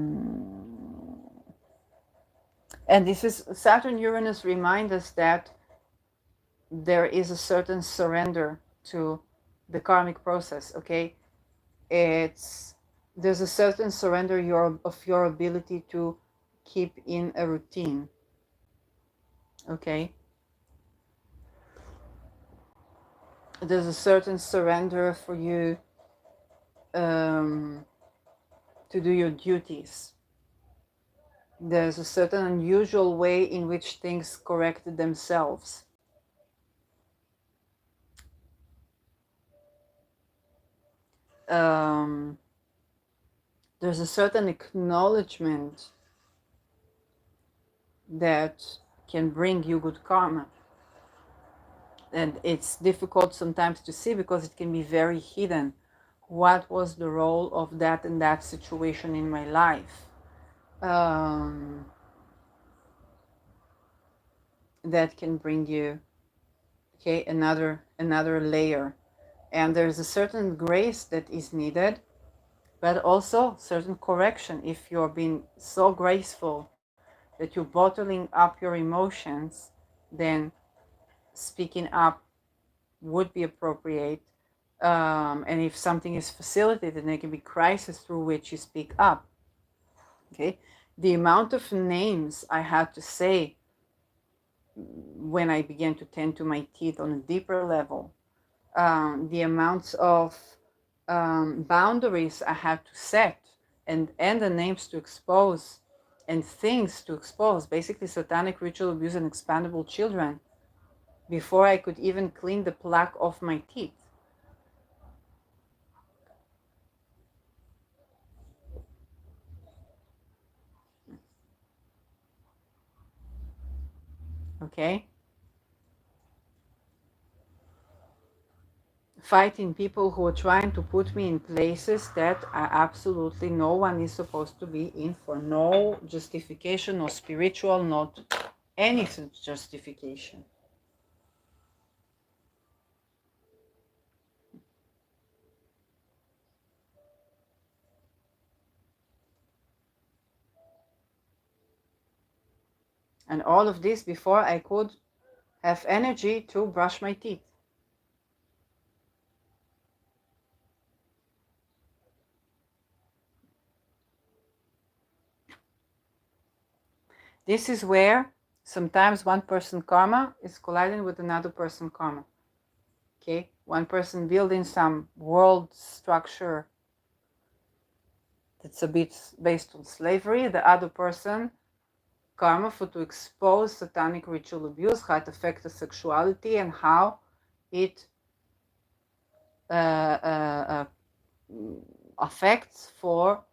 this is Saturn-Uranus remind us that there is a certain surrender to the karmic process, okay? There's a certain surrender of your ability to keep in a routine, okay? There's a certain surrender for you to do your duties. There's a certain unusual way in which things correct themselves. There's a certain acknowledgement that can bring you good karma. And it's difficult sometimes to see because it can be very hidden. What was the role of that and that situation in my life? That can bring you, okay, another layer. And there's a certain grace that is needed, but also certain correction. If you're being so graceful that you're bottling up your emotions, then speaking up would be appropriate. And if something is facilitated, there can be crisis through which you speak up. Okay, the amount of names I had to say when I began to tend to my teeth on a deeper level, the amounts of boundaries I had to set, and the names to expose, and things to expose, basically satanic ritual abuse and expandable children, before I could even clean the plaque off my teeth. Okay? fighting people who are trying to put me in places that I absolutely no one is supposed to be in for no justification, no spiritual, not any justification. And all of this before I could have energy to brush my teeth. This is where sometimes one person karma is colliding with another person karma. Okay, one person building some world structure that's a bit based on slavery, the other person karma for to expose satanic ritual abuse, how it affects the sexuality, and how it affects for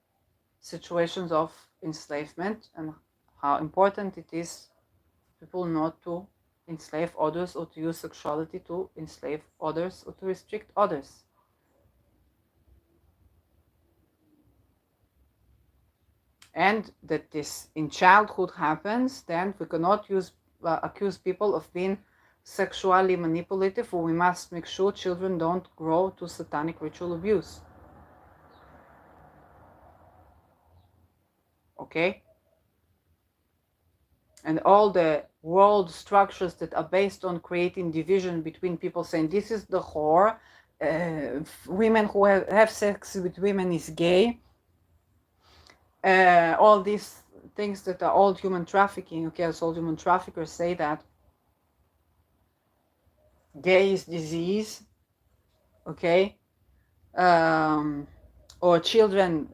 situations of enslavement, and how important it is people not to enslave others or to use sexuality to enslave others or to restrict others. And that this in childhood happens, then we cannot accuse people of being sexually manipulative, or we must make sure children don't grow to satanic ritual abuse. Okay? And all the world structures that are based on creating division between people, saying this is the whore, women who have sex with women is gay, all these things that are all human trafficking. Okay, so all human traffickers say that gay is disease. Okay, or children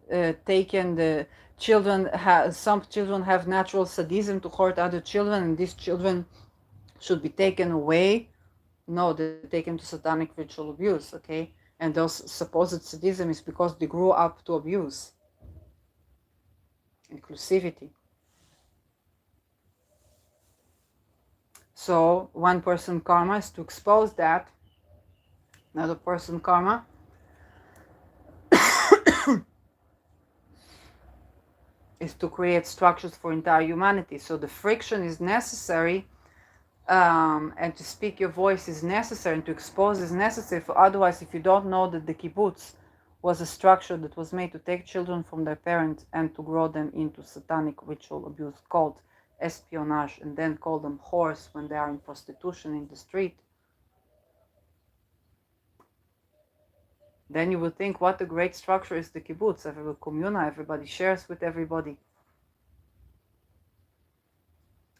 taken the children some children have natural sadism to hurt other children, and these children should be taken away. No, they're taken to satanic ritual abuse. Okay, and those supposed sadism is because they grew up to abuse. Inclusivity. So one person karma is to expose that, another person karma is to create structures for entire humanity. So the friction is necessary, and to speak your voice is necessary, and to expose is necessary. For otherwise, if you don't know that the kibbutz was a structure that was made to take children from their parents and to grow them into satanic ritual abuse called espionage, and then call them whores when they are in prostitution in the street, then you will think what a great structure is the kibbutz. Every communal, everybody shares with everybody.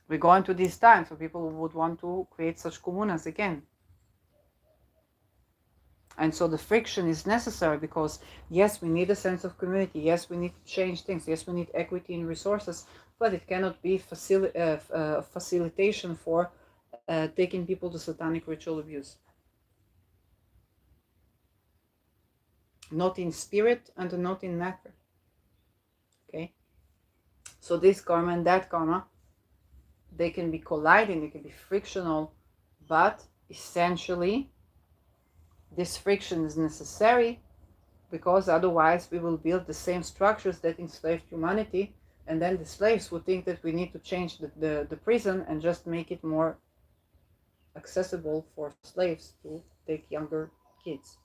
We go into these times where people would want to create such communas again. And so the friction is necessary because, yes, we need a sense of community. Yes, we need to change things. Yes, we need equity in resources, but it cannot be facilitation for taking people to satanic ritual abuse. Not in spirit and not in matter. Okay? So this karma and that karma, they can be colliding, they can be frictional, but essentially this friction is necessary because otherwise we will build the same structures that enslaved humanity, and then the slaves would think that we need to change the prison and just make it more accessible for slaves to take younger kids.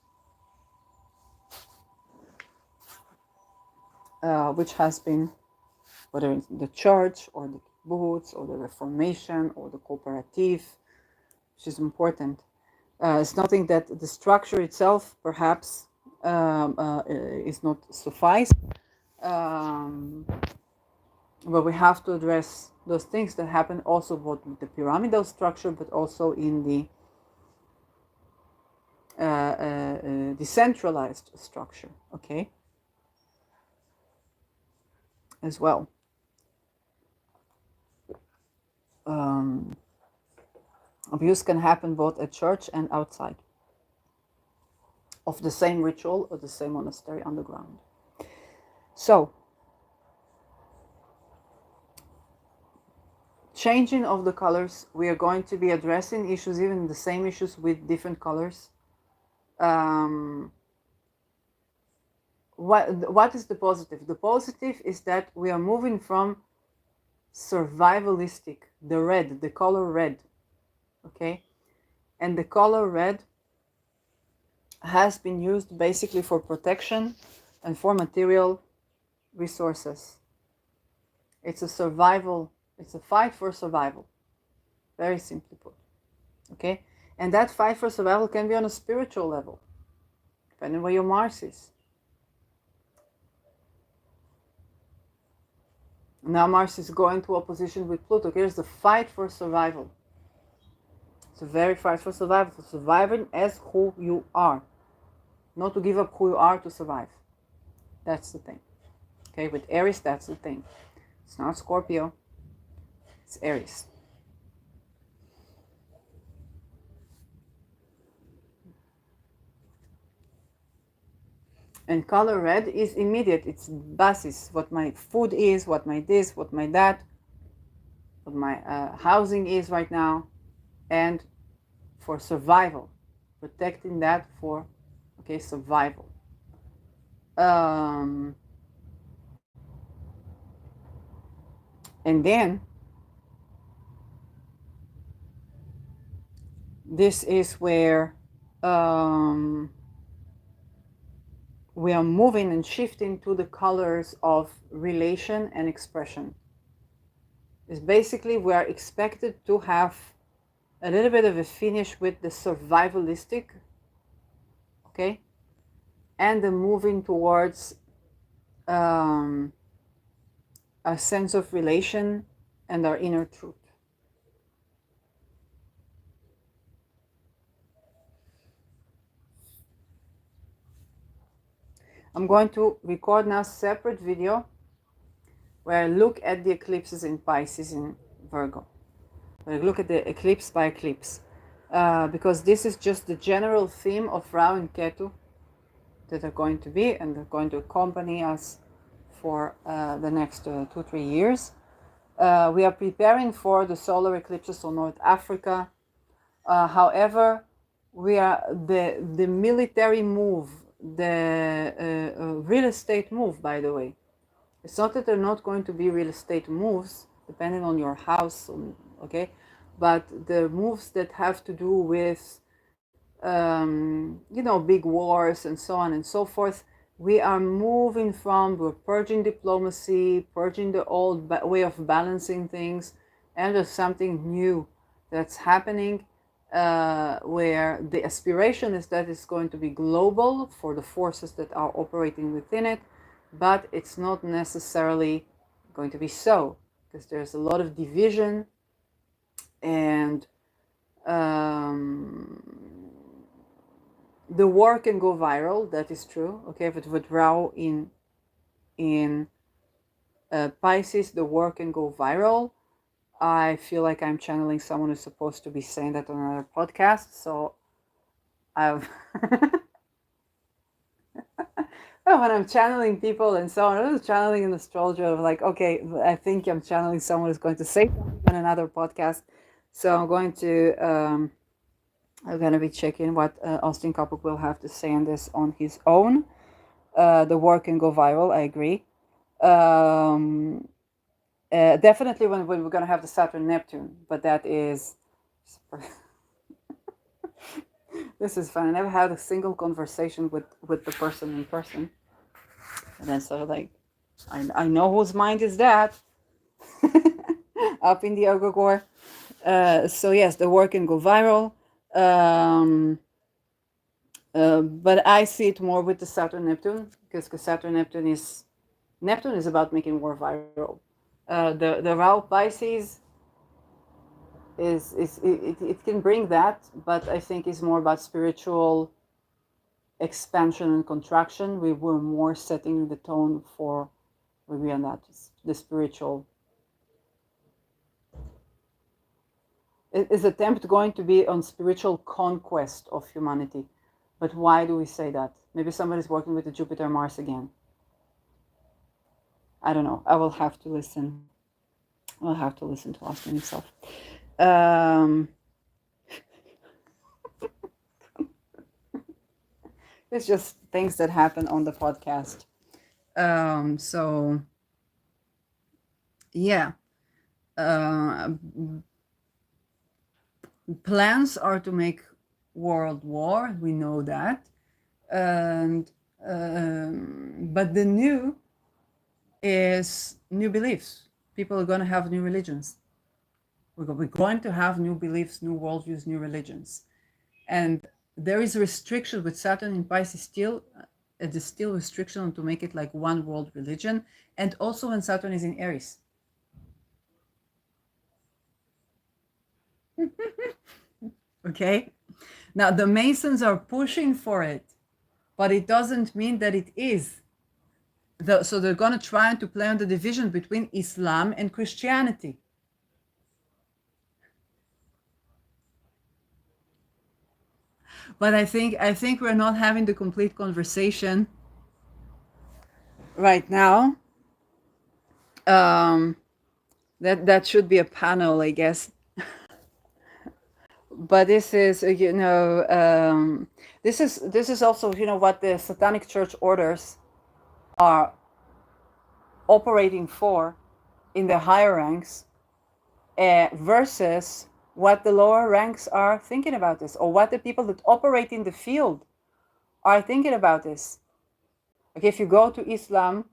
Which has been, whether it's the church or the kibbutz or the Reformation or the cooperative, which is important. It's nothing that the structure itself perhaps is not suffice, but we have to address those things that happen also both with the pyramidal structure, but also in the decentralized structure, okay, as well. Abuse can happen both at church and outside of the same ritual or the same monastery underground. So, changing of the colors, we are going to be addressing issues, even the same issues with different colors. What is the positive? The positive is that we are moving from survivalistic, the color red, okay? And the color red has been used basically for protection and for material resources. It's a survival, it's a fight for survival, very simply put, okay? And that fight for survival can be on a spiritual level, depending where your Mars is. Now Mars is going to opposition with Pluto. Here's the fight for survival. It's a very fight for survival, for surviving as who you are. Not to give up who you are to survive. That's the thing. Okay, with Aries, that's the thing. It's not Scorpio, it's Aries. And color red is immediate. It's basis. What my food is, what my this, what my that, what my housing is right now. And for survival. Protecting that for, okay, survival. And then this is where we are moving and shifting to the colors of relation and expression. It's basically we are expected to have a little bit of a finish with the survivalistic, okay, and the moving towards a sense of relation and our inner truth. I'm going to record now a separate video where I look at the eclipses in Pisces and Virgo. Where I look at the eclipse by eclipse. Because this is just the general theme of Rahu and Ketu that are going to be, and they're going to accompany us for the next 2-3 years. We are preparing for the solar eclipses on North Africa. However, we are the military move, the real estate move, by the way. It's not that they're not going to be real estate moves, depending on your house, okay? But the moves that have to do with, big wars and so on and so forth, we are moving from, we're purging diplomacy, purging the old way of balancing things, and there's something new that's happening where the aspiration is that it's going to be global for the forces that are operating within it, but it's not necessarily going to be so, because there's a lot of division and the war can go viral. That is true. Okay, but with Rahu in Pisces, the war can go viral. I feel like I'm channeling someone who's supposed to be saying that on another podcast. So I've when I'm channeling people and so on, I was channeling an astrologer of like, okay, I think I'm channeling someone who's going to say something on another podcast. So I'm going to be checking what Austin Kopuk will have to say on this on his own. The war can go viral. I agree. Definitely when we're going to have the Saturn Neptune, but that is this is fun. I never had a single conversation with the person in person, and then sort of like I know whose mind is that up in the Ogogor. So yes, the war can go viral. But I see it more with the Saturn Neptune, because Saturn Neptune is about making war viral. The Rahu Pisces it can bring that, but I think it's more about spiritual expansion and contraction. We were more setting the tone for maybe on that the spiritual. Is attempt going to be on spiritual conquest of humanity. But why do we say that? Maybe somebody's working with the Jupiter Mars again. I don't know. I will have to listen. I'll have to listen to Austin himself. It's just things that happen on the podcast. So yeah, uh, plans are to make world war. We know that, and but the new is new beliefs. People are going to have new religions. We're going to have new beliefs, new worldviews, new religions, and there is a restriction with Saturn in Pisces still. There's still restriction to make it like one world religion, and also when Saturn is in Aries. Okay, now the Masons are pushing for it, but it doesn't mean that it is. So they're going to try to play on the division between Islam and Christianity. But I think we're not having the complete conversation right now. That should be a panel, I guess. But this is this is also what the Satanic Church orders are operating for in the higher ranks, versus what the lower ranks are thinking about this, or what the people that operate in the field are thinking about this. Okay, if you go to Islam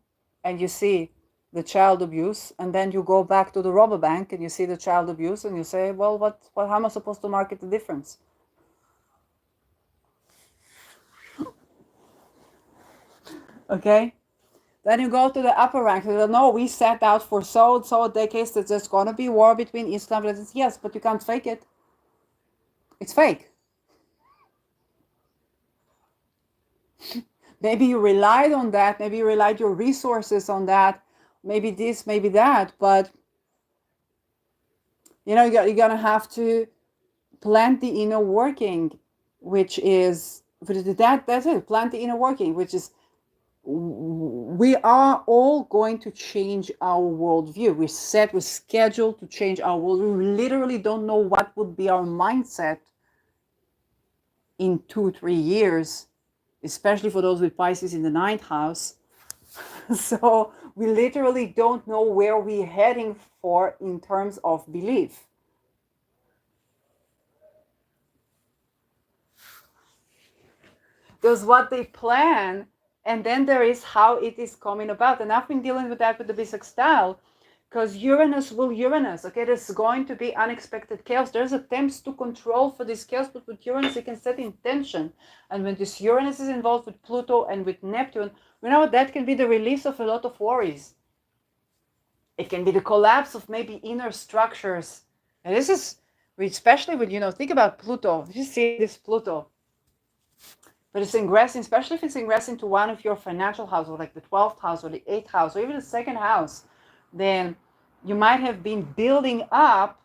and you see the child abuse, and then you go back to the robber bank and you see the child abuse, and you say, well, how am I supposed to market the difference? Okay, then you go to the upper rank. No, we set out for so and so decades that there's going to be war between Islam and yes, but you can't fake it. It's fake. Maybe you relied on that. Maybe you relied your resources on that. Maybe this, maybe that. But you're going to have to plant the inner working, which is that's it. Plant the inner working, which is we are all going to change our worldview. We're scheduled to change our world. We literally don't know what would be our mindset in 2-3 years, especially for those with Pisces in the 9th house. So we literally don't know where we're heading for in terms of belief. There's what they plan, and then there is how it is coming about. And I've been dealing with that with the bisextile, because Uranus will Uranus. Okay, there's going to be unexpected chaos. There's attempts to control for this chaos, but with Uranus, you can set intention. And when this Uranus is involved with Pluto and with Neptune, that can be the release of a lot of worries. It can be the collapse of maybe inner structures. And this is, especially when, think about Pluto. You see this Pluto. But it's ingressing, especially if it's ingressing to one of your financial house, or like the 12th house or the 8th house, or even the 2nd house, then you might have been building up.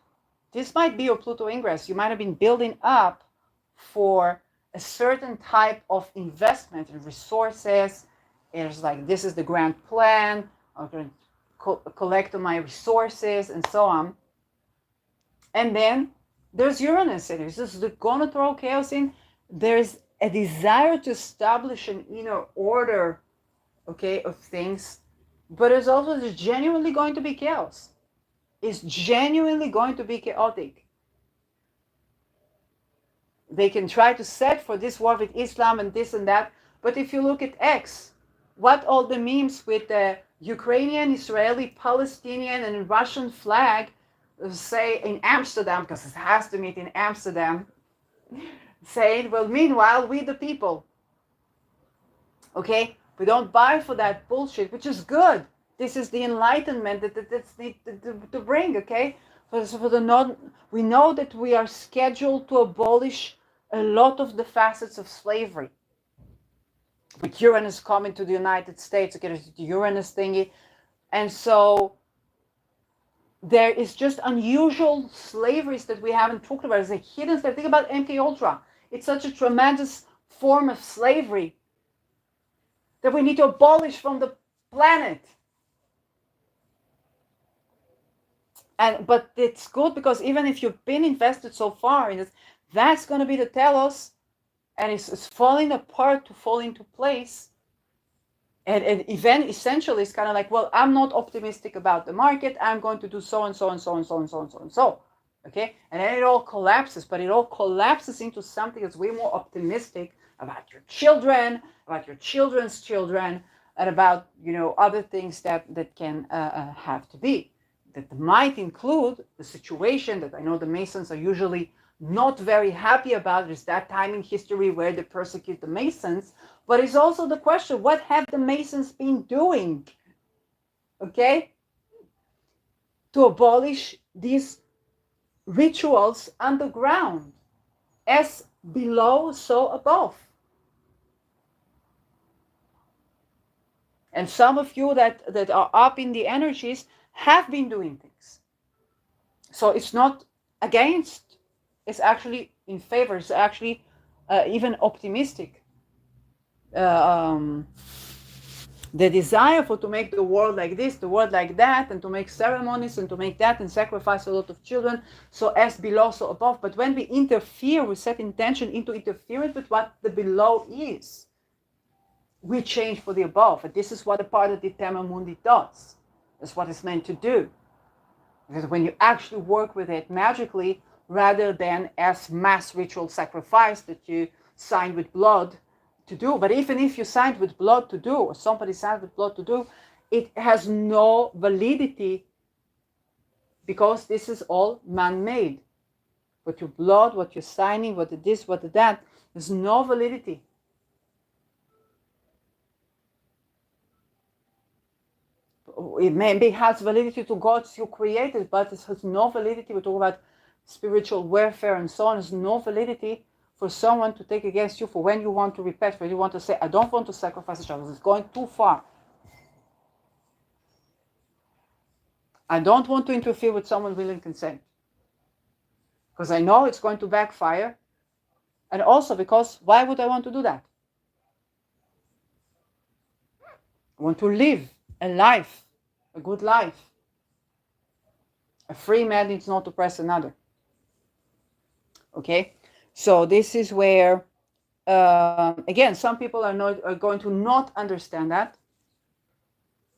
This might be your Pluto ingress. You might have been building up for a certain type of investment in resources. It's like, this is the grand plan. I'm going to collect my resources and so on. And then there's Uranus in it. It's just going to throw chaos in. There's a desire to establish an inner order, okay, of things, but there's also genuinely going to be chaos. It's genuinely going to be chaotic. They can try to set for this war with Islam and this and that, but if you look at X, what all the memes with the Ukrainian, Israeli, Palestinian, and Russian flag say in Amsterdam, because it has to meet in Amsterdam, saying, well, meanwhile, we the people. Okay? We don't buy for that bullshit, which is good. This is the enlightenment that's need to bring, okay? We know that we are scheduled to abolish a lot of the facets of slavery. With Uranus coming to the United States, okay, there's the Uranus thingy. And so there is just unusual slaveries that we haven't talked about. There's a hidden slavery. Think about MK Ultra. It's such a tremendous form of slavery that we need to abolish from the planet. But it's good, because even if you've been invested so far in this, that's going to be the telos and it's falling apart to fall into place. And an event essentially is kind of like, well, I'm not optimistic about the market. I'm going to do so and so and so and so and so and so and so. Okay, and then it all collapses, but it all collapses into something that's way more optimistic about your children, about your children's children, and about, you know, other things that can have to be. That might include the situation that I know the Masons are usually not very happy about. Is that time in history where they persecute the Masons, but it's also the question, what have the Masons been doing, okay, to abolish these rituals underground, as below, so above. And some of you that are up in the energies have been doing things. So it's not against, it's actually in favor, it's actually even optimistic. The desire for to make the world like this, the world like that, and to make ceremonies and to make that and sacrifice a lot of children, so as below, so above. But when we interfere, we set intention into interference with what the below is, we change for the above. And this is what a part of the Tema Mundi does. That's what it's meant to do. Because when you actually work with it magically, rather than as mass ritual sacrifice that you sign with blood to do, but even if you signed with blood to do, or somebody signed with blood to do, it has no validity, because this is all man-made. What your blood, what you're signing, what it is, what it that, there's no validity. It maybe has validity to gods you created, but it has no validity. We talk about spiritual warfare and so on. There's no validity for someone to take against you for when you want to repent, when you want to say, I don't want to sacrifice a child, it's going too far. I don't want to interfere with someone willing consent, because I know it's going to backfire. And also because, why would I want to do that? I want to live a life, a good life. A free man needs not oppress another. Okay, so this is where, again, some people are going to not understand that.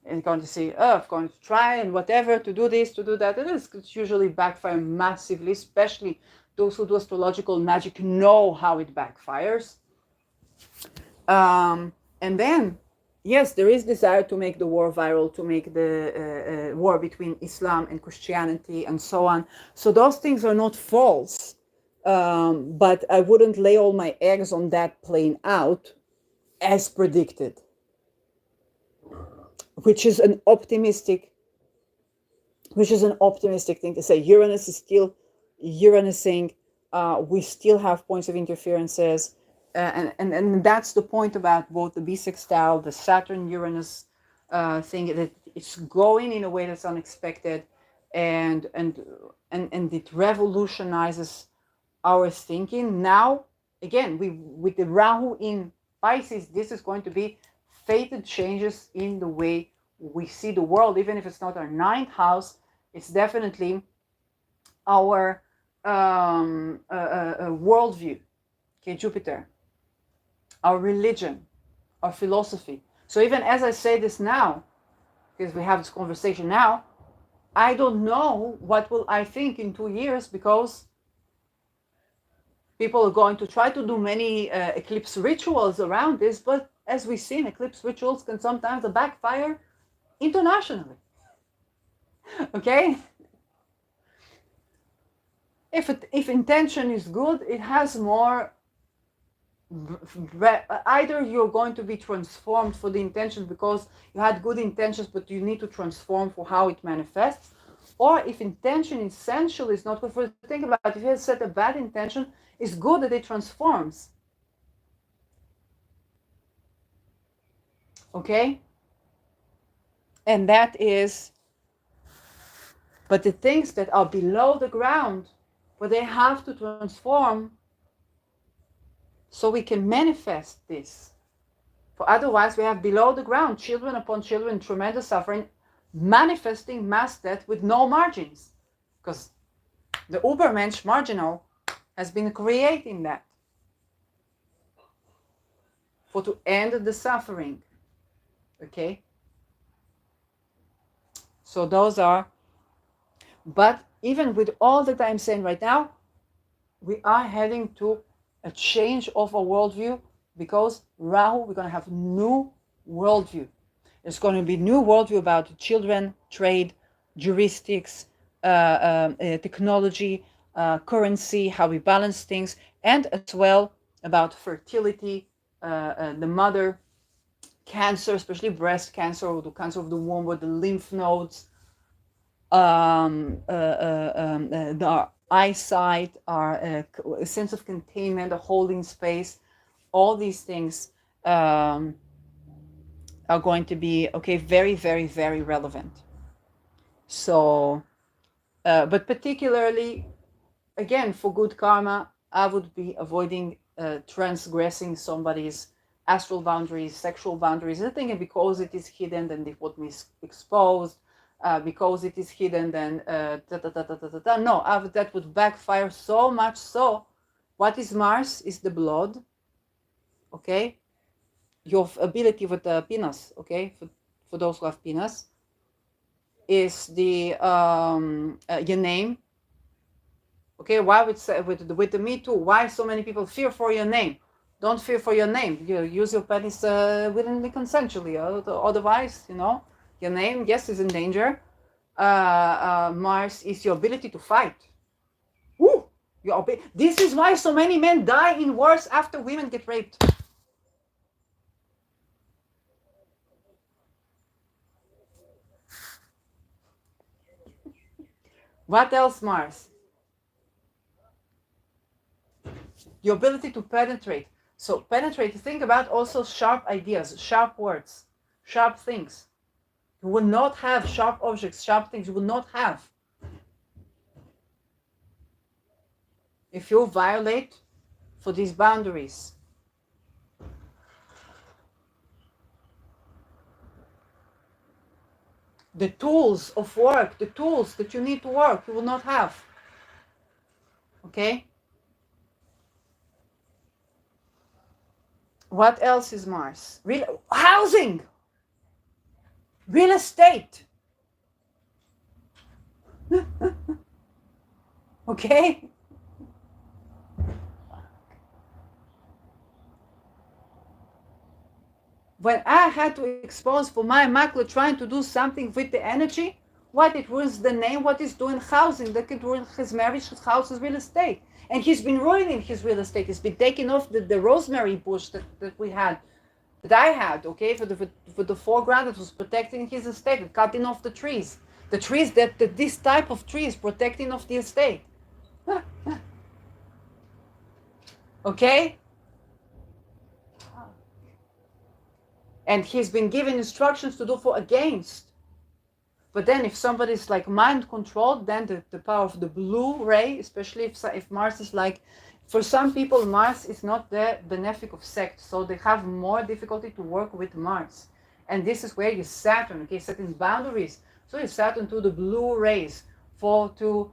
And going to say, oh, I'm going to try and whatever to do this, to do that. It's usually backfire massively, especially those who do astrological magic know how it backfires. And then, yes, there is desire to make the war viral, to make the war between Islam and Christianity and so on. So those things are not false, but I wouldn't lay all my eggs on that playing out as predicted, which is an optimistic thing to say. Uranus is still Uranusing. We still have points of interferences. And that's the point about both the bisextile, the Saturn-Uranus thing, that it's going in a way that's unexpected, and it revolutionizes our thinking. Now, again, with the Rahu in Pisces, this is going to be fated changes in the way we see the world. Even if it's not our ninth house, it's definitely our worldview. Okay, Jupiter. Our religion, our philosophy. So even as I say this now, because we have this conversation now, I don't know what will I think in 2 years, because people are going to try to do many eclipse rituals around this, but as we've seen, eclipse rituals can sometimes backfire internationally. Okay? If intention is good, it has more. Either you're going to be transformed for the intention because you had good intentions, but you need to transform for how it manifests. Or if intention essentially is not good, for think about it, if you have set a bad intention, it's good that it transforms. Okay? And that is, but the things that are below the ground, but they have to transform so we can manifest this. For otherwise, we have below the ground, children upon children, tremendous suffering, manifesting mass death with no margins. Because the Ubermensch marginal has been creating that. for to end the suffering. Okay? So those are, but even with all that I'm saying right now, we are heading to a change of our worldview, because Rahu, we're going to have new worldview. There's going to be new worldview about children, trade, heuristics, technology, currency, how we balance things, and as well about fertility, the mother, cancer, especially breast cancer or the cancer of the womb or the lymph nodes, the eyesight, our sense of containment, a holding space. All these things are going to be, okay, very, very, very relevant. So, but particularly, again, for good karma, I would be avoiding transgressing somebody's astral boundaries, sexual boundaries. I think because it is hidden, then it would be exposed. Because it is hidden, then no, that would backfire so much. So, what is Mars? Is the blood, okay? Your ability with the penis, okay? For those who have penis, is the your name. Okay, why would say with the Me Too? Why so many people fear for your name? Don't fear for your name. You use your penis willingly, consensually. Otherwise, your name, yes, is in danger. Mars is your ability to fight. Woo! This is why so many men die in wars after women get raped. What else, Mars? Your ability to penetrate. So penetrate, think about also sharp ideas, sharp words, sharp things. You will not have sharp objects, sharp things. You will not have. If you violate for these boundaries. The tools of work, the tools that you need to work, you will not have. Okay? What else is Mars? Housing! Real estate! Okay? When I had to expose for my macro trying to do something with the energy, what it ruins the name, what he's doing housing, that could ruin his marriage, his house, his real estate. And he's been ruining his real estate. He's been taking off the rosemary bush that we had, that I had, okay, for the foreground that was protecting his estate, and cutting off the trees. The trees that this type of trees protecting of the estate. Okay? And he's been given instructions to do for against. But then if somebody's like mind controlled, then the power of the blue ray, especially if Mars is like, for some people, Mars is not the benefic of sect. So they have more difficulty to work with Mars. And this is where you Saturn, okay, setting boundaries. So you Saturn to the blue rays, to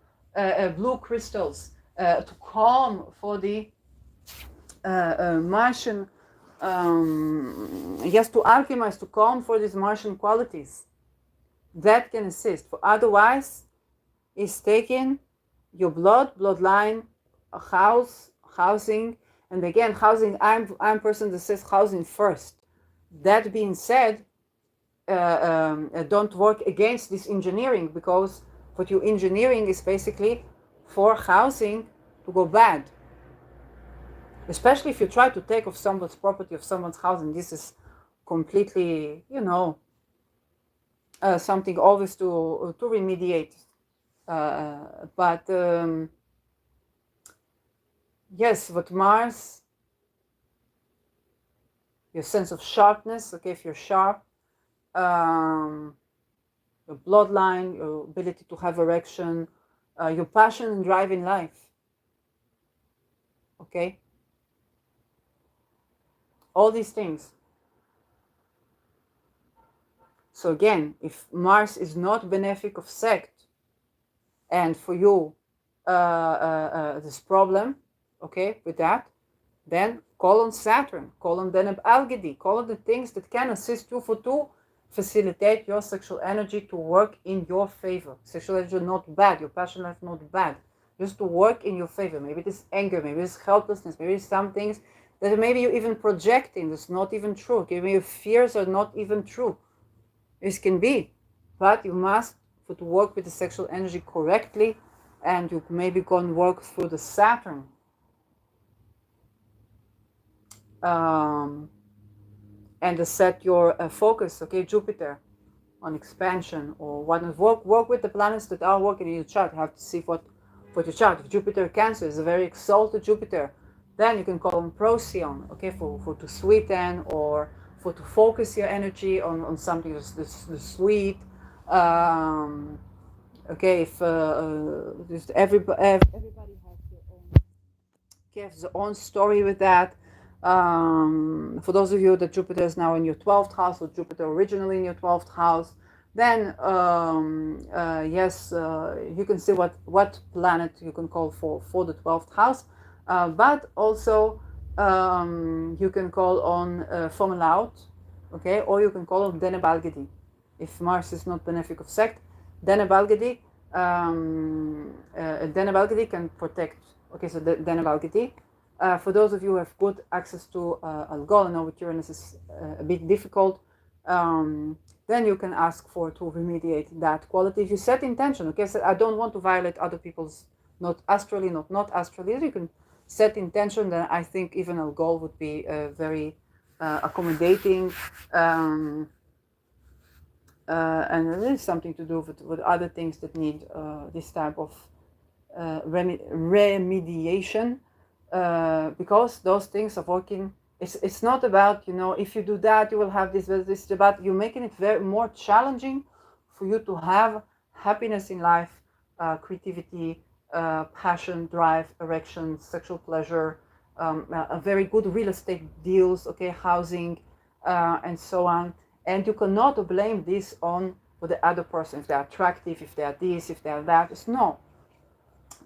blue crystals, to calm for the Martian, yes, to alchemize, to calm for these Martian qualities. That can assist. For otherwise, it's taking your bloodline, a housing, and again, housing. I'm a person that says housing first. That being said, don't work against this engineering, because what you're engineering is basically for housing to go bad. Especially if you try to take off someone's property, of someone's house, and this is completely, something always to remediate. But yes, with Mars, your sense of sharpness, okay, if you're sharp, your bloodline, your ability to have erection, your passion and drive in life, okay? All these things. So again, if Mars is not benefic of sect, and for you this problem, okay, with that, Then call on Saturn, call on Deneb Algedi, call on the things that can assist you to facilitate your sexual energy to work in your favor. Sexual energy is not bad, your passion life not bad. Just to work in your favor. Maybe it is anger, maybe it's helplessness, maybe it's some things that maybe you're even projecting that's not even true. Maybe your fears are not even true. This can be, but you must to work with the sexual energy correctly, and you maybe go and work through the Saturn. And to set your focus, okay, Jupiter, on expansion, or what work with the planets that are working in your chart. You have to see what your chart. If Jupiter Cancer is a very exalted Jupiter, then you can call on Procyon, okay, for to sweeten, or for to focus your energy on something that's sweet. Okay, if just everybody has their own story with that. For those of you that Jupiter is now in your 12th house, or Jupiter originally in your 12th house, then yes, you can see what planet you can call for the 12th house, but also you can call on Formulaut, okay, or you can call on Deneb Algedi. If Mars is not benefic of sect, Deneb Algedi, Deneb Algedi can protect. Okay, so Deneb Algedi. For those of you who have good access to Algol, I know with Uranus is a bit difficult, then you can ask for to remediate that quality. If you set intention, okay, so I don't want to violate other people's, not astrally, not astrally, you can set intention, then I think even Algol would be very accommodating, and there is something to do with other things that need this type of remediation. Because those things are working. It's not about, if you do that, you will have this. It's about you making it very more challenging for you to have happiness in life, creativity, passion, drive, erection, sexual pleasure, a very good real estate deals, okay, housing, and so on. And you cannot blame this on for the other person, if they're attractive, if they are this, if they are that. It's no,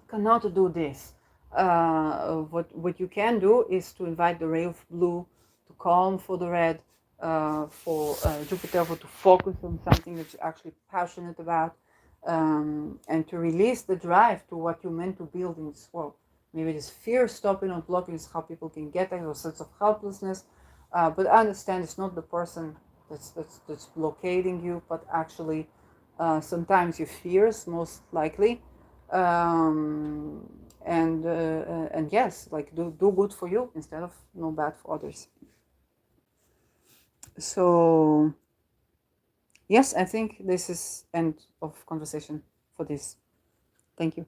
cannot do this. What you can do is to invite the ray of blue to calm for the red, for Jupiter to focus on something that you're actually passionate about, and to release the drive to what you're meant to build in this world. Maybe this fear stopping or blocking is how people can get a sense of helplessness, but I understand it's not the person that's blockading you, but actually sometimes your fears, most likely. And yes, like do good for you instead of no bad for others. So yes, I think this is end of conversation for this. Thank you.